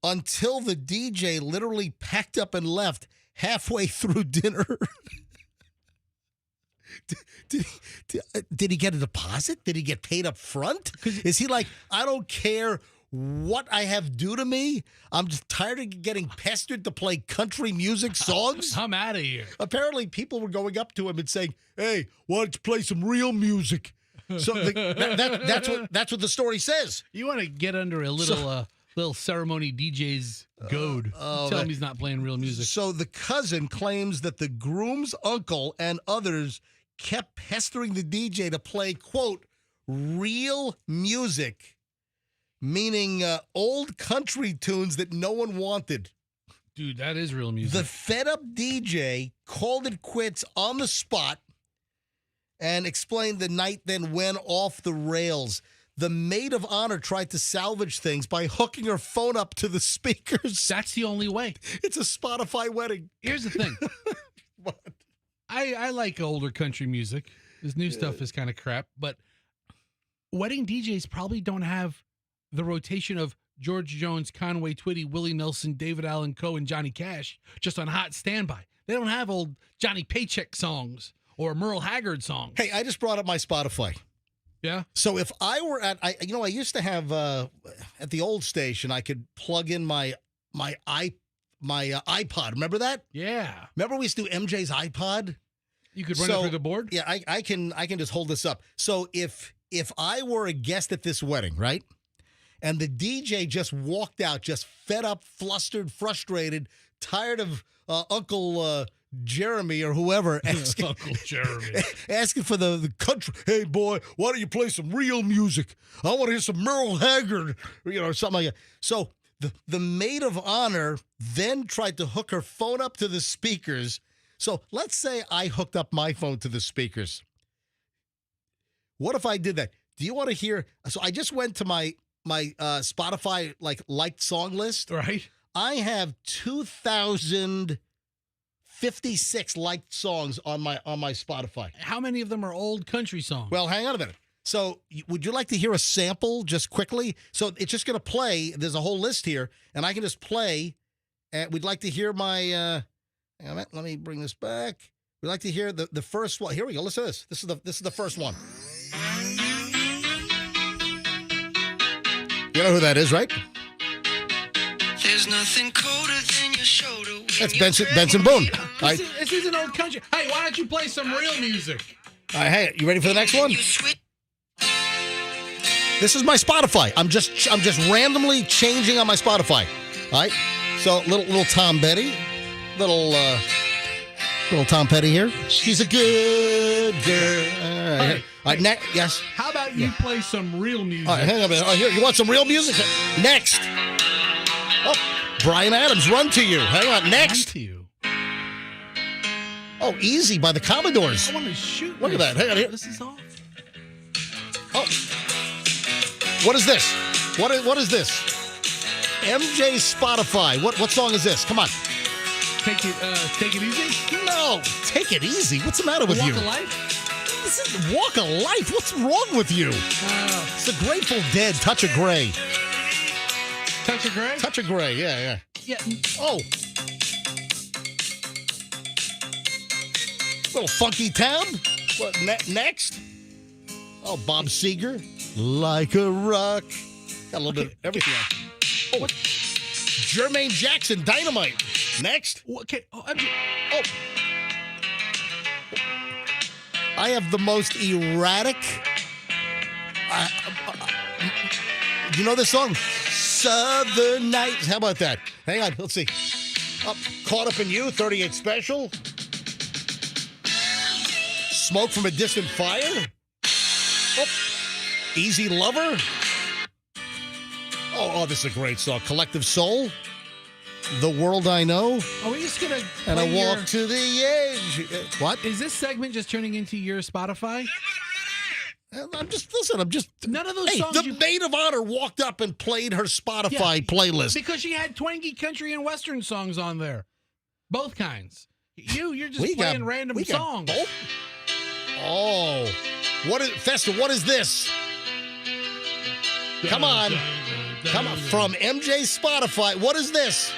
until the DJ literally packed up and left halfway through dinner. Did he get a deposit? Did he get paid up front? Is he like, I don't care what I have due to me? I'm just tired of getting pestered to play country music songs? I'm out of here. Apparently, people were going up to him and saying, hey, why don't you play some real music? So that's what the story says. You want to get under a little little ceremony DJ's goad. Tell him he's not playing real music. So the cousin claims that the groom's uncle and others kept pestering the DJ to play, quote, real music, meaning old country tunes that no one wanted. Dude, that is real music. The fed-up DJ called it quits on the spot and explained the night then went off the rails. The maid of honor tried to salvage things by hooking her phone up to the speakers. That's the only way. It's a Spotify wedding. Here's the thing. What? I like older country music. This new stuff is kind of crap, but wedding DJs probably don't have the rotation of George Jones, Conway Twitty, Willie Nelson, David Allen Coe, and Johnny Cash just on hot standby. They don't have old Johnny Paycheck songs or Merle Haggard songs. Hey, I just brought up my Spotify. Yeah? So if I were at, I used to have at the old station, I could plug in my iPod. Remember that? Yeah. Remember we used to do MJ's iPod? You could run it through the board? Yeah, I can just hold this up. So if I were a guest at this wedding, right? And the DJ just walked out, just fed up, flustered, frustrated, tired of Uncle Jeremy or whoever asking, Uncle Jeremy. asking for the country. Hey, boy, why don't you play some real music? I want to hear some Merle Haggard, or something like that. So the maid of honor then tried to hook her phone up to the speakers. So let's say I hooked up my phone to the speakers. What if I did that? Do you want to hear? So I just went to my Spotify liked song list. Right. I have 2,056 liked songs on my Spotify. How many of them are old country songs? Well, hang on a minute. So would you like to hear a sample just quickly? So it's just going to play. There's a whole list here, and I can just play. And we'd like to hear my. Hang on a minute, let me bring this back. We'd like to hear the first one. Here we go. Listen to this. This is the first one. You know who that is, right? There's nothing colder than your shoulder. That's Benson Boone. All right. This is an old country. Hey, why don't you play some real music? All right, hey, you ready for the next one? This is my Spotify. I'm just randomly changing on my Spotify. All right. So little Tom Petty, little Tom Petty here. She's a good girl. All right. All right. Yes. How about you play some real music? All right. Hang on a minute. Oh, here. You want some real music? Next. Oh, Bryan Adams, Run to You. Hang on. Next. Run to You. Oh, Easy by the Commodores. I want to shoot. Look at that. Hang on here. This is off. Oh. What is this? What is this? MJ's Spotify. What song is this? Come on. Take it easy? No. Take it easy. What's the matter with Walk you? of Life? This is Walk of Life. What's wrong with you? It's the Grateful Dead, Touch of Grey. Touch of Grey? Touch of Grey, yeah. Yeah. Oh. Little Funky Town. What, next? Oh, Bob Seger. Like a Rock. Got a little bit of everything on. Oh, what? Jermaine Jackson, Dynamite. Next. Okay. Oh. I have the most erratic. You know this song? Southern Nights. How about that? Hang on. Let's see. Oh, Caught Up in You, 38 Special. Smoke from a Distant Fire. Oh, Easy Lover. Oh, this is a great song. Collective Soul. The World I Know. Are we just going to And I Walk to the Edge. What? Is this segment just turning into your Spotify? I'm just None of those songs. The maid of honor walked up and played her Spotify playlist. Because she had twangy country and western songs on there. Both kinds. You're just playing random songs. Oh. Fester, what is this? Come on. Come on. From MJ's Spotify. What is this?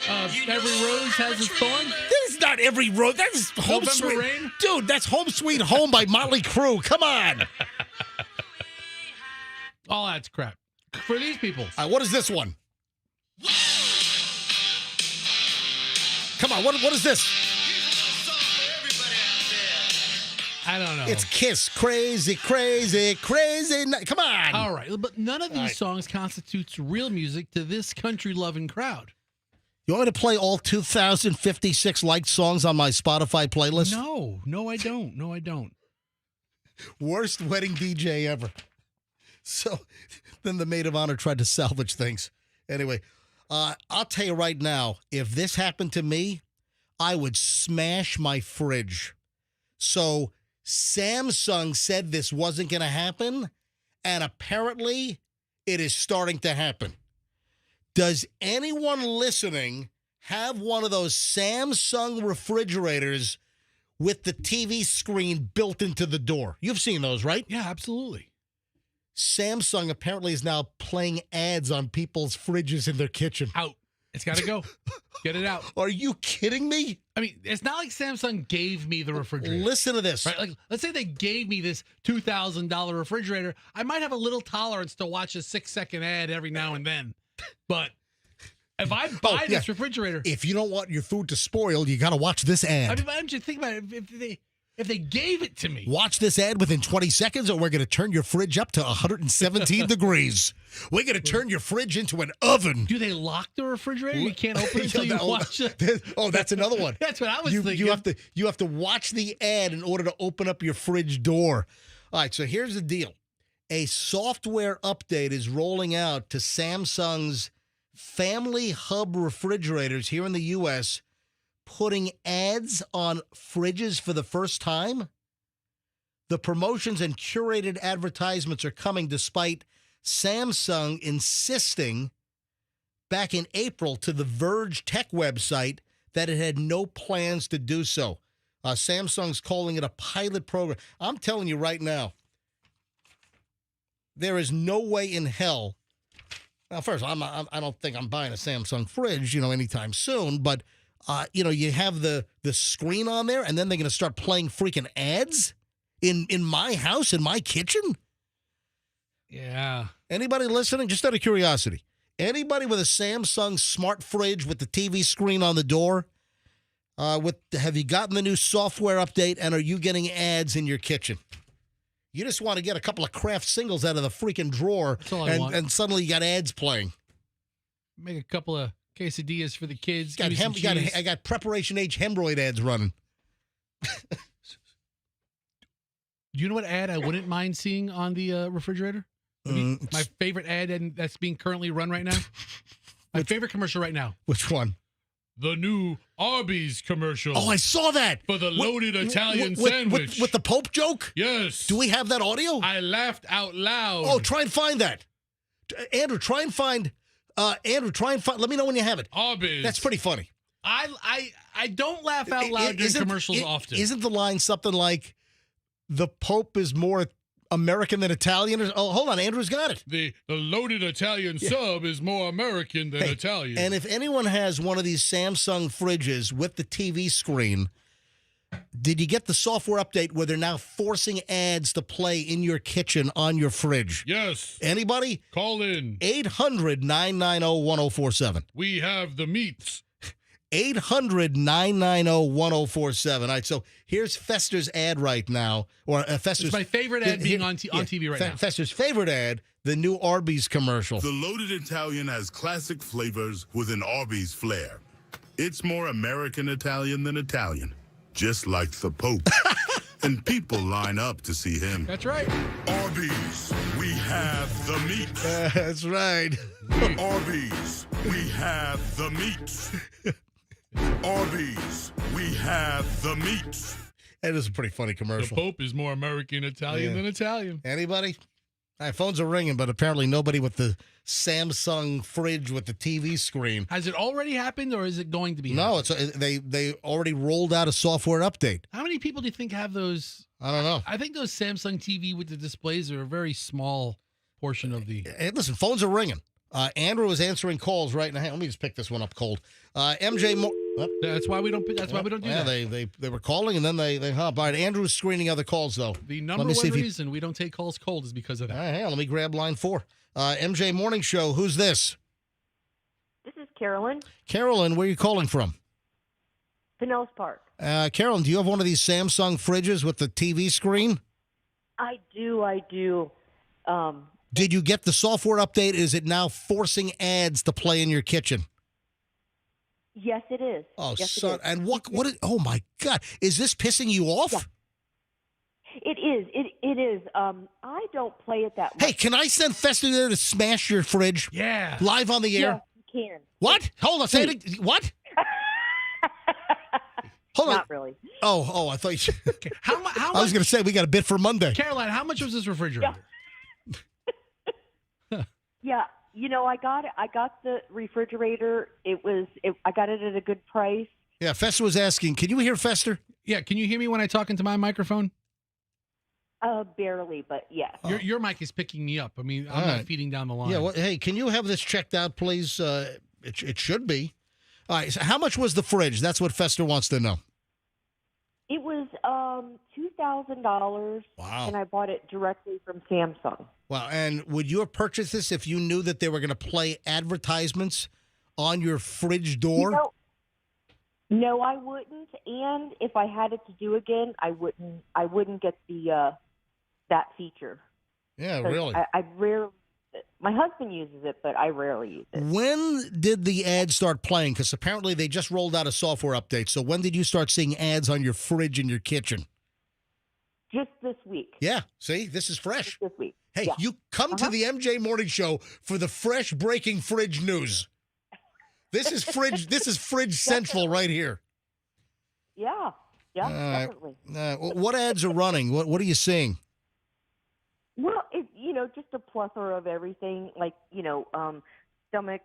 Every Rose Has Its Thorn? This is not Every Rose. That's Home November Sweet Rain? Dude, that's Home Sweet Home by Motley Crue. Come on. All that's crap. For these people. What is this one? Come on, what is this? I I don't know. It's Kiss. Crazy, crazy, crazy. Come on. All right, but none of these right. songs constitutes real music to this country-loving crowd. You want me to play all 2,056 liked songs on my Spotify playlist? No, I don't. No, I don't. Worst wedding DJ ever. So then the maid of honor tried to salvage things. Anyway, I'll tell you right now, if this happened to me, I would smash my fridge. So Samsung said this wasn't going to happen, and apparently it is starting to happen. Does anyone listening have one of those Samsung refrigerators with the TV screen built into the door? You've seen those, right? Yeah, absolutely. Samsung apparently is now playing ads on people's fridges in their kitchen. Out. It's got to go. Get it out. Are you kidding me? I mean, it's not like Samsung gave me the refrigerator. Listen to this. Right? Like, let's say they gave me this $2,000 refrigerator. I might have a little tolerance to watch a 6-second ad every now and then. But if I buy this refrigerator, If you don't want your food to spoil, you got to watch this ad. I mean, why don't you think about it? If they gave it to me, Watch this ad within 20 seconds, or we're going to turn your fridge up to 117 degrees. We're going to turn your fridge into an oven. do they lock the refrigerator? You can't open it until you watch it. Oh, that's another one. That's what I was thinking. You have to watch the ad in order to open up your fridge door. All right, so here's the deal. A software update is rolling out to Samsung's Family Hub refrigerators here in the U.S., putting ads on fridges for the first time. The promotions and curated advertisements are coming despite Samsung insisting back in April to the Verge Tech website that it had no plans to do so. Samsung's calling it a pilot program. I'm telling you right now, there is no way in hell. Now, first, I don't think I'm buying a Samsung fridge, anytime soon. But, you have the screen on there, and then they're going to start playing freaking ads in my house, in my kitchen. Yeah. Anybody listening? Just out of curiosity, anybody with a Samsung smart fridge with the TV screen on the door? Have you gotten the new software update, and are you getting ads in your kitchen? You just want to get a couple of Kraft singles out of the freaking drawer, That's all I want. and suddenly you got ads playing. Make a couple of quesadillas for the kids. I got Preparation H hemorrhoid ads running. Do you know what ad I wouldn't mind seeing on the refrigerator? My favorite ad that's being currently run right now? My favorite commercial right now. Which one? The new Arby's commercial. Oh, I saw that. For the loaded Italian sandwich. With the Pope joke? Yes. Do we have that audio? I laughed out loud. Oh, try and find that. Andrew, try and find. Let me know when you have it. Arby's. That's pretty funny. I don't laugh out loud during commercials often. Isn't the line something like, the Pope is more American than Italian? Oh, hold on. Andrew's got it. The loaded Italian sub is more American than Italian. And if anyone has one of these Samsung fridges with the TV screen, did you get the software update where they're now forcing ads to play in your kitchen on your fridge? Yes. Anybody? Call in. 800-990-1047. We have the meats. 800-990-1047. All right, so here's Fester's ad right now. It's my favorite ad being on TV right now. Fester's favorite ad, the new Arby's commercial. The loaded Italian has classic flavors with an Arby's flair. It's more American Italian than Italian, just like the Pope. And people line up to see him. That's right. Arby's, we have the meat. That's right. Arby's, we have the meat. Arby's, we have the meat. That is a pretty funny The commercial. Pope is more American Italian than Italian. Anybody? All right, phones are ringing, but apparently nobody with the Samsung fridge with the TV screen. Has it already happened, or is it going to be? No, they already rolled out a software update. How many people do you think have those? I don't know. I think those Samsung TV with the displays are a very small portion of the. Hey, listen, phones are ringing. Andrew is answering calls right now. Hey, let me just pick this one up cold. MJ. That's why we don't. That's why we don't do that. They were calling and then they hung up. All right, Andrew's screening other calls though. The number one reason we don't take calls cold is because of that. All right, hang on, let me grab line 4. MJ Morning Show. Who's this? This is Carolyn, Carolyn, where are you calling from? Pinellas Park. Carolyn, do you have one of these Samsung fridges with the TV screen? I do. Did you get the software update? Is it now forcing ads to play in your kitchen? Yes, it is. Oh, yes, son. it is. And what is, oh, my God. Is this pissing you off? Yeah. It is. It is. I don't play it that much. Hey, can I send Fester there to smash your fridge? Yeah. Live on the air? Yes, you can. What? Hold on. Say it. What? Hold on. Not really. Oh, I thought you. Okay. How much? I was going to say we got a bit for Monday. Caroline, how much was this refrigerator? Yeah. I got the refrigerator. I got it at a good price. Yeah, Fester was asking. Can you hear Fester? Yeah. Can you hear me when I talk into my microphone? Barely, but yes. Your mic is picking me up. I mean, I'm All not right. feeding down the line. Yeah. Well, hey, can you have this checked out, please? It should be. All right. So how much was the fridge? That's what Fester wants to know. It was $2,000. Wow. And I bought it directly from Samsung. Wow. And would you have purchased this if you knew that they were going to play advertisements on your fridge door? No, I wouldn't. And if I had it to do again, I wouldn't get the that feature. Yeah, 'Cause really. I rarely. My husband uses it, but I rarely use it. When did the ads start playing? Because apparently they just rolled out a software update. So when did you start seeing ads on your fridge in your kitchen? Just this week. Yeah. See, this is fresh. Just this week. Hey, Yeah. you come to the MJ Morning Show for the fresh breaking fridge news. This is fridge. This is Fridge Central right here. Yeah. Yeah. Definitely. What ads are running? What are you seeing? Well, just a plethora of everything, like stomach,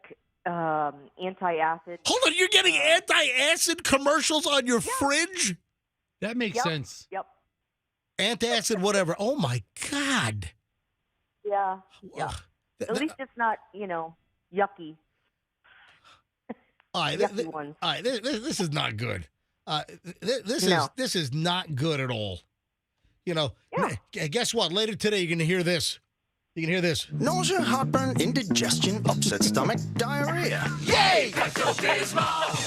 anti-acid. Hold on, you're getting anti-acid commercials on your fridge? That makes sense. Yep. Antacid, whatever. Oh my God. Yeah. Yeah. At least it's not, yucky. All right, Yucky ones. all right, this is not good. This is not good at all. Guess what? Later today, you're going to hear this. You can hear this. Nausea, heartburn, indigestion, upset stomach, diarrhea. Yay!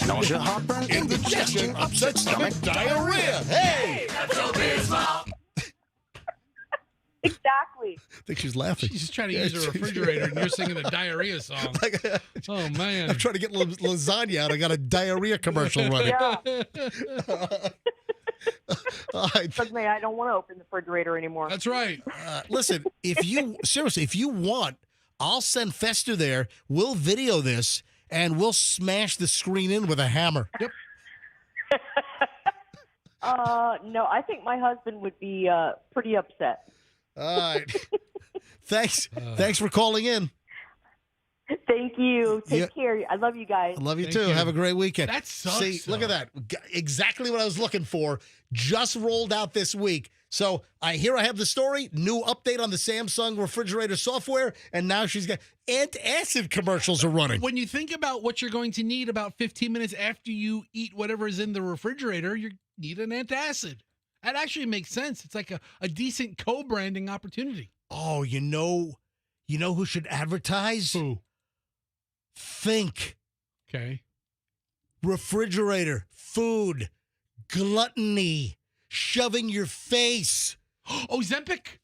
Nausea, heartburn, indigestion, upset stomach, diarrhea. Hey! Exactly. I think she's laughing. She's just trying to use a refrigerator, and you're singing the diarrhea song. Oh, man. I'm trying to get lasagna out. I got a diarrhea commercial running. Yeah. All right. Trust me, I don't want to open the refrigerator anymore. That's right. Listen, if you want, I'll send Fester there. We'll video this, and we'll smash the screen in with a hammer. Yep. No, I think my husband would be pretty upset. All right. Thanks for calling in. Thank you. Take care. I love you guys. I love you too. Have a great weekend. That sucks. See, look at that. Exactly what I was looking for. Just rolled out this week. So I have the story. New update on the Samsung refrigerator software, and now she's got antacid commercials are running. When you think about what you're going to need about 15 minutes after you eat whatever is in the refrigerator, you need an antacid. That actually makes sense. It's like a decent co-branding opportunity. Oh, you know who should advertise? Who? Think. Okay. Refrigerator, food, gluttony, shoving your face. Oh, Zempic?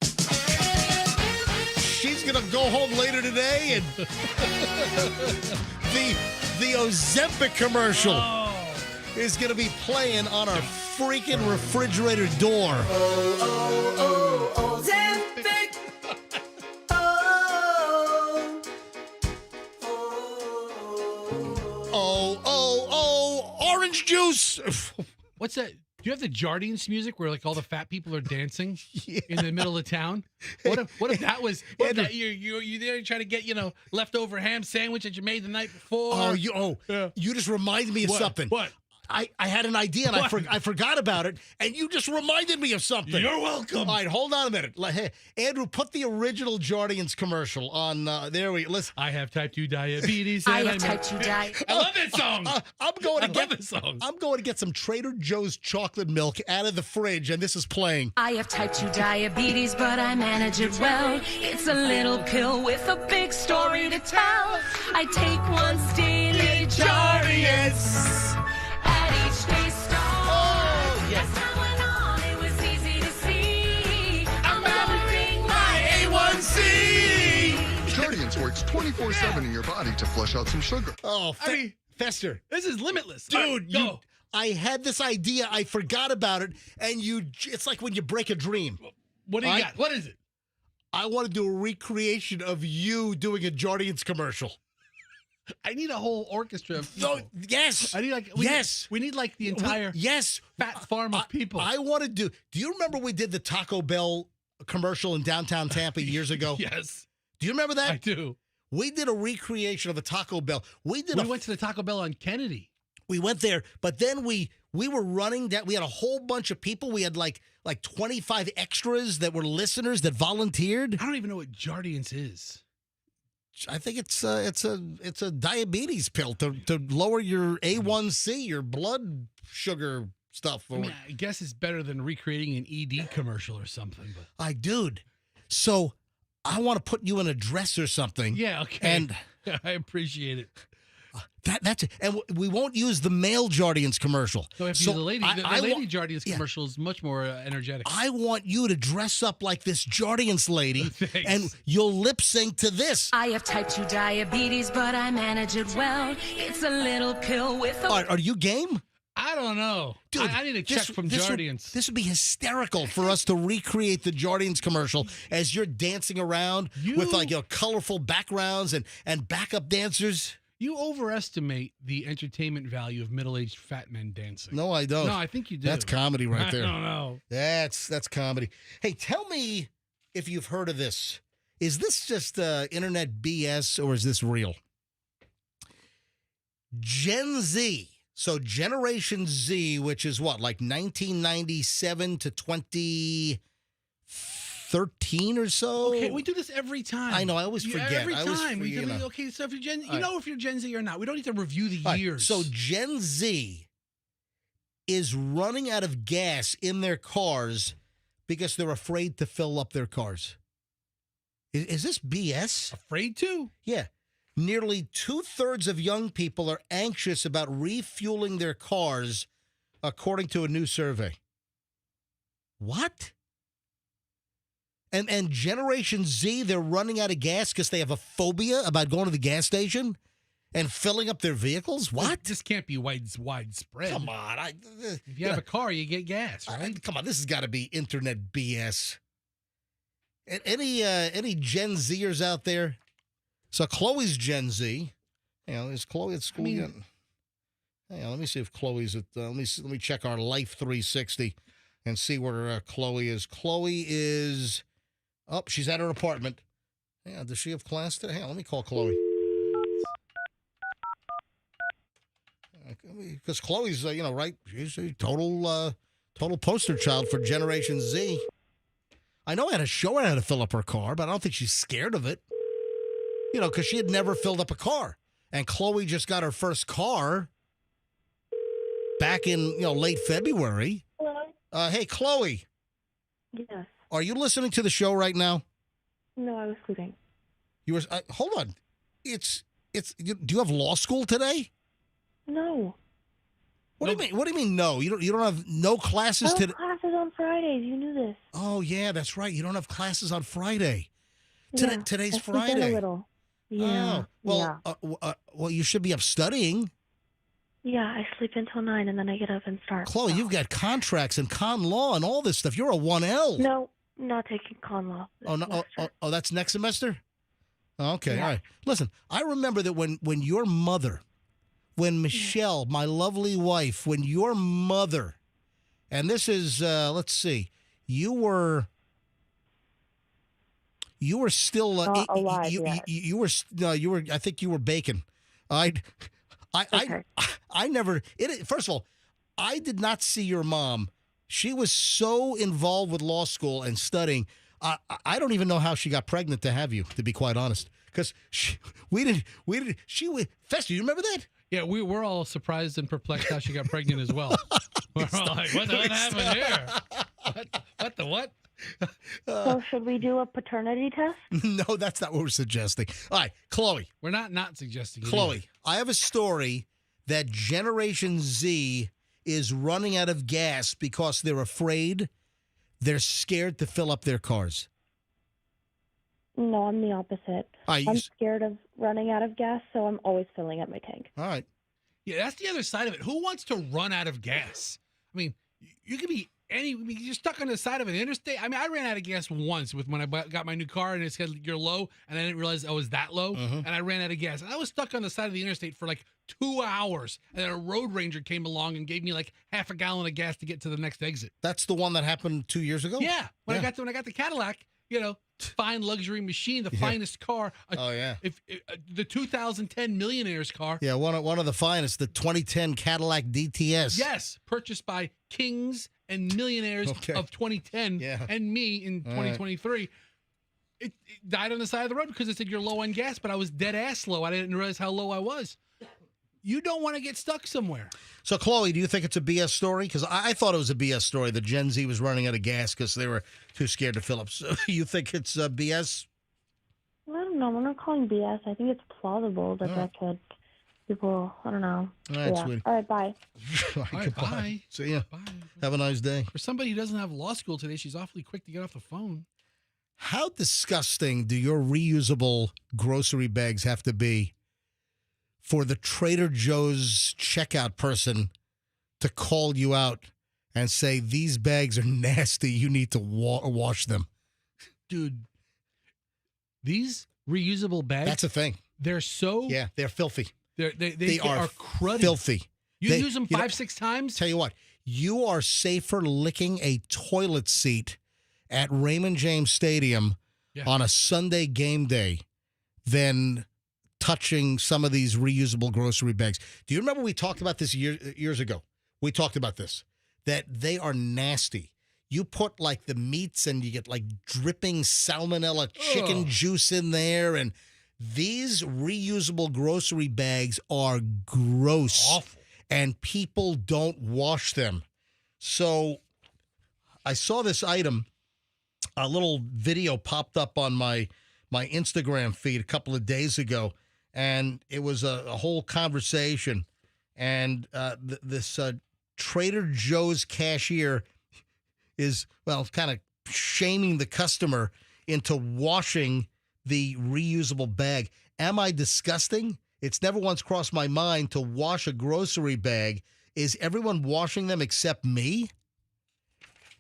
She's gonna go home later today and the Ozempic commercial is gonna be playing on our freaking refrigerator door. Oh, Ozempic. Orange juice. What's that? Do you have the Jardiance music where like all the fat people are dancing in the middle of town? What if that was you there trying to get leftover ham sandwich that you made the night before? You just reminded me of something. What? I had an idea and I forgot about it, and you just reminded me of something. You're welcome. All right, hold on a minute. Hey, Andrew, put the original Jardiance commercial on. There we listen. I have type 2 diabetes. I have type 2 diabetes. I love that song. I'm going to love this song. I'm going to get some Trader Joe's chocolate milk out of the fridge, and this is playing. I have type 2 diabetes, but I manage it well. It's a little pill with a big story to tell. I take once daily Jardiance. At each day start. works 24/7 in your body to flush out some sugar. Oh, Fester. This is limitless. Dude, I had this idea. I forgot about it. And it's like when you break a dream. What do you got? What is it? I want to do a recreation of you doing a Jardiance commercial. I need a whole orchestra of people. Yes. I need we need like the entire fat farm of people. I want to do you remember we did the Taco Bell commercial in downtown Tampa years ago? Yes. Do you remember that? I do. We did a recreation of a Taco Bell. We went to the Taco Bell on Kennedy. We went there, but then we were running that. We had a whole bunch of people. We had like 25 extras that were listeners that volunteered. I don't even know what Jardiance is. I think it's a diabetes pill to lower your A1C, your blood sugar stuff. I guess it's better than recreating an ED commercial or something. But dude. So I want to put you in a dress or something. Yeah, okay. And I appreciate it. That's it. And we won't use the male Jardiance commercial. So if you use the lady, the lady Jardiance commercial is much more energetic. I want you to dress up like this Jardiance lady, and you'll lip sync to this. I have type 2 diabetes, but I manage it well. It's a little pill with a... Are you game? I don't know. Dude, I need a check from Jardiance. This would be hysterical for us to recreate the Jardiance commercial as you're dancing around with colorful backgrounds and backup dancers. You overestimate the entertainment value of middle-aged fat men dancing. No, I don't. No, I think you do. That's comedy right there. I don't know. That's comedy. Hey, tell me if you've heard of this. Is this just internet BS or is this real? Gen Z. So Generation Z, which is what, like 1997 to 2013 or so? Okay, we do this every time. I know, I always forget. Every time. Okay, so if you're Gen, if you're Gen Z or not. We don't need to review the years. So Gen Z is running out of gas in their cars because they're afraid to fill up their cars. Is this BS? Afraid to? Yeah. Nearly 2/3 of young people are anxious about refueling their cars, according to a new survey. What? And Generation Z, they're running out of gas because they have a phobia about going to the gas station and filling up their vehicles? What? This can't be widespread. Come on. If you have a car, you get gas, right? Come on, this has got to be internet BS. Any Gen Zers out there? So Chloe's Gen Z. Is Chloe at school yet? Hang on, let me see if Chloe's at. Let me check our Life 360 and see where Chloe is. Chloe is. Oh, she's at her apartment. Yeah, does she have class today? Hang on, let me call Chloe. Because Chloe's, right? She's a total poster child for Generation Z. I know I had to show her how to fill up her car, but I don't think she's scared of it. Because she had never filled up a car. And Chloe just got her first car back in, late February. Hello? Hey, Chloe. Yes. Are you listening to the show right now? No, I was sleeping. You were. Hold on. Do you have law school today? No. What do you mean? What do you mean? No, you don't have no classes today. Classes on Fridays. You knew this. Oh yeah, that's right. You don't have classes on Friday. Today's I sleep in Friday. a little. Yeah. Oh, well, well, you should be up studying. Yeah, I sleep until 9 and then I get up and start. Chloe, you've got contracts and con law and all this stuff. You're a 1L. No, not taking con law. Oh no. Oh, that's next semester. Okay, Yeah. all right. Listen, I remember that when your mother, when Michelle, my lovely wife, when your mother, and this is let's see, you were still alive. You were. I think you were baking. I never. First of all, I did not see your mom. She was so involved with law school and studying. I don't even know how she got pregnant to have you, to be quite honest. Because we didn't. Fester, you remember that? Yeah, we're all surprised and perplexed how she got pregnant as well. We're all like, what happened here? What the what? So should we do a paternity test? No, that's not what we're suggesting. All right, Chloe. We're not suggesting. Chloe, I have a story that Generation Z is running out of gas because they're afraid, they're scared to fill up their cars. No, I'm the opposite. right, I'm scared of running out of gas, so I'm always filling up my tank. All right. Yeah, that's the other side of it. Who wants to run out of gas? I mean, you could be you're stuck on the side of an interstate. I mean, I ran out of gas once when I got my new car, and it said you're low, and I didn't realize I was that low, and I ran out of gas. And I was stuck on the side of the interstate for like 2 hours, and then a road ranger came along and gave me like half a gallon of gas to get to the next exit. That's the one that happened 2 years ago? Yeah. When I got the Cadillac, fine luxury machine, the finest car. If the 2010 millionaire's car. Yeah, one of the finest, the 2010 Cadillac DTS. Yes, purchased by kings and millionaires of 2010 and me in 2023. It died on the side of the road because it said you're low on gas, but I was dead ass low. I didn't realize how low I was. You don't want to get stuck somewhere. So, Chloe, do you think it's a BS story? Because I thought it was a BS story. The Gen Z was running out of gas because they were too scared to fill up. So you think it's BS? I don't know. I'm not calling BS. I think it's plausible that could. People, I don't know. All right, sweetie. All right, bye. All right, bye. See ya. Bye. Have a nice day. For somebody who doesn't have law school today, she's awfully quick to get off the phone. How disgusting do your reusable grocery bags have to be for the Trader Joe's checkout person to call you out and say, these bags are nasty, you need to wash them? Dude, these reusable bags. That's a thing. They're so. Yeah, they're filthy. They are cruddy. Filthy. You use them 5-6 times? Tell you what, you are safer licking a toilet seat at Raymond James Stadium on a Sunday game day than touching some of these reusable grocery bags. Do you remember we talked about this years ago? We talked about this, that they are nasty. You put like the meats and you get like dripping salmonella chicken juice in there, and these reusable grocery bags are gross. Awful. And people don't wash them. So I saw this item, a little video popped up on my Instagram feed a couple of days ago, and it was a whole conversation. And this Trader Joe's cashier is, kind of shaming the customer into washing the reusable bag. Am I disgusting? It's never once crossed my mind to wash a grocery bag. Is everyone washing them except me?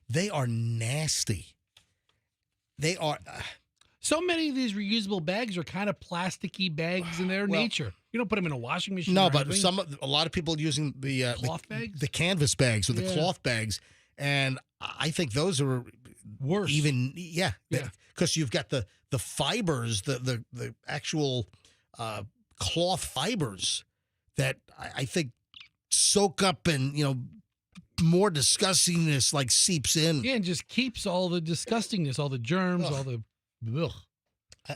They are nasty. They are. So many of these reusable bags are kind of plasticky bags in their nature. You don't put them in a washing machine. No, or but anything. a lot of people using the cloth bags, the canvas bags or the cloth bags, and I think those are worse. Even because you've got the fibers, the actual cloth fibers that I think soak up and more disgustingness like seeps in. Yeah, and just keeps all the disgustingness, all the germs, all the. Ugh.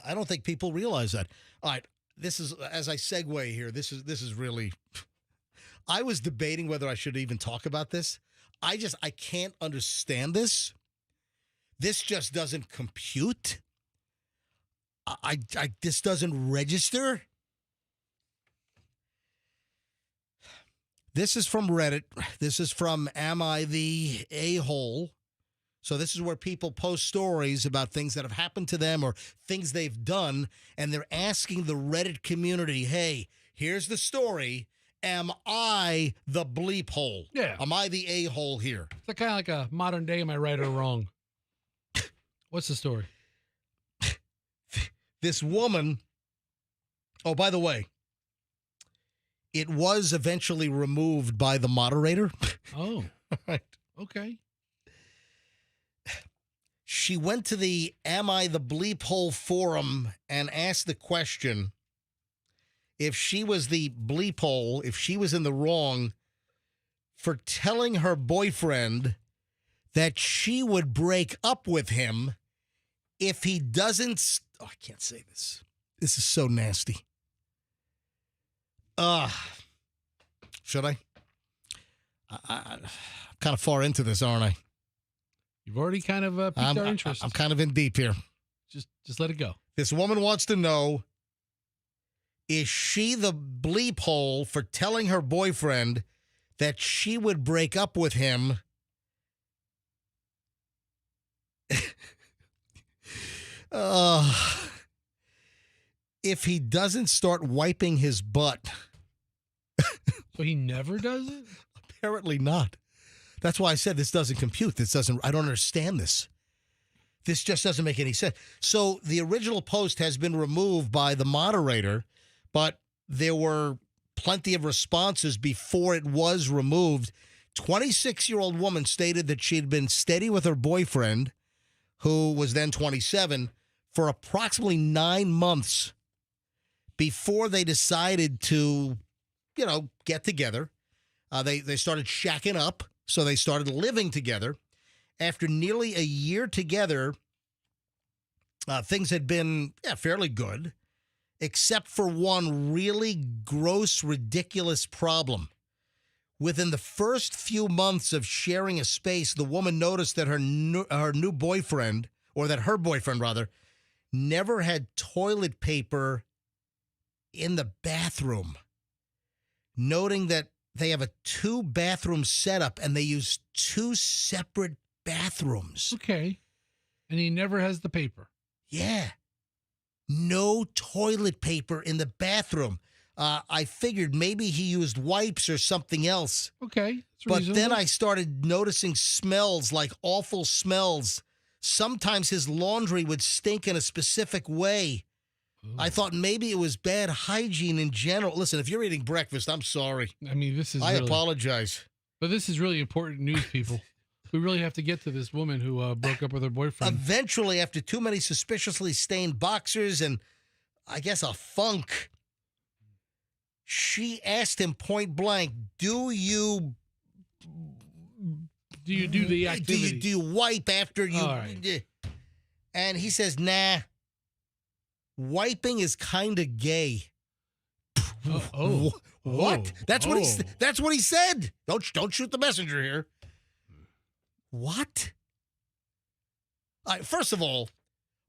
I don't think people realize that. All right, this is, as I segue here, this is really. I was debating whether I should even talk about this. I can't understand this. This just doesn't compute. This doesn't register. This is from Reddit. This is from Am I the A-hole? So this is where people post stories about things that have happened to them or things they've done, and they're asking the Reddit community, hey, here's the story. Am I the bleep hole? Yeah. Am I the A-hole here? It's kind of like a modern day, am I right or wrong? What's the story? This woman, oh, by the way, it was eventually removed by the moderator. Oh. Right. Okay. She went to the Am I the Bleep Hole forum and asked the question, if she was the bleep hole, if she was in the wrong for telling her boyfriend that she would break up with him if he doesn't. I can't say this. This is so nasty. Should I? I'm kind of far into this, aren't I? You've already kind of piqued our interest. I'm kind of in deep here. Just let it go. This woman wants to know, is she the bleep hole for telling her boyfriend that she would break up with him if he doesn't start wiping his butt. So he never does it? Apparently not. That's why I said this doesn't compute. I don't understand this. This just doesn't make any sense. So the original post has been removed by the moderator, but there were plenty of responses before it was removed. 26-year-old woman stated that she'd been steady with her boyfriend, who was then 27, for approximately 9 months before they decided to, get together. They started shacking up, so they started living together. After nearly a year together, things had been fairly good, except for one really gross, ridiculous problem. Within the first few months of sharing a space, the woman noticed that her new boyfriend, or that her boyfriend rather, never had toilet paper in the bathroom. Noting that they have a 2-bathroom setup and they use 2 separate bathrooms. Okay. And he never has the paper. Yeah. No toilet paper in the bathroom. I figured maybe he used wipes or something else. Okay. But then I started noticing smells, like awful smells. Sometimes his laundry would stink in a specific way. Ooh. I thought maybe it was bad hygiene in general. Listen, if you're eating breakfast, I'm sorry. I mean, I apologize. But this is really important news, people. We really have to get to this woman who broke up with her boyfriend. Eventually, after too many suspiciously stained boxers and, I guess, a funk, she asked him point blank, do you do the activity? Do you wipe after you? All right. And he says, nah. Wiping is kind of gay. What? That's what he said. Don't shoot the messenger here. What? First of all,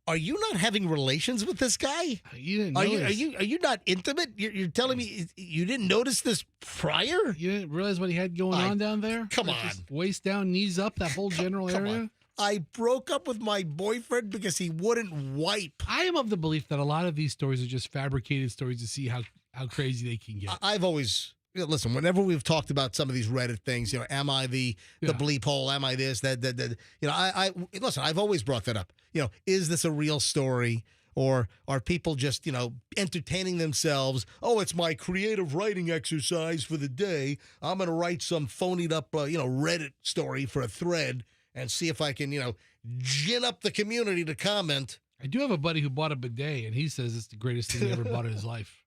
are you not having relations with this guy? You didn't Are notice. you not intimate? You're telling me you didn't notice this prior? You didn't realize what he had going on down there? Come Like on. just waist down, knees up, that whole general area? On. I broke up with my boyfriend because he wouldn't wipe. I am of the belief that a lot of these stories are just fabricated stories to see how crazy they can get. I've always, listen, whenever we've talked about some of these Reddit things, am I the bleep hole? Am I this, that, listen, I've always brought that up. Is this a real story? Or are people just, entertaining themselves? Oh, it's my creative writing exercise for the day. I'm going to write some phonied up, Reddit story for a thread and see if I can, gin up the community to comment. I do have a buddy who bought a bidet, and he says it's the greatest thing he ever bought in his life.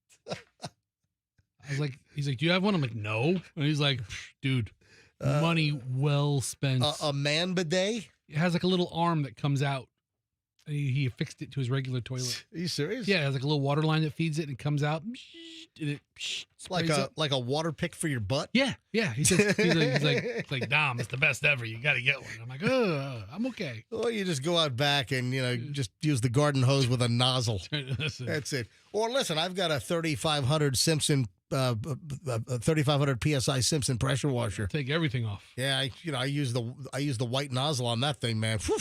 He's like, do you have one? I'm like, no. And he's like, dude, money well spent. A man bidet? It has like a little arm that comes out. And he affixed it to his regular toilet. Are you serious? Yeah, it has like a little water line that feeds it and it comes out. And it like a water pick for your butt? Yeah. He says, he's like, Dom, it's the best ever. You got to get one. I'm like, I'm okay. Or you just go out back and, just use the garden hose with a nozzle. That's it. Or listen, I've got a 3,500 Simpson 3,500 PSI Simpson pressure washer. Take everything off. Yeah, I use the white nozzle on that thing, man. Whew.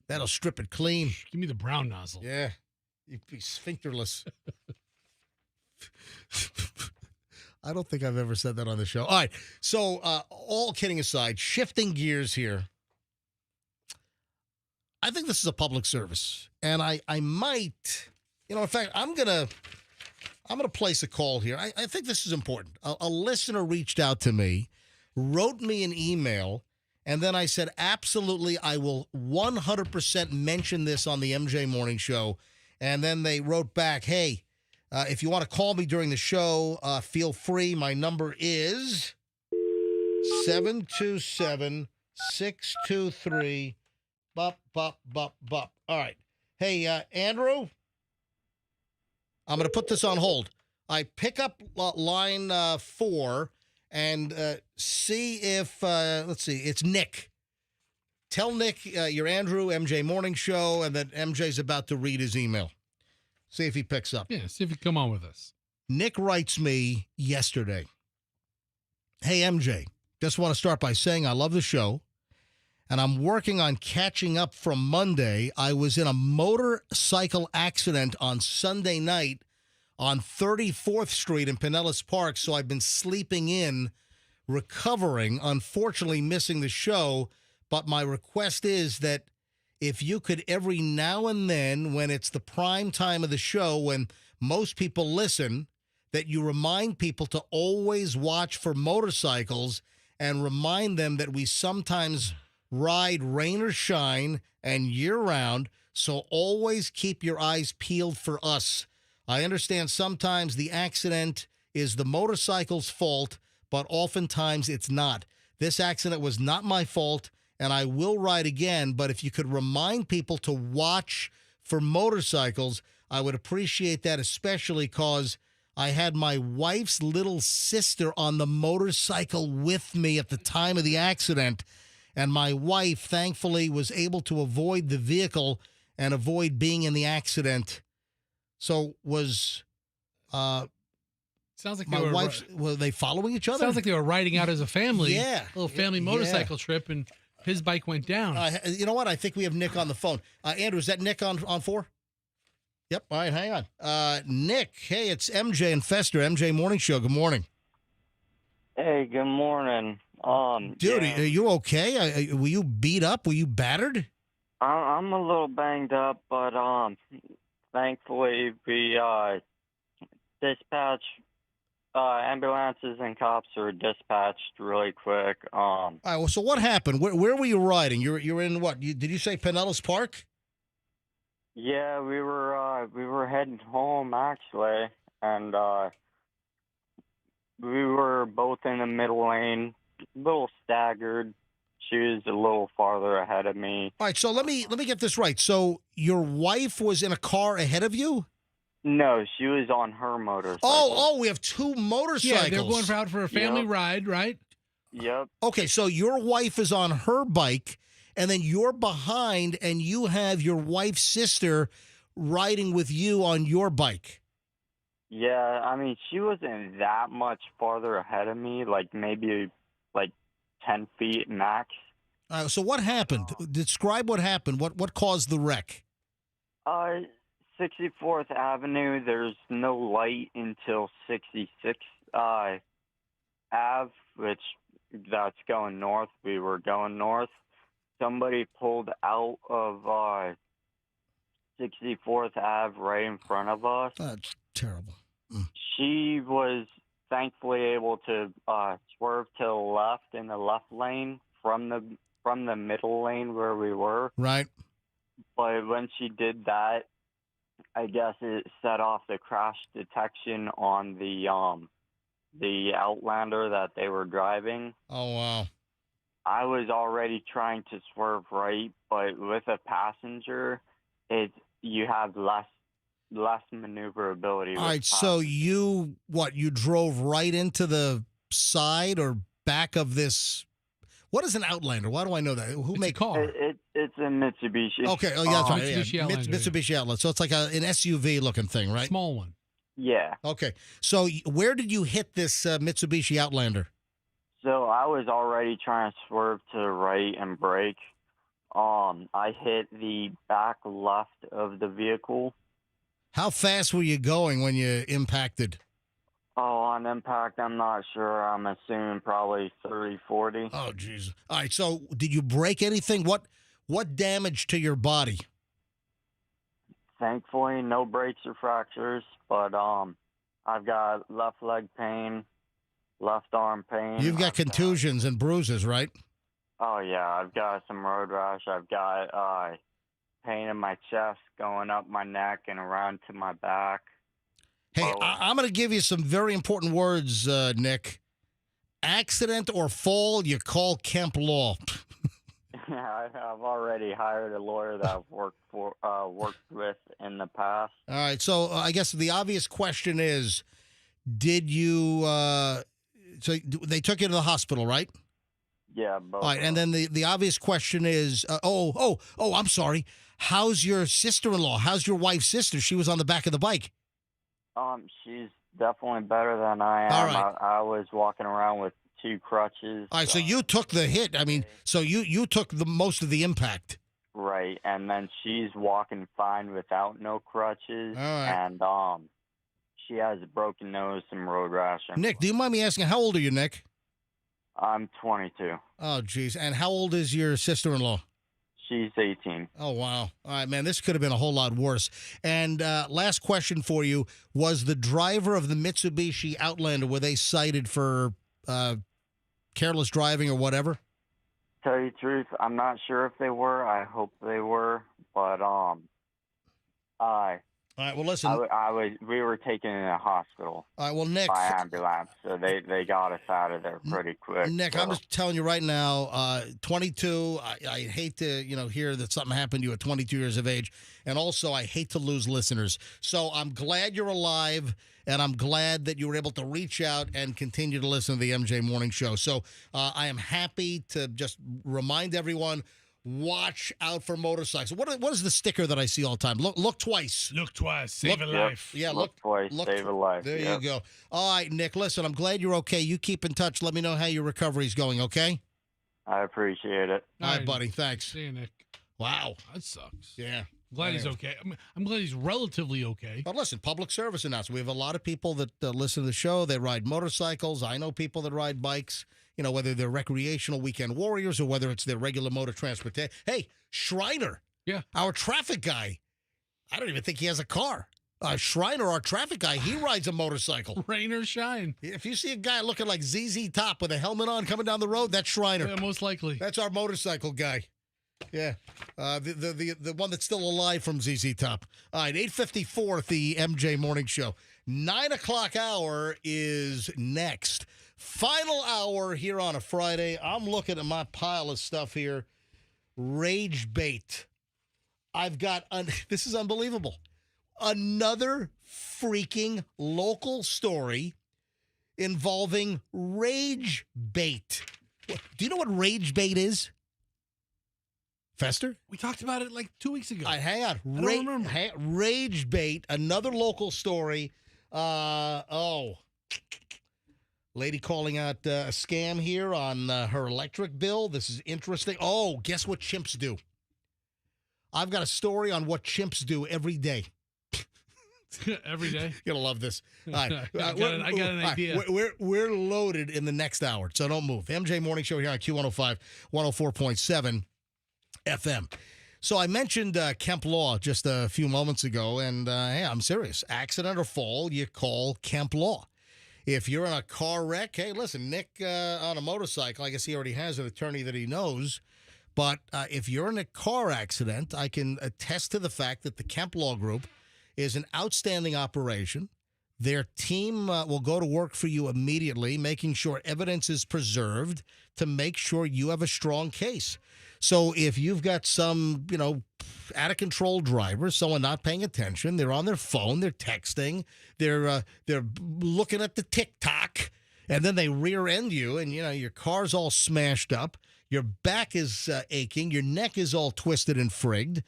That'll strip it clean. Give me the brown nozzle. Yeah, you'd be sphincterless. I don't think I've ever said that on the show. All right, so all kidding aside, shifting gears here. I think this is a public service, and I might, in fact, I'm gonna place a call here. I think this is important. A listener reached out to me, wrote me an email, and then I said, absolutely, I will 100% mention this on the MJ Morning Show. And then they wrote back, hey, if you want to call me during the show, feel free. My number is 727-623 bop, bop, bop, bop. All right. Hey, Andrew, I'm going to put this on hold. I pick up line 4 and see if, let's see, it's Nick. Tell Nick you're Andrew, MJ Morning Show, and that MJ's about to read his email. See if he picks up. Yeah, see if he come on with us. Nick writes me yesterday. Hey, MJ, just want to start by saying I love the show, and I'm working on catching up from Monday. I was in a motorcycle accident on Sunday night on 34th Street in Pinellas Park. So I've been sleeping in, recovering, unfortunately missing the show. But my request is that if you could every now and then, when it's the prime time of the show, when most people listen, that you remind people to always watch for motorcycles and remind them that we sometimes ride rain or shine and year-round, so always keep your eyes peeled for us. I understand sometimes the accident is the motorcycle's fault, but oftentimes it's not. This accident was not my fault, and I will ride again, but if you could remind people to watch for motorcycles, I would appreciate that, especially because I had my wife's little sister on the motorcycle with me at the time of the accident, and my wife, thankfully, was able to avoid the vehicle and avoid being in the accident. So was Sounds like my wife's, were they following each other? Sounds like they were riding out as a family. Yeah. A little family motorcycle trip, and his bike went down. You know what? I think we have Nick on the phone. Andrew, is that Nick on 4? Yep. All right, hang on. Nick, hey, it's MJ and Fester, MJ Morning Show. Good morning. Hey, good morning. Dude, are you okay? Were you beat up? Were you battered? I'm a little banged up, but thankfully we dispatch ambulances and cops are dispatched really quick. All right, well, so what happened? Where were you riding? You're in what? Did you say Pinellas Park? Yeah, we were heading home actually, and we were both in the middle lane, a little staggered. She was a little farther ahead of me. All right, so let me get this right. So your wife was in a car ahead of you? No, she was on her motorcycle. Oh, we have two motorcycles. Yeah, they're going out for a family ride, right? Yep. Okay, so your wife is on her bike, and then you're behind, and you have your wife's sister riding with you on your bike. Yeah, I mean, she wasn't that much farther ahead of me, like maybe like 10 feet max. So what happened? Describe what happened. What caused the wreck? 64th Avenue, there's no light until 66th Ave, which that's going north. We were going north. Somebody pulled out of 64th Ave right in front of us. That's terrible. She was thankfully able to swerve to the left in the left lane from the middle lane where we were. Right. But when she did that, I guess it set off the crash detection on the Outlander that they were driving. Oh, wow. I was already trying to swerve right, but with a passenger, you have less maneuverability. All right, so you drove right into the side or back of this? What is an Outlander? Why do I know that? Who makes car? It's a Mitsubishi. Okay, oh yeah, that's right. Mitsubishi Yeah. Outlander, Mitsubishi Outlander. So it's like an SUV looking thing, right? Small one. Yeah. Okay, so where did you hit this Mitsubishi Outlander? So I was already trying to swerve to the right and brake. I hit the back left of the vehicle. How fast were you going when you impacted? Oh, on impact, I'm not sure. I'm assuming probably 30, 40. Oh, jeez. All right, so did you break anything? What damage to your body? Thankfully, no breaks or fractures, but I've got left leg pain, left arm pain. You've got contusions and bruises, right? Oh, yeah. I've got some road rash. I've got pain in my chest going up my neck and around to my back. Hey, I'm going to give you some very important words, Nick. Accident or fall, you call Kemp Law. I've already hired a lawyer that I've worked with in the past. All right, so I guess the obvious question is, did you? So they took you to the hospital, right? Yeah, both. All right, and then the obvious question is, I'm sorry. How's your sister-in-law? How's your wife's sister? She was on the back of the bike. She's definitely better than I am. All right. I was walking around with 2 crutches. All right, so you took the hit. I mean, so you took the most of the impact. Right, and then she's walking fine without no crutches. All right. And She has a broken nose, some road rash. Nick, do you mind me asking, how old are you, Nick? I'm 22. Oh, geez. And how old is your sister-in-law? She's 18. Oh, wow. All right, man, this could have been a whole lot worse. And last question for you. Was the driver of the Mitsubishi Outlander, were they cited for careless driving or whatever? Tell you the truth, I'm not sure if they were. I hope they were. But, all right, well, listen. We were taken in a hospital. All right, well, Nick. By ambulance, so they got us out of there pretty quick. Nick, so. I'm just telling you right now, 22, I hate to, hear that something happened to you at 22 years of age. And also, I hate to lose listeners. So I'm glad you're alive, and I'm glad that you were able to reach out and continue to listen to the MJ Morning Show. So I am happy to just remind everyone, watch out for motorcycles. What is the sticker that I see all the time? Look twice. Look twice. Save a life. Yeah, look twice. Save a life. There you go. All right, Nick, listen, I'm glad you're okay. You keep in touch. Let me know how your recovery's going, okay? I appreciate it. All right, buddy. Thanks. See you, Nick. Wow. That sucks. Yeah. I'm glad he's okay. I'm glad he's relatively okay. But listen, public service announcement. We have a lot of people that listen to the show. They ride motorcycles. I know people that ride bikes, whether they're recreational weekend warriors or whether it's their regular mode of transportation. Hey, Schreiner. Yeah. Our traffic guy. I don't even think he has a car. Schreiner, our traffic guy, he rides a motorcycle. Rain or shine. If you see a guy looking like ZZ Top with a helmet on coming down the road, that's Schreiner. Yeah, most likely. That's our motorcycle guy. Yeah, the one that's still alive from ZZ Top. All right, 8:54 at the MJ Morning Show. 9 o'clock hour is next. Final hour here on a Friday. I'm looking at my pile of stuff here. Rage bait. I've got, this is unbelievable. Another freaking local story involving rage bait. Do you know what rage bait is? Fester? We talked about it like 2 weeks ago. Hang on. I don't remember. Rage bait, another local story. Lady calling out a scam here on her electric bill. This is interesting. Oh, guess what chimps do? I've got a story on what chimps do every day. Every day? You're going to love this. All right. I got an idea. We're loaded in the next hour, so don't move. MJ Morning Show here on Q105, 104.7 FM. So I mentioned Kemp Law just a few moments ago, and hey, I'm serious. Accident or fall, you call Kemp Law. If you're in a car wreck, hey, listen, Nick on a motorcycle, I guess he already has an attorney that he knows. But if you're in a car accident, I can attest to the fact that the Kemp Law Group is an outstanding operation. Their team will go to work for you immediately, making sure evidence is preserved to make sure you have a strong case. So if you've got some, out-of-control driver, someone not paying attention, they're on their phone, they're texting, they're looking at the TikTok, and then they rear-end you, and, your car's all smashed up, your back is aching, your neck is all twisted and frigged,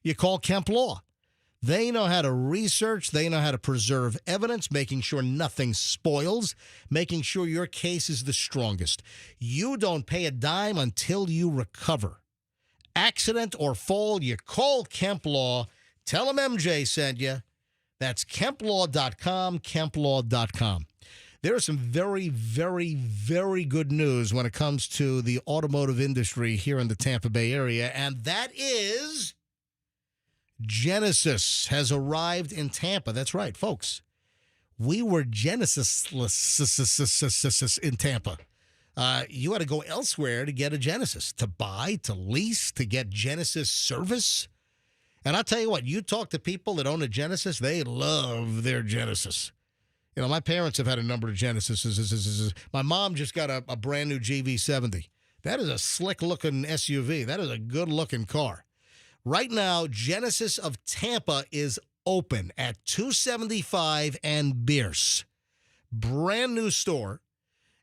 you call Kemp Law. They know how to research. They know how to preserve evidence, making sure nothing spoils, making sure your case is the strongest. You don't pay a dime until you recover. Accident or fall, you call Kemp Law. Tell them MJ sent you. That's KempLaw.com, KempLaw.com. There is some very, very, very good news when it comes to the automotive industry here in the Tampa Bay area, and that is Genesis has arrived in Tampa. That's right, folks. We were Genesis-less in Tampa. You had to go elsewhere to get a Genesis, to buy, to lease, to get Genesis service. And I'll tell you what, you talk to people that own a Genesis, they love their Genesis. My parents have had a number of Genesis. My mom just got a brand new GV70. That is a slick-looking SUV. That is a good-looking car. Right now, Genesis of Tampa is open at 275 and Bierce. Brand new store.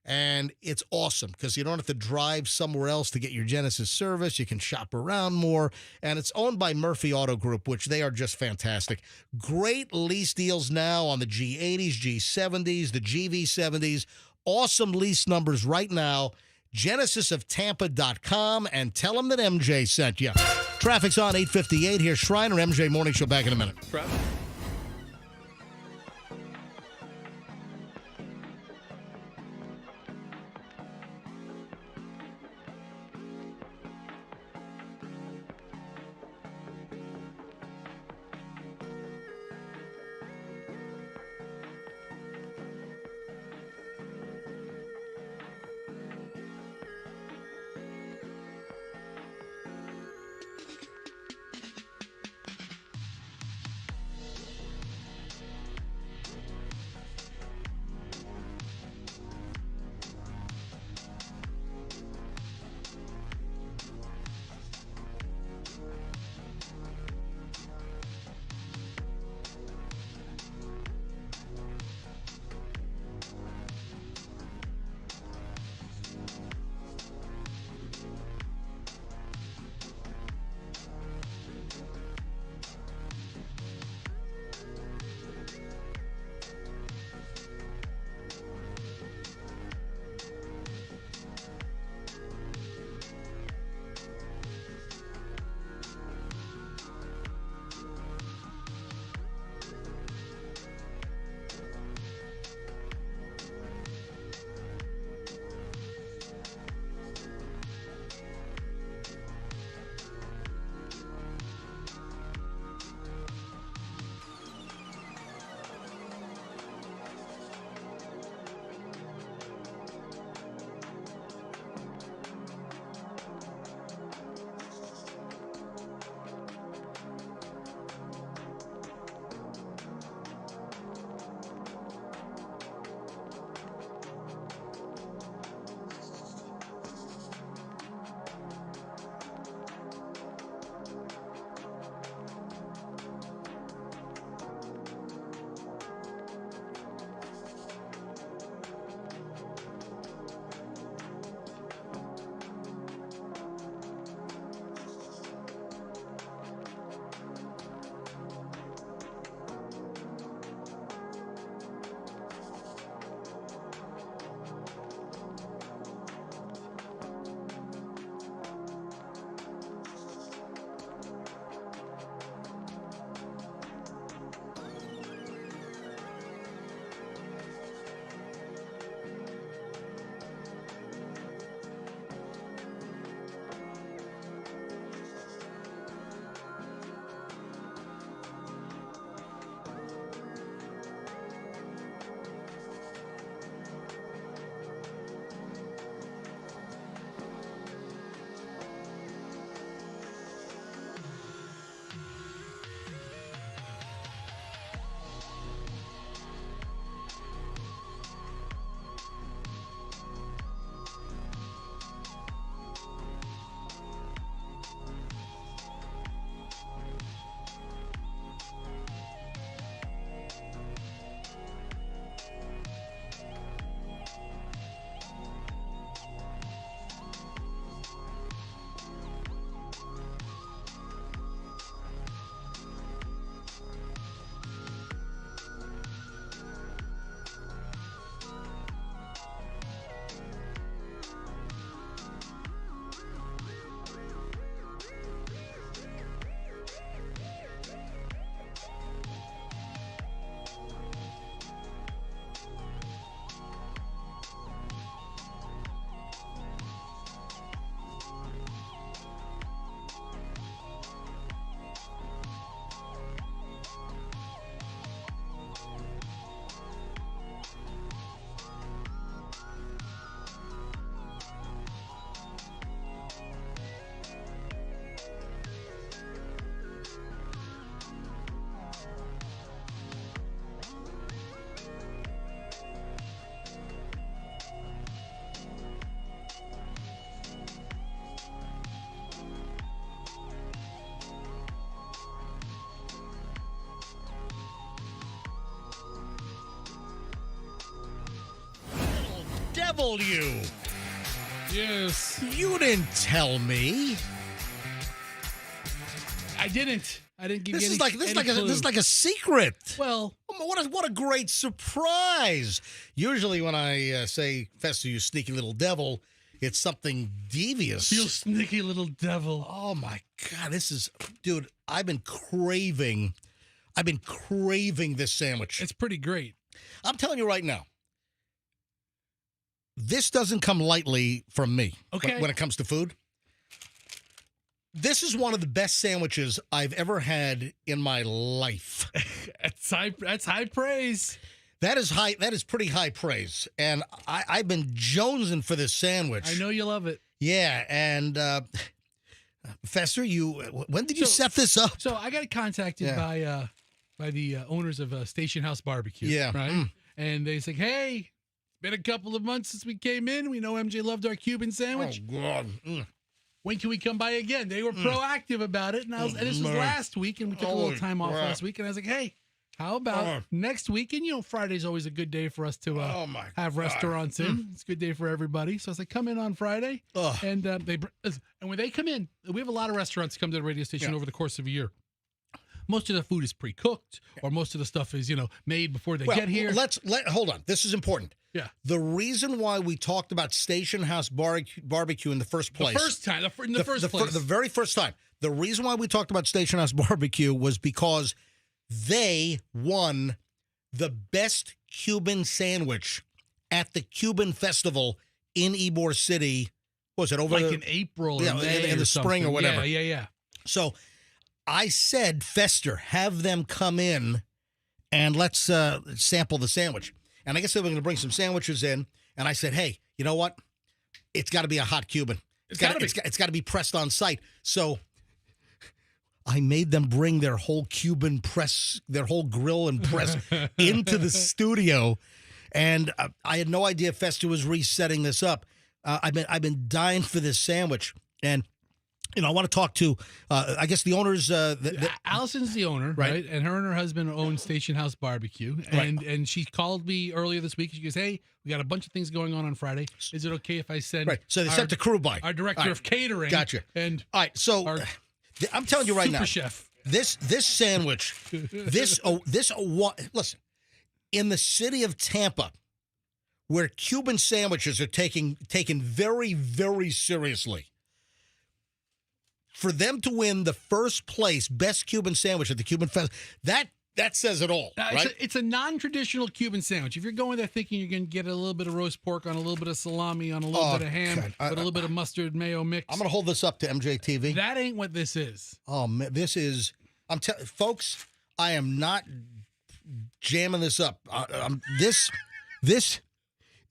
And it's awesome because you don't have to drive somewhere else to get your Genesis service. You can shop around more. And it's owned by Murphy Auto Group, which they are just fantastic. Great lease deals now on the G80s, G70s, the GV70s. Awesome lease numbers right now. GenesisofTampa.com, and tell them that MJ sent you. Traffic's on 8:58. Here's Schreiner, MJ Morning Show, back in a minute. devil, you. Yes. You didn't tell me. I didn't give This you is any, this is like a secret. Well, what a great surprise. Usually when I say, Fester, you sneaky little devil, it's something devious. You sneaky little devil. Oh my God, dude, I've been craving this sandwich. It's pretty great. I'm telling you right now, this doesn't come lightly from me. Okay. When it comes to food. This is one of the best sandwiches I've ever had in my life. That's high praise. That is pretty high praise. And I've been jonesing for this sandwich. I know you love it. Yeah, and Fester, when did you set this up? So I got contacted by the owners of Station House Barbecue. Yeah. Right? And they said, hey, it's been a couple of months since we came in. We know MJ loved our Cuban sandwich. Oh, God. When can we come by again? They were proactive about it. And this was last week, and we took a little time off last week. And I was like, hey, how about next week? And, Friday's always a good day for us to have restaurants in. It's a good day for everybody. So I was like, come in on Friday. And when they come in, we have a lot of restaurants come to the radio station over the course of a year. Most of the food is pre-cooked, or most of the stuff is, made before they get here. Hold on. This is important. Yeah. The reason why we talked about Station House Barbecue in the first place. The first time, the first place. The very first time. The reason why we talked about Station House Barbecue was because they won the best Cuban sandwich at the Cuban Festival in Ybor City. What was it, over in April or May in the spring or whatever. Yeah. So I said, Fester, have them come in and let's sample the sandwich. And I guess they were going to bring some sandwiches in. And I said, hey, you know what? It's got to be a hot Cuban. It's got to be pressed on site. So I made them bring their whole Cuban press, their whole grill and press into the studio. And I had no idea Fester was resetting this up. I've been dying for this sandwich. And I want to talk to, I guess, the owners. Allison's the owner, right? And her husband own Station House Barbecue. And she called me earlier this week. She goes, hey, we got a bunch of things going on Friday. Is it okay if I send So they sent the crew by. Our director of catering. Gotcha. And all right, so I'm telling you right now. Super chef. This sandwich, listen, in the city of Tampa, where Cuban sandwiches are taken very, very seriously, for them to win the first place best Cuban sandwich at the Cuban Fest, that says it all, right? It's a non-traditional Cuban sandwich. If you're going there thinking you're going to get a little bit of roast pork on a little bit of salami on a little bit of ham, but a little bit of mustard mayo mix. I'm going to hold this up to MJTV. That ain't what this is. Oh, man, this is. Folks, I am not jamming this up. This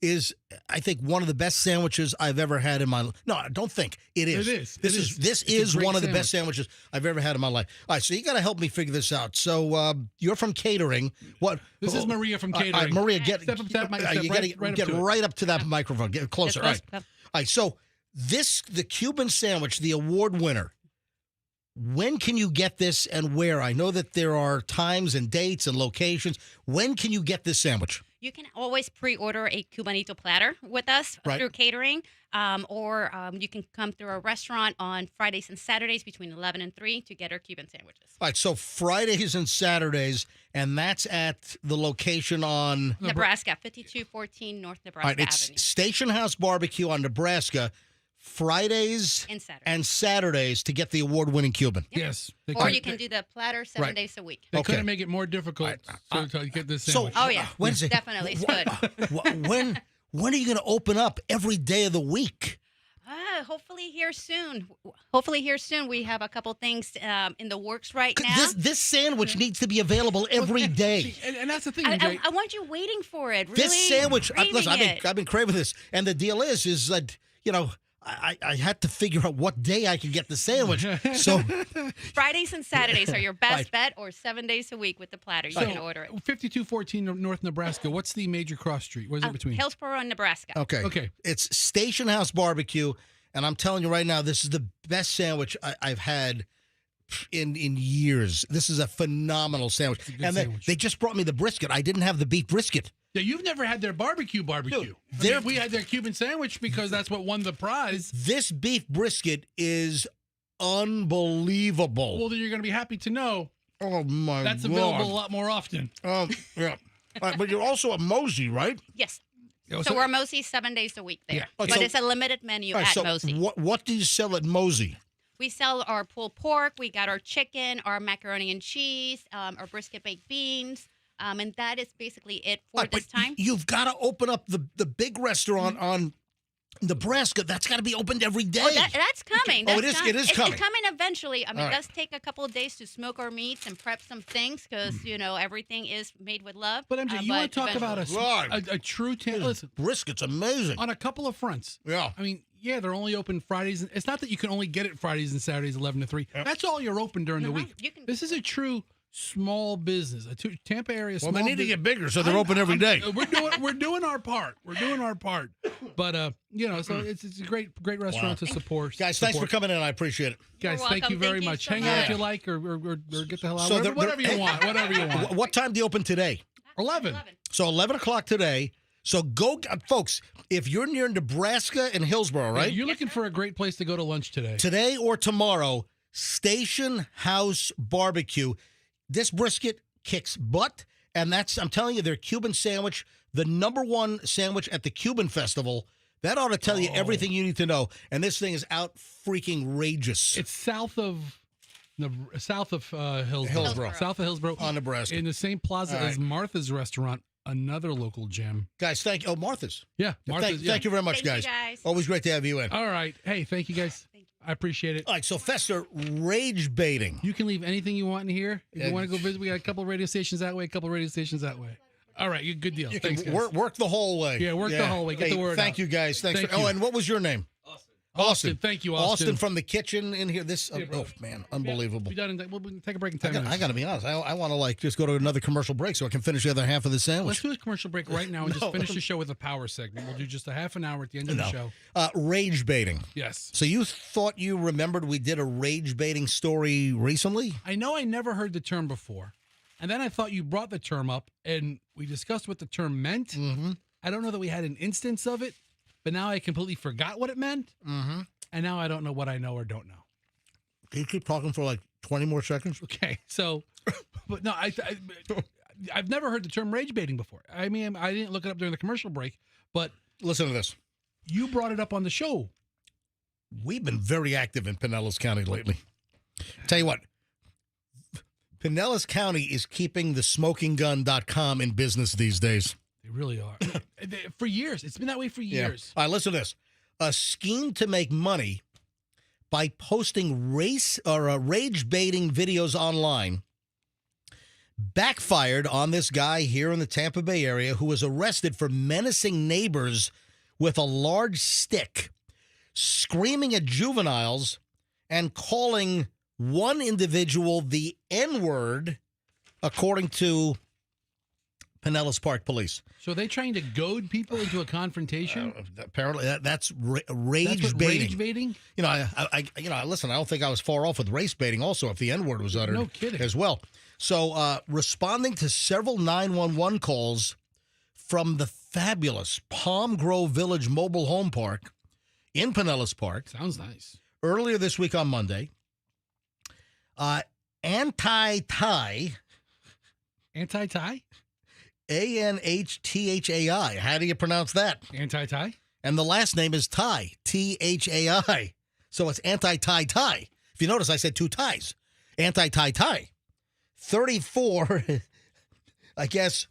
is, I think, one of the best sandwiches I've ever had in my life. No, I don't think. It is. It is. This is one of the best sandwiches I've ever had in my life. All right, so you got to help me figure this out. So you're from catering. What? This is Maria from catering. Maria, step up to that microphone. Get right up to that microphone. Get closer. All right. All right, so the Cuban sandwich, the award winner, when can you get this and where? I know that there are times and dates and locations. When can you get this sandwich? You can always pre-order a Cubanito platter with us through catering, or you can come through our restaurant on Fridays and Saturdays between 11 and 3 to get our Cuban sandwiches. All right, so Fridays and Saturdays, and that's at the location on? Nebraska, 5214 North Nebraska Avenue. It's Station House Barbecue on Nebraska, Fridays and Saturdays to get the award-winning Cuban. Yep. Yes. Or you can do the platter 7 days a week. They couldn't make it more difficult to get this sandwich. Oh, yeah. Definitely. It's good. When are you going to open up every day of the week? Hopefully here soon. We have a couple things in the works right now. This sandwich needs to be available every day. And that's the thing, I want you waiting for it. Really this sandwich, listen, it. I've been craving this. And the deal is that, I had to figure out what day I could get the sandwich. So Fridays and Saturdays are your best bet, or 7 days a week with the platter. You can order it. 5214 North Nebraska. What's the major cross street? What is it between? Hillsboro and Nebraska. Okay. It's Station House Barbecue, and I'm telling you right now, this is the best sandwich I've had in years. This is a phenomenal sandwich. They just brought me the brisket. I didn't have the beef brisket. Yeah, you've never had their barbecue. Dude, we had their Cuban sandwich because that's what won the prize. This beef brisket is unbelievable. Well, then you're going to be happy to know Oh, my God. that's available a lot more often. Yeah. But you're also at Mosey, right? Yes. Oh, So we're Mosey 7 days a week there. Yeah. But So- it's a limited menu All right, at so Mosey. what do you sell at Mosey? We sell our pulled pork. We got our chicken, our macaroni and cheese, our brisket baked beans. And that is basically it for this time. You've got to open up the big restaurant on Nebraska. That's got to be opened every day. Oh, that's coming. Oh, That's it is coming. It's coming eventually. I mean, All it right. does take a couple of days to smoke our meats and prep some things because, everything is made with love. But MJ, you want to talk about God. a true listen, Brisket's amazing. on a couple of fronts. Yeah. I mean, yeah, they're only open Fridays. It's not that you can only get it Fridays and Saturdays, 11 to 3. That's all you're open during the week. This is a true small business, a Tampa area. Well, small they need to bus- get bigger, so they're open every day. We're doing our part. We're doing our part. But so it's a great restaurant to support. Guys, thanks for coming in. I appreciate it. Guys, You're thank you welcome. very Thank you much. so Hang out if much. you like, or get the hell out. So Whatever you want. Whatever you want. What time do you open today? 11. So 11 o'clock today. So go, folks, if you're near Nebraska and Hillsborough, right? You're looking for a great place to go to lunch today. Today or tomorrow, Station House Barbecue. This brisket kicks butt, and I'm telling you, their Cuban sandwich, the ¡1 sandwich at the Cuban Festival, that ought to tell you everything you need to know. And this thing is out freaking rageous. It's south of Hillsborough. Hillsborough. South of Hillsborough. On Nebraska. In the same plaza All right. as Martha's Restaurant, another local gem. Guys, thank you. Oh, Martha's. Yeah, Martha's. Thank you very much, Thank you, guys. guys. Always great to have you in. All right. Hey, thank you guys. I appreciate it. All right, so Fester, rage baiting. You can leave anything you want in here. If Yeah. you want to go visit, we got a couple of radio stations that way, a couple of radio stations that way. All right, good deal. You Thanks, can guys. work the whole way. Yeah, work the whole way. Get the word Thank out. you, guys. Thanks. Thank for, you. Oh, and what was your name? Austin. Thank you, Austin. Austin from the kitchen in here. This, oh man, unbelievable. Be done we'll take a break in 10 minutes. I got to be honest. I want to just go to another commercial break so I can finish the other half of the Let's sandwich. do a commercial break right now and just finish the show with a power segment. We'll do just a half an hour at the end of the show. Rage baiting. Yes. So you thought you remembered we did a rage baiting story recently? I know I never heard the term before. And then I thought you brought the term up and we discussed what the term meant. Mm-hmm. I don't know that we had an instance of it, but now I completely forgot what it meant. Mm-hmm. And now I don't know what I know or don't know. Can you keep talking for like 20 more seconds? Okay, so, but no, I've never heard the term rage baiting before. I mean, I didn't look it up during the commercial break, but listen to this. You brought it up on the show. We've been very active in Pinellas County lately. Tell you what, Pinellas County is keeping the smokinggun.com in business these days. They really are. For years. It's been that way for years. All right, listen to this. A scheme to make money by posting rage baiting videos online backfired on this guy here in the Tampa Bay area who was arrested for menacing neighbors with a large stick, screaming at juveniles, and calling one individual the N-word, according to Pinellas Park Police. So are they trying to goad people into a confrontation? Apparently, that's rage what baiting. Rage baiting? You know, listen. I don't think I was far off with race baiting. Also, if the N-word was uttered, No kidding. as well. So, responding to several 911 calls from the fabulous Palm Grove Village Mobile Home Park in Pinellas Park. Sounds nice. Earlier this week on Monday, anti-tie. Anti-tie? ANHTHAI. How do you pronounce that? Anti-tie? And the last name is Thai. THAI. So it's anti-tie-tie. If you notice, I said two ties. Anti-tie-tie. 34, I guess,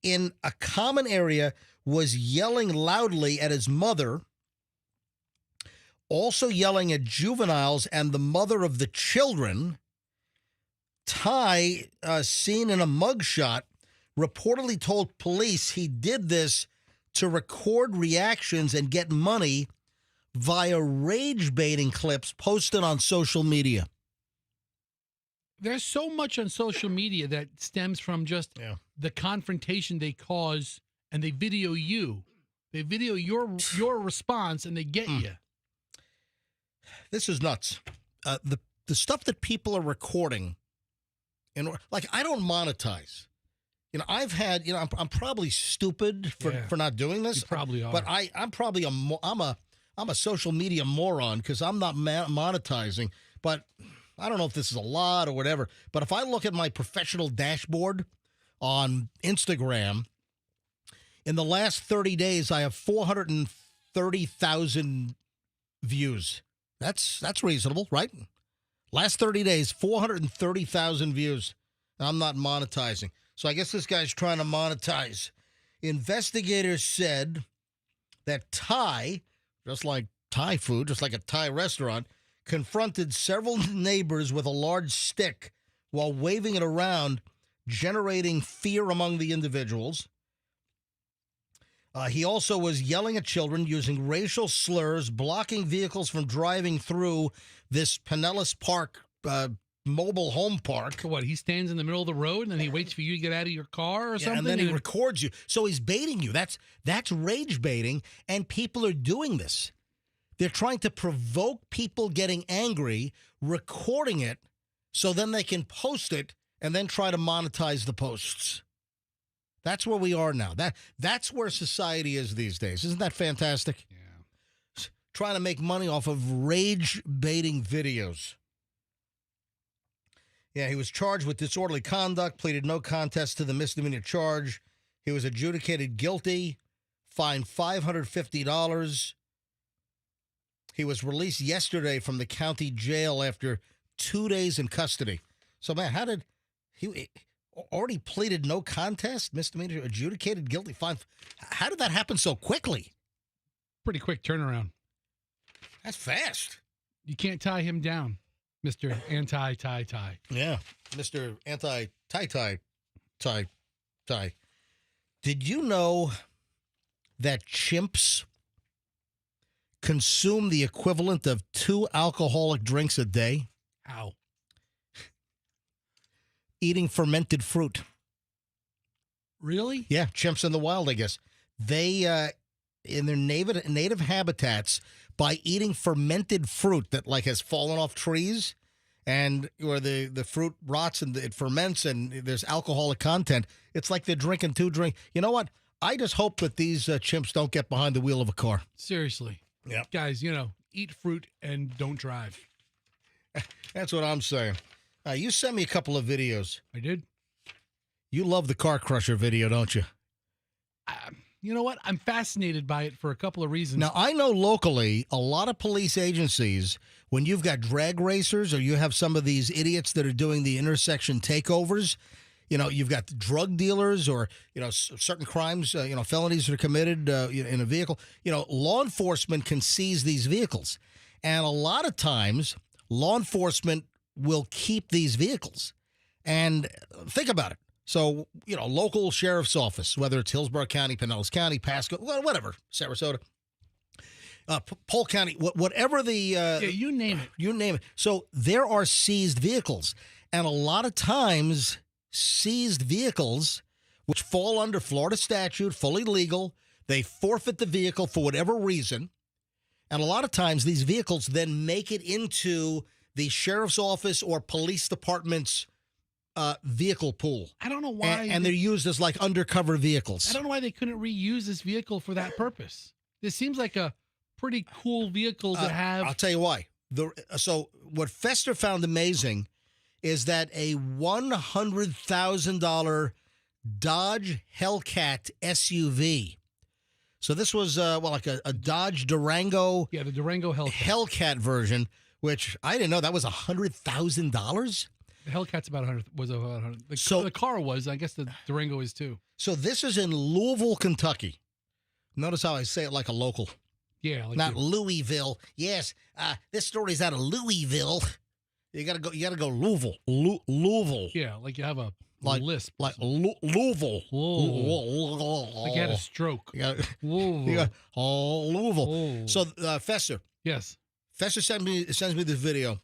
in a common area, was yelling loudly at his mother, also yelling at juveniles and the mother of the children. Ty, seen in a mugshot, reportedly told police he did this to record reactions and get money via rage baiting clips posted on social media. There's so much on social media that stems from just the confrontation they cause, and they video you. They video your response, and they get you. This is nuts. The stuff that people are recording, and like I don't monetize. I've had, I'm probably stupid for not doing this. You probably are. But I'm probably I'm a social media moron because I'm not monetizing. But I don't know if this is a lot or whatever. But if I look at my professional dashboard on Instagram, in the last 30 days, I have 430,000 views. That's reasonable, right? Last 30 days, 430,000 views. I'm not monetizing. So I guess this guy's trying to monetize. Investigators said that Thai, just like Thai food, just like a Thai restaurant, confronted several neighbors with a large stick while waving it around, generating fear among the individuals. He also was yelling at children, using racial slurs, blocking vehicles from driving through this Pinellas Park mobile home park. What, he stands in the middle of the road and then he waits for you to get out of your car or something? And then he records you. So he's baiting you. That's rage baiting, and people are doing this. They're trying to provoke people getting angry, recording it, so then they can post it and then try to monetize the posts. That's where we are now. That's where society is these days. Isn't that fantastic? Yeah. Trying to make money off of rage-baiting videos. Yeah, he was charged with disorderly conduct, pleaded no contest to the misdemeanor charge. He was adjudicated guilty, fined $550. He was released yesterday from the county jail after 2 days in custody. So, man, how did he already pleaded no contest, misdemeanor, adjudicated guilty, fined? How did that happen so quickly? Pretty quick turnaround. That's fast. You can't tie him down, Mr. Anti-Tie-Tie. Yeah, Mr. Anti-Tie-Tie. Did you know that chimps consume the equivalent of 2 alcoholic drinks a day? How? Eating fermented fruit. Really? Yeah, chimps in the wild, I guess. They, in their native habitats, by eating fermented fruit that has fallen off trees, and where the fruit rots and it ferments and there's alcoholic content, it's like they're drinking 2 drinks. You know what? I just hope that these chimps don't get behind the wheel of a car. Seriously. Yeah. Guys, eat fruit and don't drive. That's what I'm saying. You sent me a couple of videos. I did. You love the car crusher video, don't you? You know what? I'm fascinated by it for a couple of reasons. Now, I know locally, a lot of police agencies, when you've got drag racers or you have some of these idiots that are doing the intersection takeovers, you've got drug dealers or, certain crimes, felonies that are committed in a vehicle. Law enforcement can seize these vehicles. And a lot of times, law enforcement will keep these vehicles. And think about it. So, local sheriff's office, whether it's Hillsborough County, Pinellas County, Pasco, whatever, Sarasota, Polk County, whatever the... you name it. You name it. So there are seized vehicles. And a lot of times, seized vehicles, which fall under Florida statute, fully legal, they forfeit the vehicle for whatever reason. And a lot of times, these vehicles then make it into the sheriff's office or police department's vehicle pool. I don't know why. And they're used as undercover vehicles. I don't know why they couldn't reuse this vehicle for that purpose. This seems like a pretty cool vehicle to have. I'll tell you why. So what Fester found amazing is that a $100,000 Dodge Hellcat SUV. So this was like a Dodge Durango. Yeah, the Durango Hellcat. Hellcat version, which I didn't know that was $100,000. The Hellcat's about 100. Was about 100. The car was. I guess the Durango is too. So this is in Louisville, Kentucky. Notice how I say it like a local. Yeah, not Louisville. Yes, this story's out of Louisville. You gotta go Louisville. Louisville. Yeah, like you have a lisp. Like Louisville. Like you had a stroke. Louisville. So Fester. Yes. Fester sends me this video,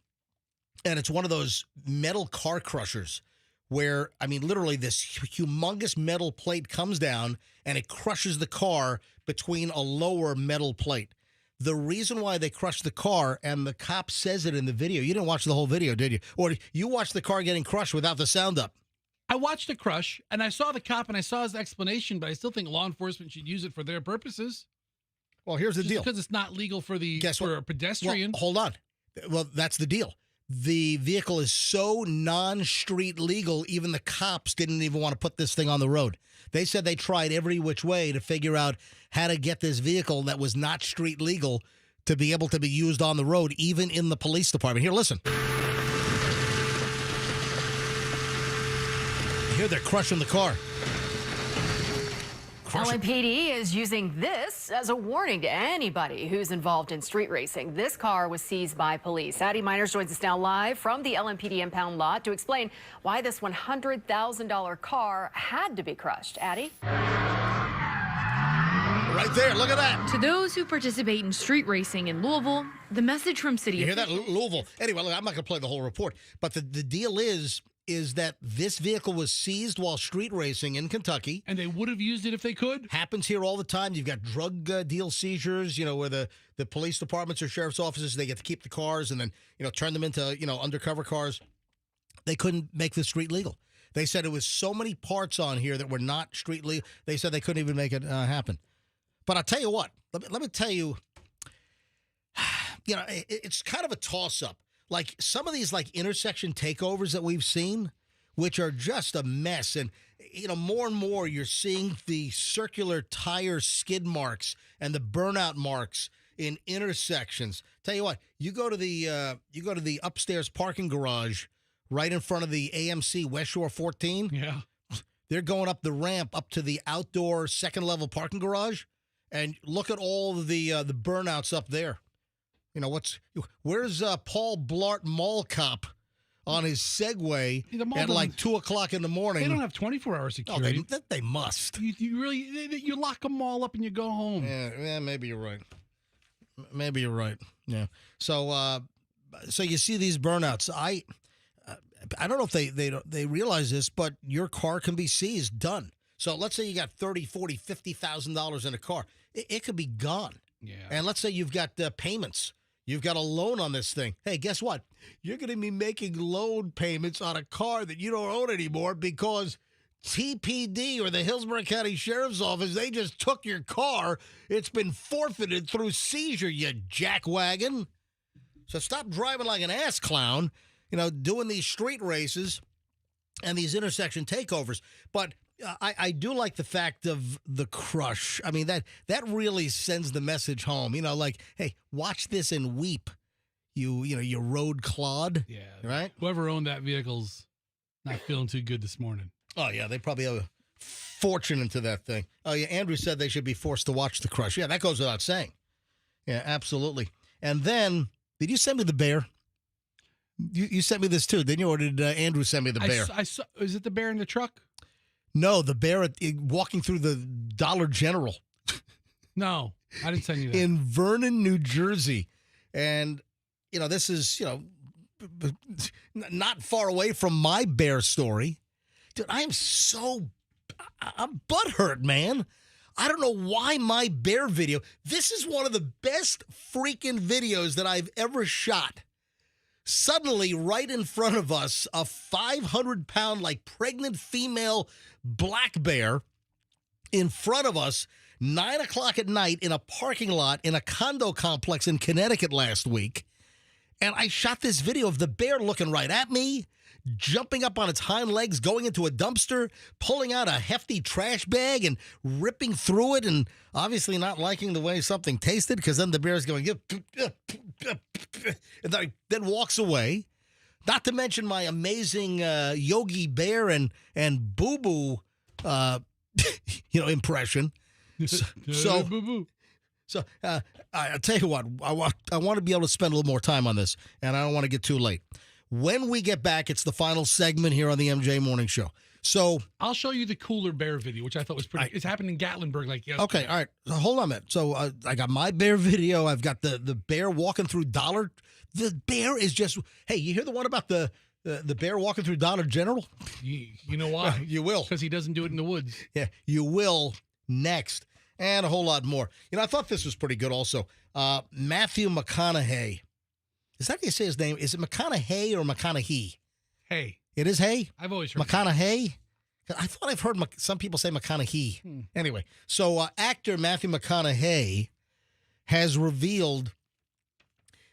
and it's one of those metal car crushers where, literally this humongous metal plate comes down and it crushes the car between a lower metal plate. The reason why they crushed the car, and the cop says it in the video, you didn't watch the whole video, did you? Or you watched the car getting crushed without the sound up? I watched the crush, and I saw the cop, and I saw his explanation, but I still think law enforcement should use it for their purposes. Well, here's the deal. Because it's not legal for a pedestrian. Well, hold on. Well, that's the deal. The vehicle is so non-street legal, even the cops didn't even want to put this thing on the road. They said they tried every which way to figure out how to get this vehicle that was not street legal to be able to be used on the road, even in the police department. Here, listen. Here they're crushing the car. LMPD is using this as a warning to anybody who's involved in street racing. This car was seized by police. Addie Miners joins us now live from the LMPD impound lot to explain why this $100,000 car had to be crushed. Addie? Right there, look at that. To those who participate in street racing in Louisville, the message from city You hear that, officials. Louisville? Anyway, look, I'm not going to play the whole report, but the deal is that this vehicle was seized while street racing in Kentucky. And they would have used it if they could? Happens here all the time. You've got drug deal seizures, where the police departments or sheriff's offices, they get to keep the cars and then, turn them into, undercover cars. They couldn't make this street legal. They said it was so many parts on here that were not street legal. They said they couldn't even make it happen. But I'll tell you what, let me tell you, it's kind of a toss-up. Like some of these intersection takeovers that we've seen, which are just a mess. And, more and more you're seeing the circular tire skid marks and the burnout marks in intersections. Tell you what, you go to the upstairs parking garage right in front of the AMC West Shore 14. Yeah. They're going up the ramp up to the outdoor second level parking garage. And look at all the burnouts up there. Where's Paul Blart Mall Cop on his Segway at 2 o'clock in the morning? They don't have 24-hour security. Oh, they must. You lock them all up and you go home. Yeah, maybe you're right. Maybe you're right. Yeah. So you see these burnouts. I don't know if they realize this, but your car can be seized. Done. So let's say you got $30,000, $40,000, $50,000 in a car. It could be gone. Yeah. And let's say you've got payments. You've got a loan on this thing. Hey, guess what? You're going to be making loan payments on a car that you don't own anymore because TPD or the Hillsborough County Sheriff's Office, they just took your car. It's been forfeited through seizure, you jackwagon. So stop driving like an ass clown, doing these street races and these intersection takeovers. But I do like the fact of the crush. I mean, that really sends the message home. Hey, watch this and weep. You road clod. Yeah. Right? Whoever owned that vehicle's not feeling too good this morning. Oh, yeah. They probably have a fortune into that thing. Oh, yeah. Andrew said they should be forced to watch the crush. Yeah, that goes without saying. Yeah, absolutely. And then, did you send me the bear? You sent me this too, didn't you? Or did Andrew send me the bear? I saw. Is it the bear in the truck? No, the bear walking through the Dollar General. No, I didn't send you that. In Vernon, New Jersey. And, this is, not far away from my bear story. Dude, I'm butthurt, man. I don't know why my bear video, this is one of the best freaking videos that I've ever shot. Suddenly, right in front of us, a 500-pound, pregnant female black bear in front of us, 9 o'clock at night in a parking lot in a condo complex in Connecticut last week. And I shot this video of the bear looking right at me, jumping up on its hind legs, going into a dumpster, pulling out a hefty trash bag and ripping through it, and obviously not liking the way something tasted, because then the bear's going, and then walks away. Not to mention my amazing Yogi Bear and Boo Boo, impression. So I'll tell you what, I want to be able to spend a little more time on this, and I don't want to get too late. When we get back, it's the final segment here on the MJ Morning Show. So I'll show you the cooler bear video, which I thought was pretty. It's happened in Gatlinburg yesterday. Okay, all right. So hold on a minute. So I got my bear video. I've got the bear walking through Dollar. The bear is just. Hey, you hear the one about the bear walking through Dollar General? You know why? You will, because he doesn't do it in the woods. Yeah, you will next, and a whole lot more. I thought this was pretty good. Also, Matthew McConaughey. Is that how you say his name? Is it McConaughey or McConaughey? Hey. It is Hay? I've always heard McConaughey? I thought I've heard some people say McConaughey. Anyway, so actor Matthew McConaughey has revealed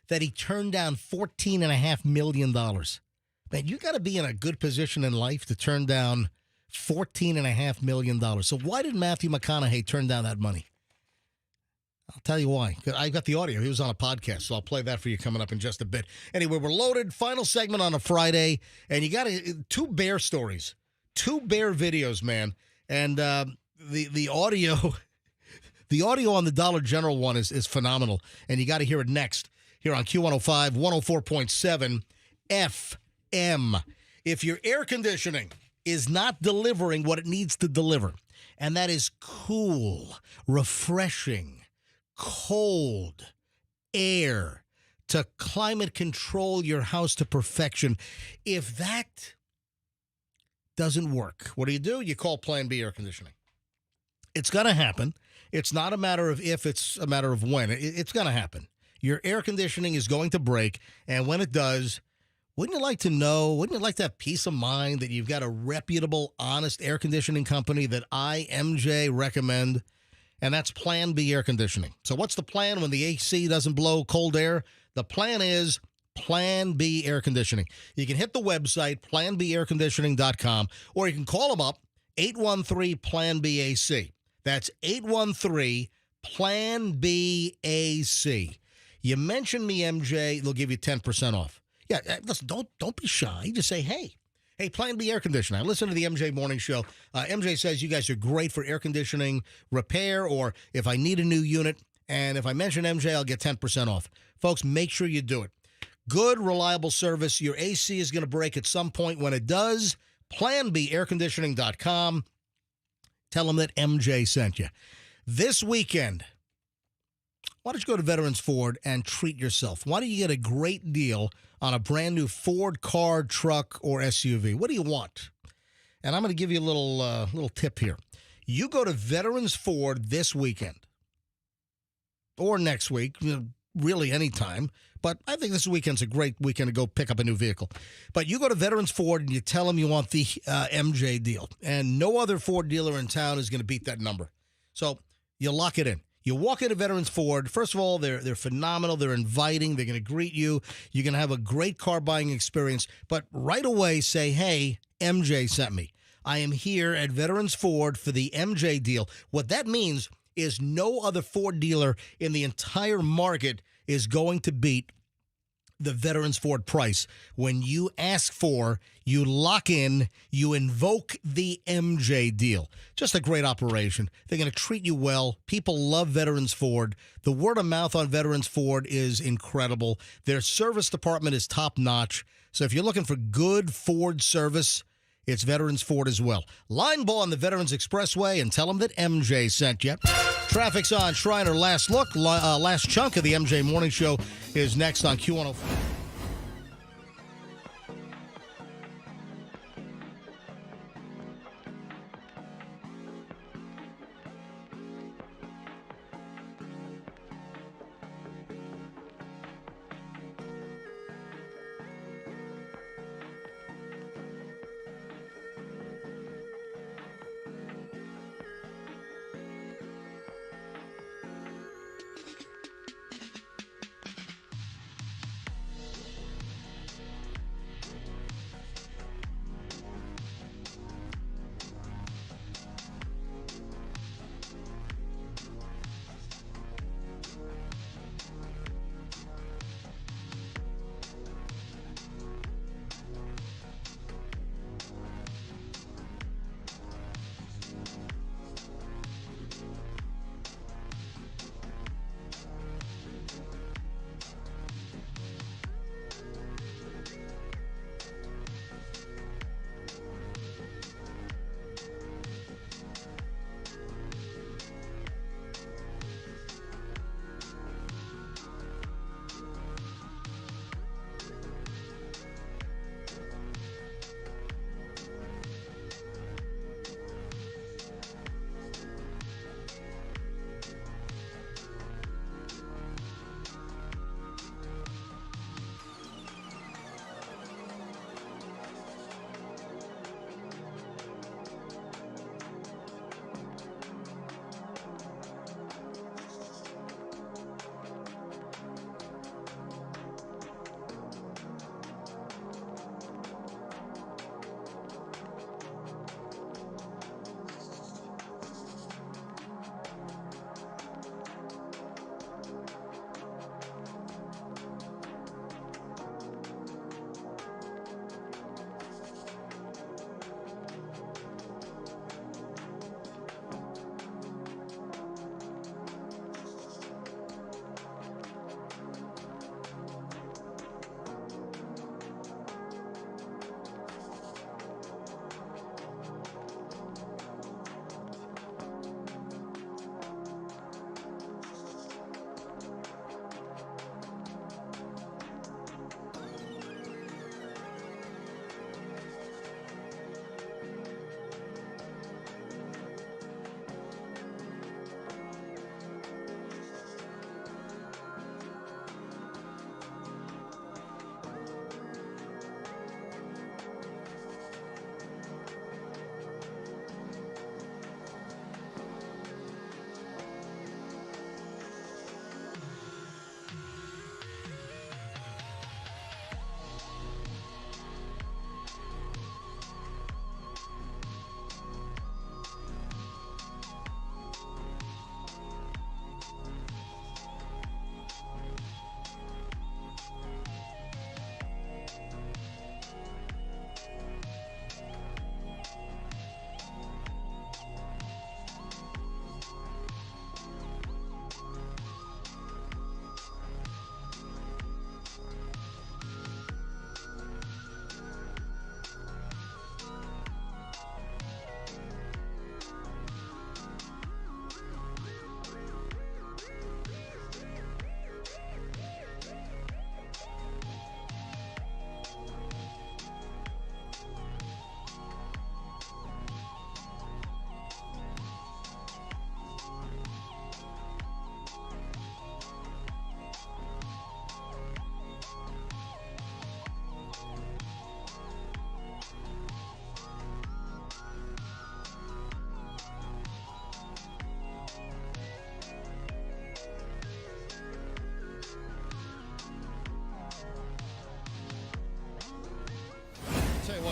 that he turned down $14.5 million. Man, you got to be in a good position in life to turn down $14.5 million. So why did Matthew McConaughey turn down that money? I'll tell you why. I got the audio. He was on a podcast, so I'll play that for you coming up in just a bit. Anyway, we're loaded. Final segment on a Friday, and you got two bear stories, two bear videos, man. And the audio, the audio on the Dollar General one is phenomenal, and you got to hear it next here on Q105, 104.7 FM. If your air conditioning is not delivering what it needs to deliver, and that is cool, refreshing, cold air to climate control your house to perfection. If that doesn't work, what do? You call Plan B Air Conditioning. It's going to happen. It's not a matter of if, it's a matter of when. It's going to happen. Your air conditioning is going to break, and when it does, wouldn't you like to know, wouldn't you like to have peace of mind that you've got a reputable, honest air conditioning company that I, MJ, recommend? And that's Plan B Air Conditioning. So what's the plan when the AC doesn't blow cold air? The plan is Plan B Air Conditioning. You can hit the website, planbairconditioning.com, or you can call them up, 813-PLAN-BAC. That's 813-PLAN-BAC. You mention me, MJ, they'll give you 10% off. Yeah, listen, don't be shy. Just say, hey, Plan B Air Conditioning. I listen to the MJ Morning Show. MJ says you guys are great for air conditioning repair, or if I need a new unit, and if I mention MJ, I'll get 10% off. Folks, make sure you do it. Good, reliable service. Your AC is going to break at some point. When it does, planbairconditioning.com. Tell them that MJ sent you. This weekend, why don't you go to Veterans Ford and treat yourself? Why don't you get a great deal on a brand new Ford car, truck, or SUV? What do you want? And I'm going to give you a little tip here. You go to Veterans Ford this weekend or next week, really anytime. But I think this weekend's a great weekend to go pick up a new vehicle. But you go to Veterans Ford and you tell them you want the MJ deal. And no other Ford dealer in town is going to beat that number. So you lock it in. You walk into Veterans Ford. First of all, they're phenomenal. They're inviting. They're going to greet you. You're going to have a great car buying experience. But right away say, hey, MJ sent me. I am here at Veterans Ford for the MJ deal. What that means is no other Ford dealer in the entire market is going to beat the Veterans Ford price. When you ask for, you lock in, you invoke the MJ deal. Just a great operation. They're going to treat you well. People love Veterans Ford. The word of mouth on Veterans Ford is incredible. Their service department is top notch. So if you're looking for good Ford service, it's Veterans Ford as well. Line ball on the Veterans Expressway and tell them that MJ sent you. Traffic's on Shriner. Last look, last chunk of the MJ Morning Show is next on Q105.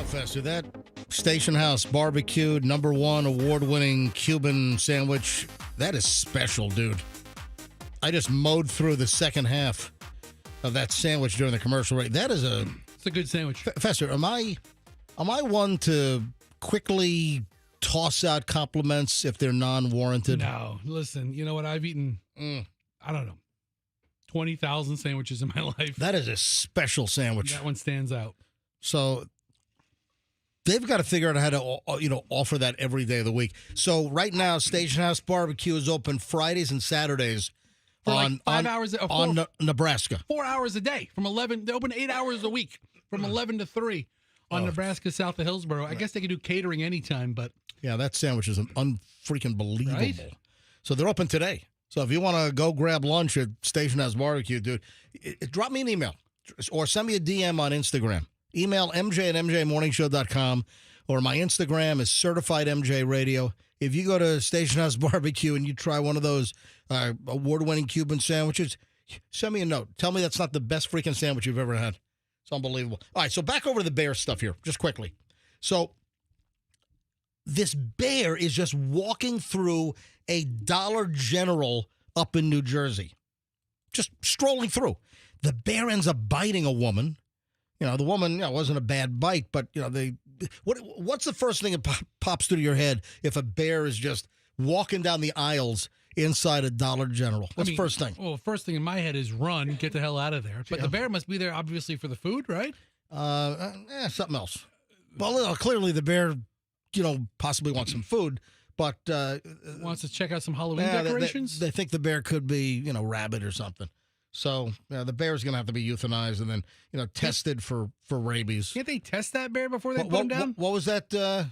Fester, that Station House barbecue, #1 award-winning Cuban sandwich, that is special, dude. I just mowed through the second half of that sandwich during the commercial break. That is It's a good sandwich. Fester, am I one to quickly toss out compliments if they're non-warranted? No, listen, you know what? I've eaten, I don't know, 20,000 sandwiches in my life. That is a special sandwich. That one stands out. So they've got to figure out how to, offer that every day of the week. So right now, Station House Barbecue is open Fridays and Saturdays For on like 5 hours on Nebraska. 4 hours a day from 11. They open 8 hours a week from 11 to 3 on Nebraska south of Hillsboro. I guess they could do catering anytime, but yeah, that sandwich is unfreaking believable. Right? So they're open today. So if you want to go grab lunch at Station House Barbecue, dude, drop me an email or send me a DM on Instagram. Email mj@mjmorningshow.com, or my Instagram is Certified MJ Radio. If you go to Station House Barbecue and you try one of those award-winning Cuban sandwiches, send me a note. Tell me that's not the best freaking sandwich you've ever had. It's unbelievable. All right, so back over to the bear stuff here, just quickly. So this bear is just walking through a Dollar General up in New Jersey, just strolling through. The bear ends up biting a woman. The woman, wasn't a bad bite, but what's the first thing that pops through your head if a bear is just walking down the aisles inside a Dollar General? What's the first thing? Well, first thing in my head is run, get the hell out of there. But the bear must be there, obviously, for the food, right? Something else. Well, clearly the bear, possibly wants some food, but wants to check out some Halloween decorations. They think the bear could be, rabid or something. So the bear's going to have to be euthanized and then, tested for rabies. Can't they test that bear before they put him down? What was that? They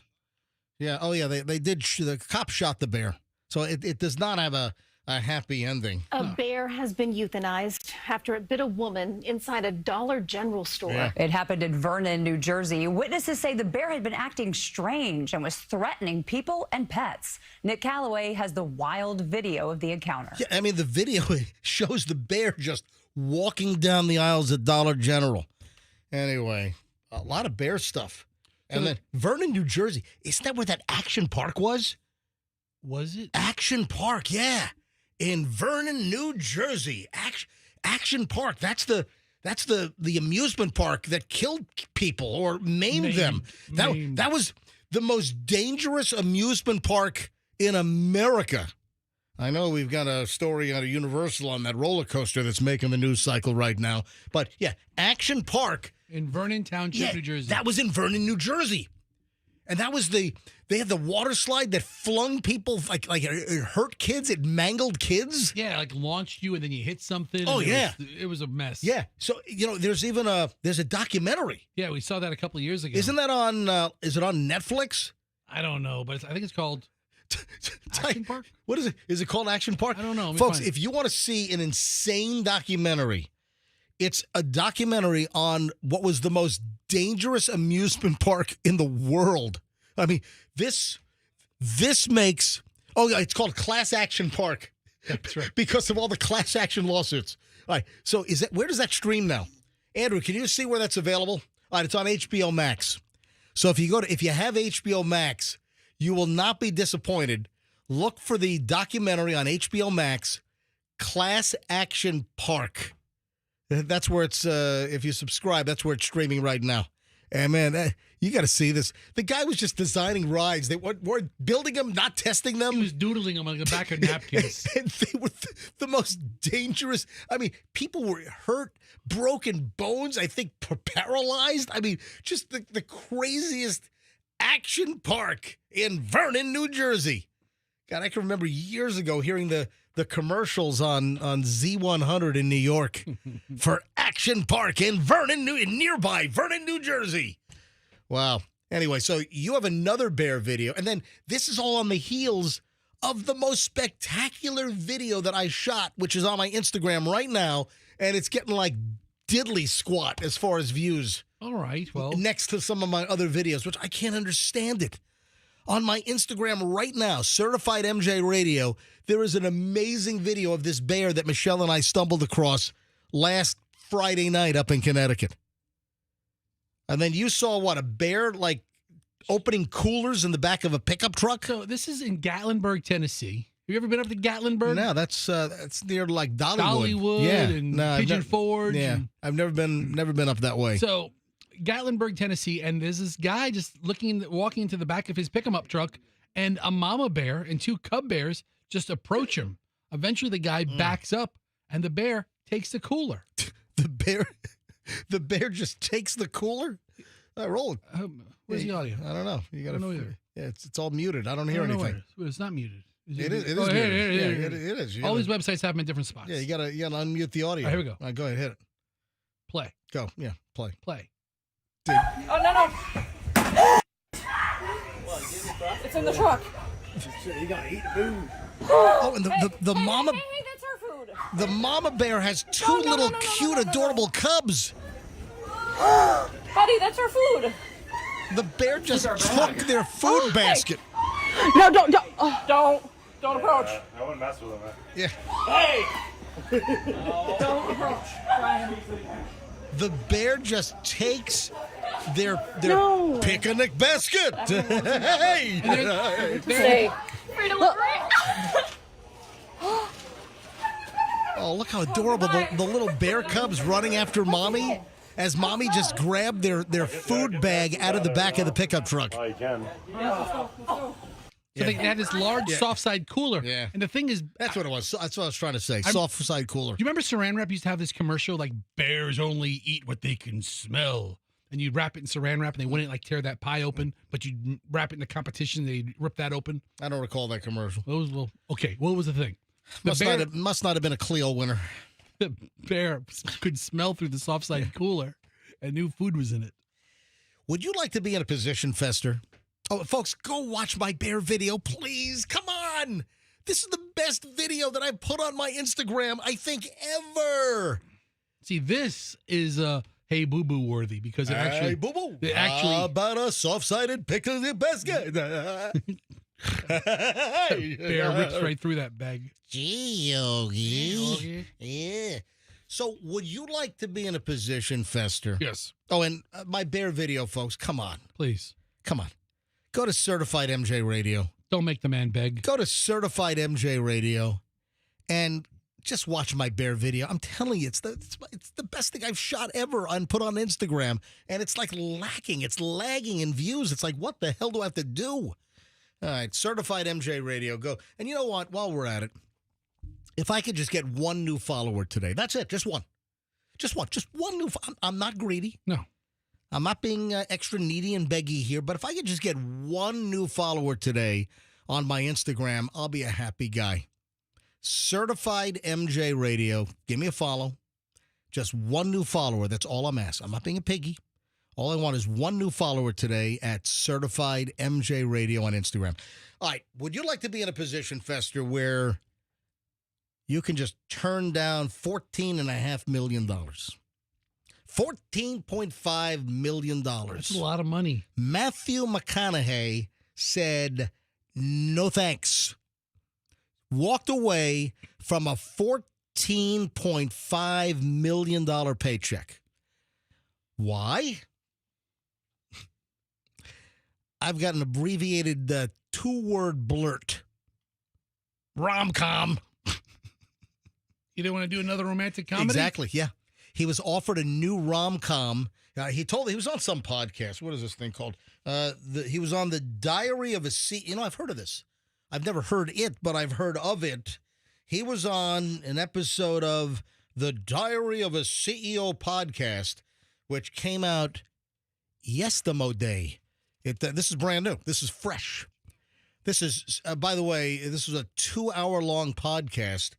did. The cop shot the bear. So it does not have a happy ending. A bear has been euthanized after it bit a woman inside a Dollar General store. Yeah. It happened in Vernon, New Jersey. Witnesses say the bear had been acting strange and was threatening people and pets. Nick Calloway has the wild video of the encounter. Yeah, I mean, the video shows the bear just walking down the aisles at Dollar General. Anyway, a lot of bear stuff. And then Vernon, New Jersey. Isn't that where that action park was? Was it? Action Park, yeah. In Vernon, New Jersey. Action Park. That's the amusement park that killed people or maimed them. That was the most dangerous amusement park in America. I know we've got a story out of Universal on that roller coaster that's making the news cycle right now. But yeah, Action Park. In Vernon Township, New Jersey. That was in Vernon, New Jersey. And that was they had the water slide that flung people, like it hurt kids, it mangled kids. Yeah, like launched you and then you hit something. Oh, yeah. It was a mess. Yeah. So, there's even there's a documentary. Yeah, we saw that a couple of years ago. Isn't that on, is it on Netflix? I don't know, but I think it's called Action Park? What is it? Is it called Action Park? I don't know. Folks, if you want to see an insane documentary, it's a documentary on what was the most dangerous amusement park in the world. I mean, this makes... Oh, yeah, it's called Class Action Park. That's right. Because of all the class action lawsuits. All right, so where does that stream now? Andrew, can you see where that's available? All right, it's on HBO Max. So if you have HBO Max, you will not be disappointed. Look for the documentary on HBO Max, Class Action Park. That's where it's, if you subscribe, that's where it's streaming right now. And man, you got to see this. The guy was just designing rides. They weren't building them, not testing them. He was doodling them on the back of napkins. And they were the most dangerous. I mean, people were hurt, broken bones, I think paralyzed. I mean, just the craziest action park in Vernon, New Jersey. God, I can remember years ago hearing the commercials on Z100 in New York for Action Park in nearby Vernon, New Jersey. Wow. Anyway, so you have another bear video, and then this is all on the heels of the most spectacular video that I shot, which is on my Instagram right now, and it's getting like diddly squat as far as views. All right, well. Next to some of my other videos, which I can't understand it. On my Instagram right now, Certified MJ Radio, there is an amazing video of this bear that Michelle and I stumbled across last Friday night up in Connecticut. And then you saw what, a bear like opening coolers in the back of a pickup truck? So this is in Gatlinburg, Tennessee. Have you ever been up to Gatlinburg? No, that's near like Dollywood. Dollywood and Pigeon Forge. Yeah, I've never been up that way. So Gatlinburg, Tennessee, and there's this guy just walking into the back of his pickup truck, and a mama bear and 2 cub bears just approach him. Eventually, the guy backs up, and the bear takes the cooler. The bear just takes the cooler. Roll it. Where's the audio? I don't know. You got to. Yeah, it's all muted. I don't hear anything. It's not muted. It is Oh, muted. It is. All these websites have them in different spots. Yeah, you gotta unmute the audio. All right, here we go. All right, go ahead, hit it. Play. Go. Yeah, play. Dude. Oh, no. It's in the truck. You gotta eat the food. Oh, and the mama. Hey, that's our food. The mama bear has 2 little cute, adorable cubs. Buddy, that's our food. The bear just took their food basket. No, don't approach. I wouldn't mess with him, man. Yeah. Hey! Don't approach, Brian. The bear just takes their picnic basket. Hey! Stay. Free delivery. Oh, look how adorable the little bear cubs running after mommy as mommy just grabbed their food bag out of the back of the pickup truck. Oh, you can. So they had this large soft side cooler. Yeah. And the thing is, that's what it was. That's what I was trying to say. Soft side cooler. Do you remember Saran Wrap used to have this commercial like bears only eat what they can smell? And you'd wrap it in Saran Wrap and they wouldn't like tear that pie open, but you'd wrap it in the competition, they'd rip that open. I don't recall that commercial. Okay, what was the thing? Must not have been a Clio winner. The bear could smell through the soft side cooler and knew food was in it. Would you like to be in a position, Fester? Oh, folks, go watch my bear video, please. Come on. This is the best video that I've put on my Instagram, I think, ever. See, this is Hey Boo Boo worthy because it actually. Hey Boo Boo. How about a soft-sided picnic basket? Bear rips right through that bag. Gee, Yogi. Yeah. So, would you like to be in a position, Fester? Yes. Oh, and my bear video, folks, come on. Please. Come on. Go to Certified MJ Radio. Don't make the man beg. Go to Certified MJ Radio and just watch my bear video. I'm telling you, it's the best thing I've shot ever and put on Instagram. And it's like lacking. It's lagging in views. It's like, what the hell do I have to do? All right, Certified MJ Radio. Go. And you know what? While we're at it, if I could just get 1 new follower today, that's it. Just one. Just one. Just one new. I'm not greedy. No. I'm not being extra needy and beggy here, but if I could just get 1 new follower today on my Instagram, I'll be a happy guy. Certified MJ Radio. Give me a follow. Just 1 new follower. That's all I'm asking. I'm not being a piggy. All I want is 1 new follower today at Certified MJ Radio on Instagram. All right. Would you like to be in a position, Fester, where you can just turn down $14.5 million? $14.5 million. That's a lot of money. Matthew McConaughey said, no thanks. Walked away from a $14.5 million paycheck. Why? I've got an abbreviated 2-word blurt. Rom-com. You didn't want to do another romantic comedy? Exactly, yeah. He was offered a new rom-com. He was on some podcast. What is this thing called? He was on the Diary of a CEO. You know, I've heard of this. I've never heard it, but I've heard of it. He was on an episode of the Diary of a CEO podcast, which came out yesterday. This is brand new. This is fresh. This is, by the way, this was a 2-hour-long podcast,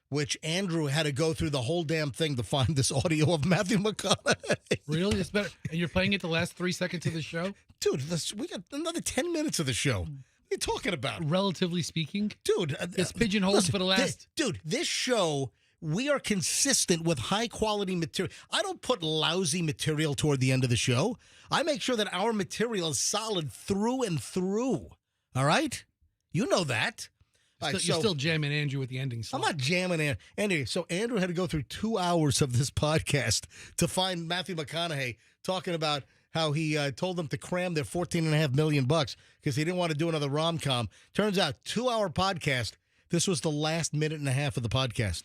which Andrew had to go through the whole damn thing to find this audio of Matthew McConaughey. Really? It's better. And you're playing it the last 3 seconds of the show? Dude, we got another 10 minutes of the show. What are you talking about? Relatively speaking? Dude. It's pigeonholed for the last... This show, we are consistent with high-quality material. I don't put lousy material toward the end of the show. I make sure that our material is solid through and through. All right? You know that. You're still jamming Andrew with the ending slot. I'm not jamming Andrew. So Andrew had to go through 2 hours of this podcast to find Matthew McConaughey talking about how he told them to cram their $14.5 million because he didn't want to do another rom-com. Turns out, 2-hour podcast. This was the last minute and a half of the podcast.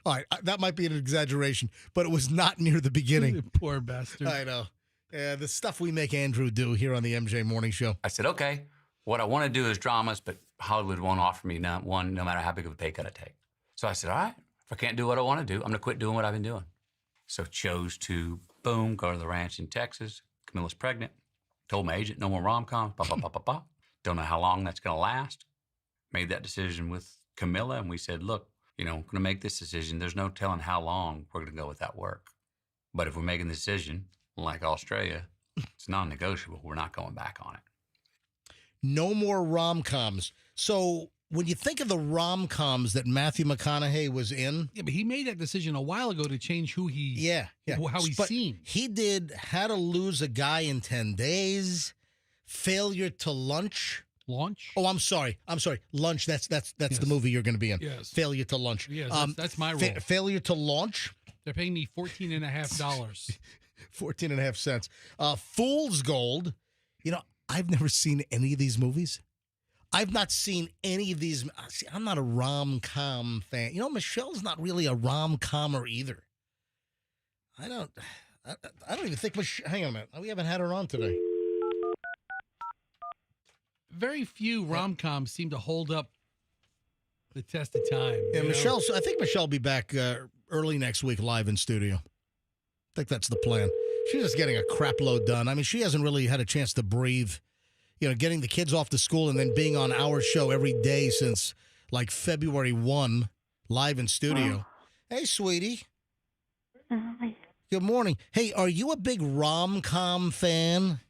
All right, that might be an exaggeration, but it was not near the beginning. Poor bastard. I know. Yeah, the stuff we make Andrew do here on the MJ Morning Show. I said, okay, what I want to do is dramas, but Hollywood won't offer me no matter how big of a pay cut I take. So I said, all right, if I can't do what I want to do, I'm going to quit doing what I've been doing. So chose to, boom, go to the ranch in Texas. Camilla's pregnant. Told my agent, no more rom-com. Don't know how long that's going to last. Made that decision with Camilla, and we said, look, I'm going to make this decision. There's no telling how long we're going to go with that work. But if we're making the decision, like Australia, it's non-negotiable. We're not going back on it. No more rom-coms. So when you think of the rom-coms that Matthew McConaughey was in. Yeah, but he made that decision a while ago to change who he, how he's seen. He did How to Lose a Guy in 10 Days, Failure to Lunch. Launch? Oh, I'm sorry. Lunch. That's the movie you're going to be in. Yes. Failure to Lunch. Yes, that's my role. Failure to Launch. They're paying me $14.50. 14.5 cents. Fool's Gold. I've never seen any of these movies. I've not seen any of these. See, I'm not a rom-com fan. Michelle's not really a rom-commer either. I don't even think hang on a minute. We haven't had her on today. Very few rom-coms seem to hold up the test of time. Yeah, I think Michelle will be back early next week live in studio. I think that's the plan. She's just getting a crap load done. I mean, she hasn't really had a chance to breathe. Getting the kids off to school and then being on our show every day since like February 1, live in studio. Hey, sweetie. Hi. Good morning. Hey, are you a big rom-com fan?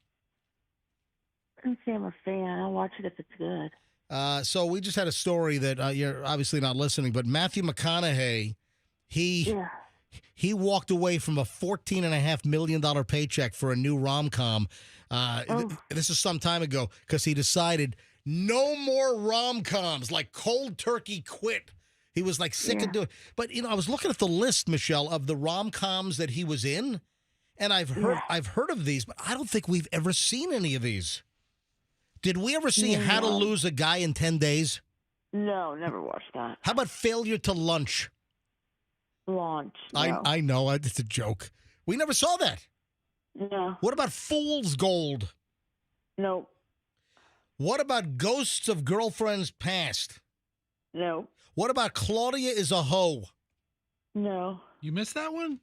I don't say I'm a fan. I'll watch it if it's good. So we just had a story that you're obviously not listening, but Matthew McConaughey, he walked away from a $14.5 million paycheck for a new rom-com. This is some time ago because he decided no more rom-coms, like cold turkey quit. He was like sick of doing. But I was looking at the list, Michelle, of the rom-coms that he was in, and I've heard of these, but I don't think we've ever seen any of these. Did we ever see How to Lose a Guy in 10 Days? No, never watched that. How about Failure to Lunch? Launch. No. I know, it's a joke. We never saw that. No. What about Fool's Gold? Nope. What about Ghosts of Girlfriends Past? No. What about Claudia is a Hoe? No. You missed that one?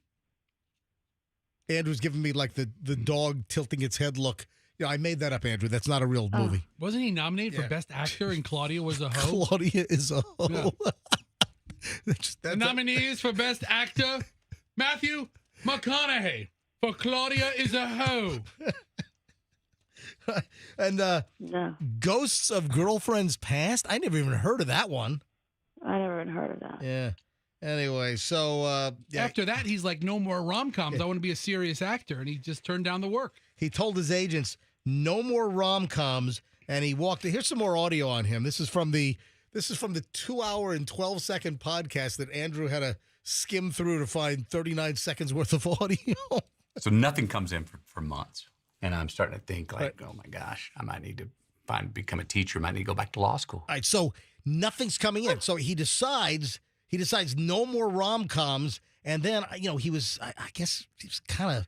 Andrew's giving me like the dog tilting its head look. I made that up, Andrew. That's not a real movie. Wasn't he nominated for Best Actor and Claudia was a Hoe? Claudia is a Hoe. Yeah. The nominees for Best Actor, Matthew McConaughey for Claudia is a Hoe. And Ghosts of Girlfriends Past? I never even heard of that one. I never even heard of that. Yeah. Anyway, so... After that, he's like, no more rom-coms. I want to be a serious actor. And he just turned down the work. He told his agents, no more rom-coms, and he walked... Here's some more audio on him. This is from the 2-hour and 12-second podcast that Andrew had to skim through to find 39 seconds worth of audio. So nothing comes in for months. And I'm starting to think oh my gosh, I might need to become a teacher. I might need to go back to law school. All right, so nothing's coming in. So he decides no more rom-coms, and then, he was, I guess he was kind of,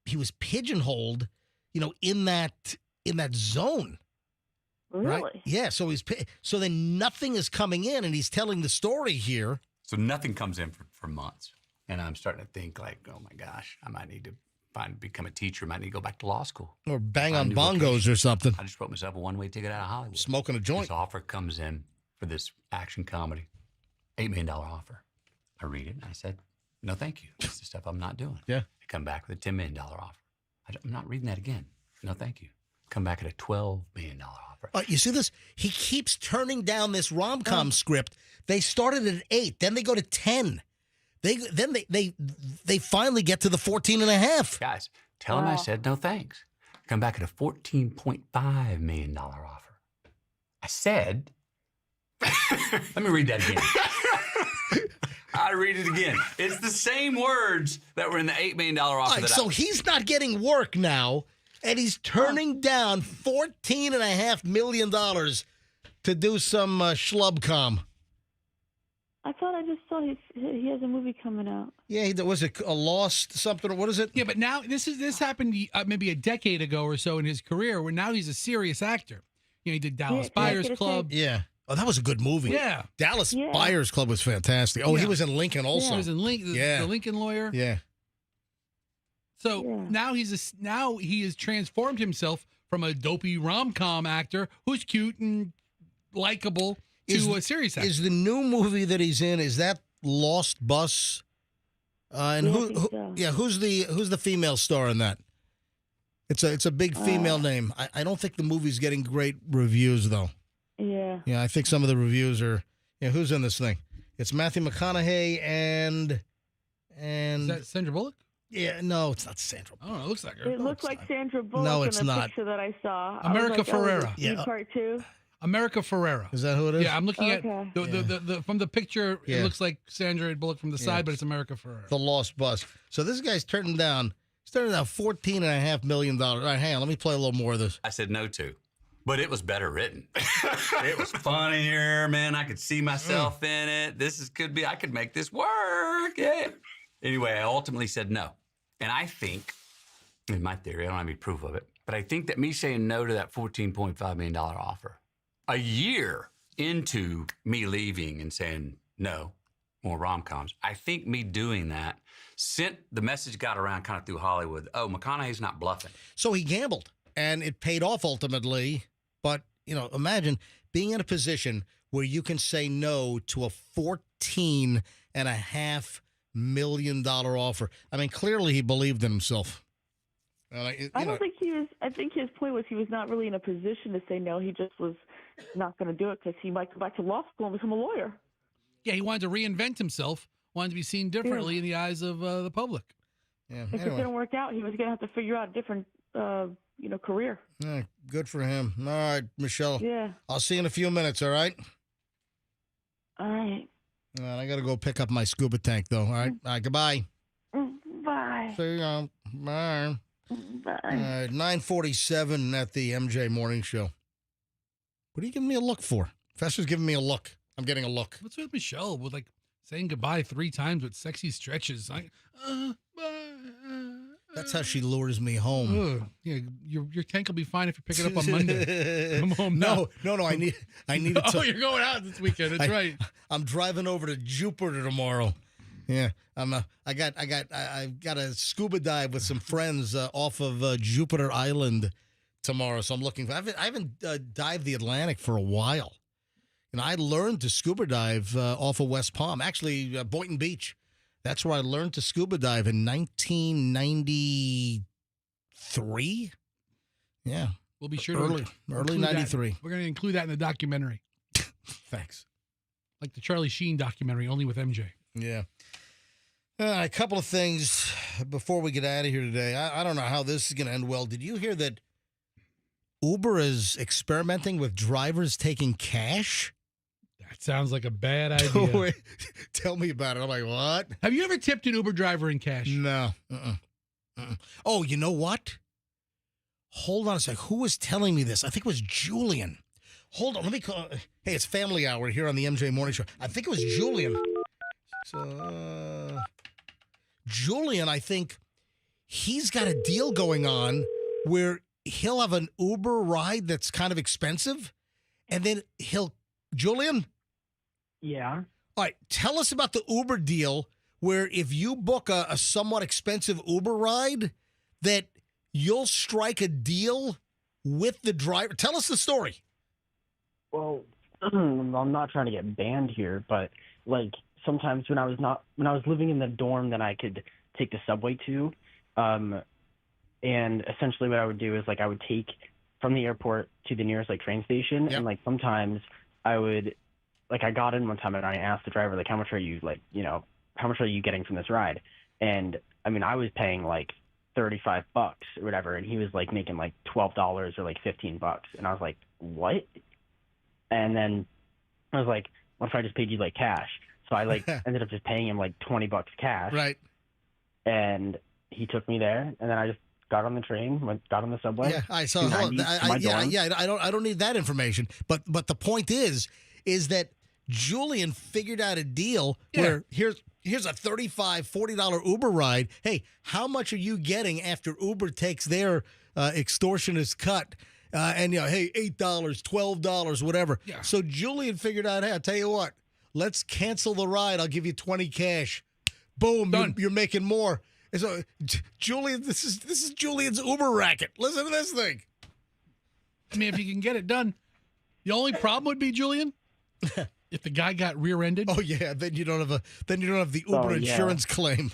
he was pigeonholed, in that zone. Really? Right? Yeah, so then nothing is coming in, and he's telling the story here. So nothing comes in for months. And I'm starting to think oh my gosh, I might need to become a teacher. I might need to go back to law school. Or bang on bongos or something. I just wrote myself a one-way ticket out of Hollywood. Smoking a joint. This offer comes in for this action comedy, $8 million offer. I read it, and I said, no, thank you. That's the stuff I'm not doing. Yeah. I come back with a $10 million offer. I'm not reading that again. No, thank you. Come back at a $12 million offer. You see this? He keeps turning down this rom-com script. They started at 8, then they go to 10. They finally get to the 14.5. Guys, tell him I said no thanks. Come back at a $14.5 million offer. I said, let me read that again. I read it again. It's the same words that were in the $8 million offer. All right, so he's not getting work now, and he's turning down $14.5 million to do some schlubcom. I thought I just saw he has a movie coming out. Yeah, was it a Lost something? What is it? Yeah, but now this happened maybe a decade ago or so in his career, where now he's a serious actor. You know, he did Dallas Buyers Club. Yeah. Oh, that was a good movie. Yeah. Dallas Buyers Club was fantastic. Oh, he Yeah. was in Lincoln also. He was in Lincoln, the Lincoln Lawyer. Yeah. So now he has transformed himself from a dopey rom-com actor who's cute and likable to a serious actor. Is the new movie that he's in, is that Lost Bus? And who's the female star in that? It's a big female name. I don't think the movie's getting great reviews though. Yeah. Yeah, I think some of the reviews are. Yeah, who's in this thing? It's Matthew McConaughey and Is that Sandra Bullock? Yeah, no, it's not Sandra. Oh, it looks like her. It looked like Sandra Bullock No, it's in the not. picture that I saw. America Ferrera. Yeah. Part 2. America Ferrera. Is that who it is? Yeah, I'm looking at Okay. the from the picture. Yeah. It looks like Sandra Bullock from the Yeah. side, but it's America Ferrera. The Lost Bus. So this guy's turning down $14.5 million. All right, hang on, let me play a little more of this. I said no to. But it was better written. It was funnier, man. I could see myself in it. I could make this work. Yeah. Anyway, I ultimately said no. And I think, in my theory, I don't have any proof of it, but I think that me saying no to that $14.5 million offer, a year into me leaving and saying no, more rom-coms, I think me doing that sent the message got around kind of through Hollywood. Oh, McConaughey's not bluffing. So he gambled, and it paid off ultimately. But, imagine being in a position where you can say no to a $14.5 million offer. I mean, clearly he believed in himself. I don't think he was. I think his point was he was not really in a position to say no. He just was not going to do it because he might go back to law school and become a lawyer. Yeah, he wanted to reinvent himself, wanted to be seen differently in the eyes of the public. Yeah. If it didn't work out, he was going to have to figure out a different, career. Yeah, good for him. All right, Michelle. Yeah. I'll see you in a few minutes, all right? All right. I got to go pick up my scuba tank, though. All right. All right, goodbye. Bye. See ya. Bye. Bye. All right, 9:47 at the MJ Morning Show. What are you giving me a look for? Fester's giving me a look. I'm getting a look. What's with Michelle with saying goodbye 3 times with sexy stretches? That's how she lures me home. Yeah, your tank will be fine if you pick it up on Monday. Come home now. No. I need it. Oh, you're going out this weekend. That's right. I'm driving over to Jupiter tomorrow. Yeah, I got a scuba dive with some friends off of Jupiter Island tomorrow. So I'm looking. I haven't dived the Atlantic for a while. I learned to scuba dive off of West Palm, actually Boynton Beach. That's where I learned to scuba dive in 1993. Yeah, we'll be sure early include 93. That. We're going to include that in the documentary. Thanks. Like the Charlie Sheen documentary, only with MJ. Yeah. A couple of things before we get out of here today. I don't know how this is going to end well. Did you hear that Uber is experimenting with drivers taking cash? That sounds like a bad idea. Wait, tell me about it. I'm like, what? Have you ever tipped an Uber driver in cash? No. Oh, you know what? Hold on a sec. Who was telling me this? I think it was Julian. Hold on. Let me call. Hey, it's Family Hour here on the MJ Morning Show. I think it was Julian. So, Julian, I think he's got a deal going on where he'll have an Uber ride that's kind of expensive, and then Julian? Yeah. All right, tell us about the Uber deal where if you book a somewhat expensive Uber ride, that you'll strike a deal with the driver. Tell us the story. Well, I'm not trying to get banned here, but sometimes when I was living in the dorm that I could take the subway to, and essentially what I would do is I would take from the airport to the nearest train station, and sometimes I would I got in one time and I asked the driver how much are you how much are you getting from this ride? And I mean I was paying $35 or whatever, and he was making $12 or $15, and I was like, what? And then I was like, what if I just paid you cash? So I like ended up just paying him like $20 cash. Right. And he took me there, and then I just got on the train, got on the subway. Yeah, I saw. I don't need that information. But the point is that Julian figured out a deal where here's a $35, $40 Uber ride. Hey, how much are you getting after Uber takes their extortionist cut? And hey, $8, $12, whatever. Yeah. So Julian figured out, hey, I'll tell you what, let's cancel the ride. I'll give you 20 cash. Boom, you're making more. And so, Julian, this is Julian's Uber racket. Listen to this thing. I mean, if you can get it done, the only problem would be, Julian, if the guy got rear-ended. Oh yeah, then you don't have the Uber insurance claim.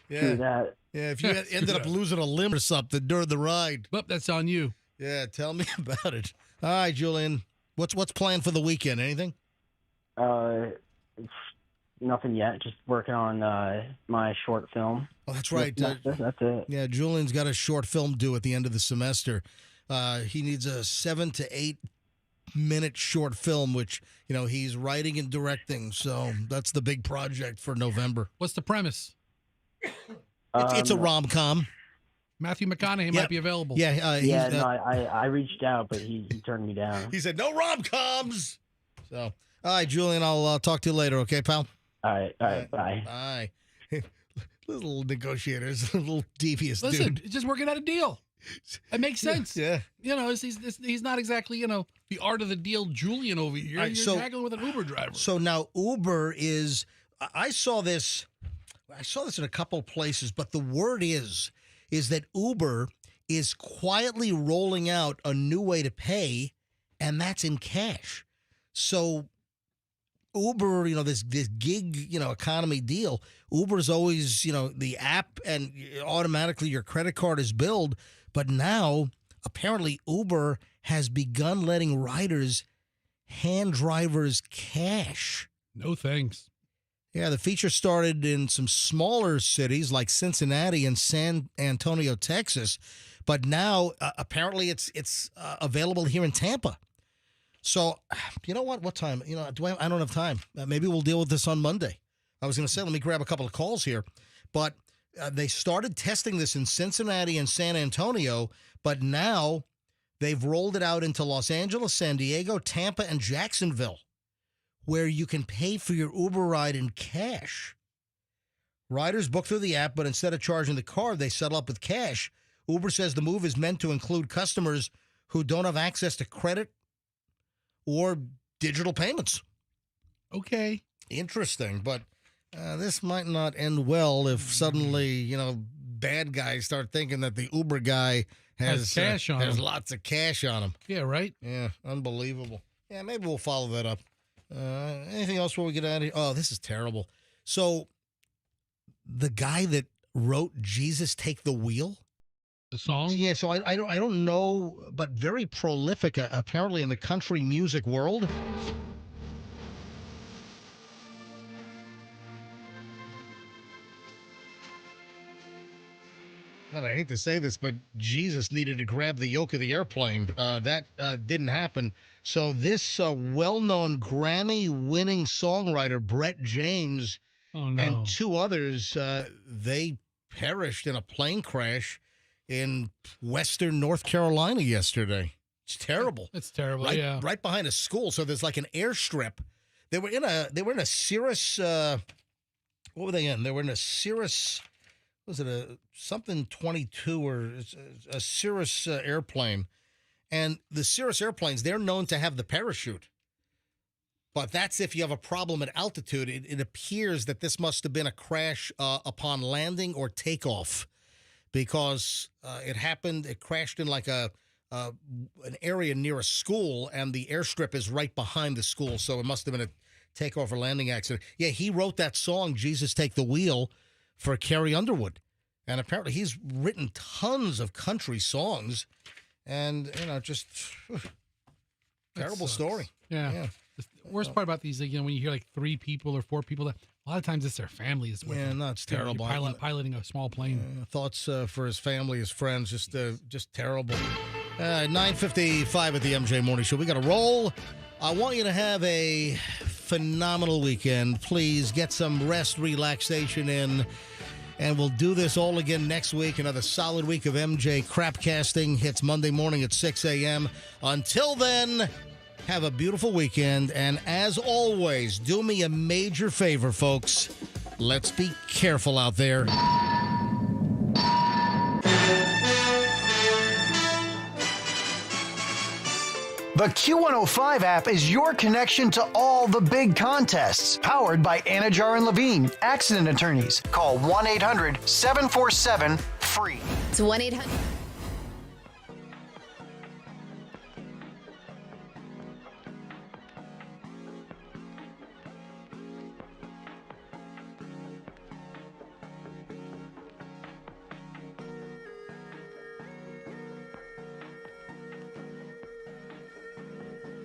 Yeah, True that. Yeah, if you ended up losing a limb or something during the ride. Well, that's on you. Yeah, tell me about it. All right, Julian, what's planned for the weekend? Anything? Nothing yet. Just working on my short film. Oh, that's right. That's it. Yeah, Julian's got a short film due at the end of the semester. He needs a 7 to 8 minute short film, which he's writing and directing. So that's the big project for November. What's the premise? It's a rom-com. Matthew McConaughey might be available. Yeah, I reached out, but he turned me down. He said no rom-coms. So, all right, Julian, I'll talk to you later. Okay, pal. All right, bye. Bye. Little negotiators, a little devious dude. Listen, just working out a deal. It makes sense. Yeah. He's not exactly, the art of the deal Julian over here. Right, You're haggling with an Uber driver. So now Uber is, I saw this in a couple of places, but the word is that Uber is quietly rolling out a new way to pay, and that's in cash. So Uber, this gig, economy deal, Uber's always, the app and automatically your credit card is billed. But now, apparently, Uber has begun letting riders hand drivers cash. No thanks. Yeah, the feature started in some smaller cities like Cincinnati and San Antonio, Texas. But now, apparently, it's available here in Tampa. So, you know what? What time? I don't have time. Maybe we'll deal with this on Monday. I was going to say, let me grab a couple of calls here. But they started testing this in Cincinnati and San Antonio, but now they've rolled it out into Los Angeles, San Diego, Tampa, and Jacksonville, where you can pay for your Uber ride in cash. Riders book through the app, but instead of charging the card, they settle up with cash. Uber says the move is meant to include customers who don't have access to credit or digital payments. Okay. Interesting, but this might not end well if suddenly, bad guys start thinking that the Uber guy has cash on him. Lots of cash on him. Yeah, right? Yeah, unbelievable. Yeah, maybe we'll follow that up. Anything else before we get out of here? Oh, this is terrible. So the guy that wrote Jesus Take the Wheel? The song? Yeah, so I don't know, but very prolific apparently in the country music world. God, I hate to say this, but Jesus needed to grab the yoke of the airplane. That didn't happen. So this well-known Grammy-winning songwriter, Brett James, and two others, they perished in a plane crash in western North Carolina yesterday. It's terrible. It's terrible. Right behind a school. So there's like an airstrip. They were in a Cirrus. What were they in? They were in a Cirrus. Was it a something 22 or a Cirrus airplane? And the Cirrus airplanes, they're known to have the parachute. But that's if you have a problem at altitude. It appears that this must have been a crash upon landing or takeoff, because it crashed in like an area near a school, and the airstrip is right behind the school. So it must have been a takeoff or landing accident. Yeah, he wrote that song, Jesus Take the Wheel, for Carrie Underwood. And apparently he's written tons of country songs. And, just terrible story. Yeah. The worst part about these, when you hear like 3 people or 4 people, a lot of times it's their family is with them. No, it's terrible. Piloting a small plane. Thoughts for his family, his friends, just terrible. 9:55 at the MJ Morning Show. We got to roll. I want you to have a phenomenal weekend. Please get some rest, relaxation in. And we'll do this all again next week. Another solid week of MJ Crapcasting hits Monday morning at 6 a.m. Until then, have a beautiful weekend. And as always, do me a major favor, folks. Let's be careful out there. The Q105 app is your connection to all the big contests. Powered by Anajar and Levine, accident attorneys. Call 1-800-747-FREE. It's 1-800.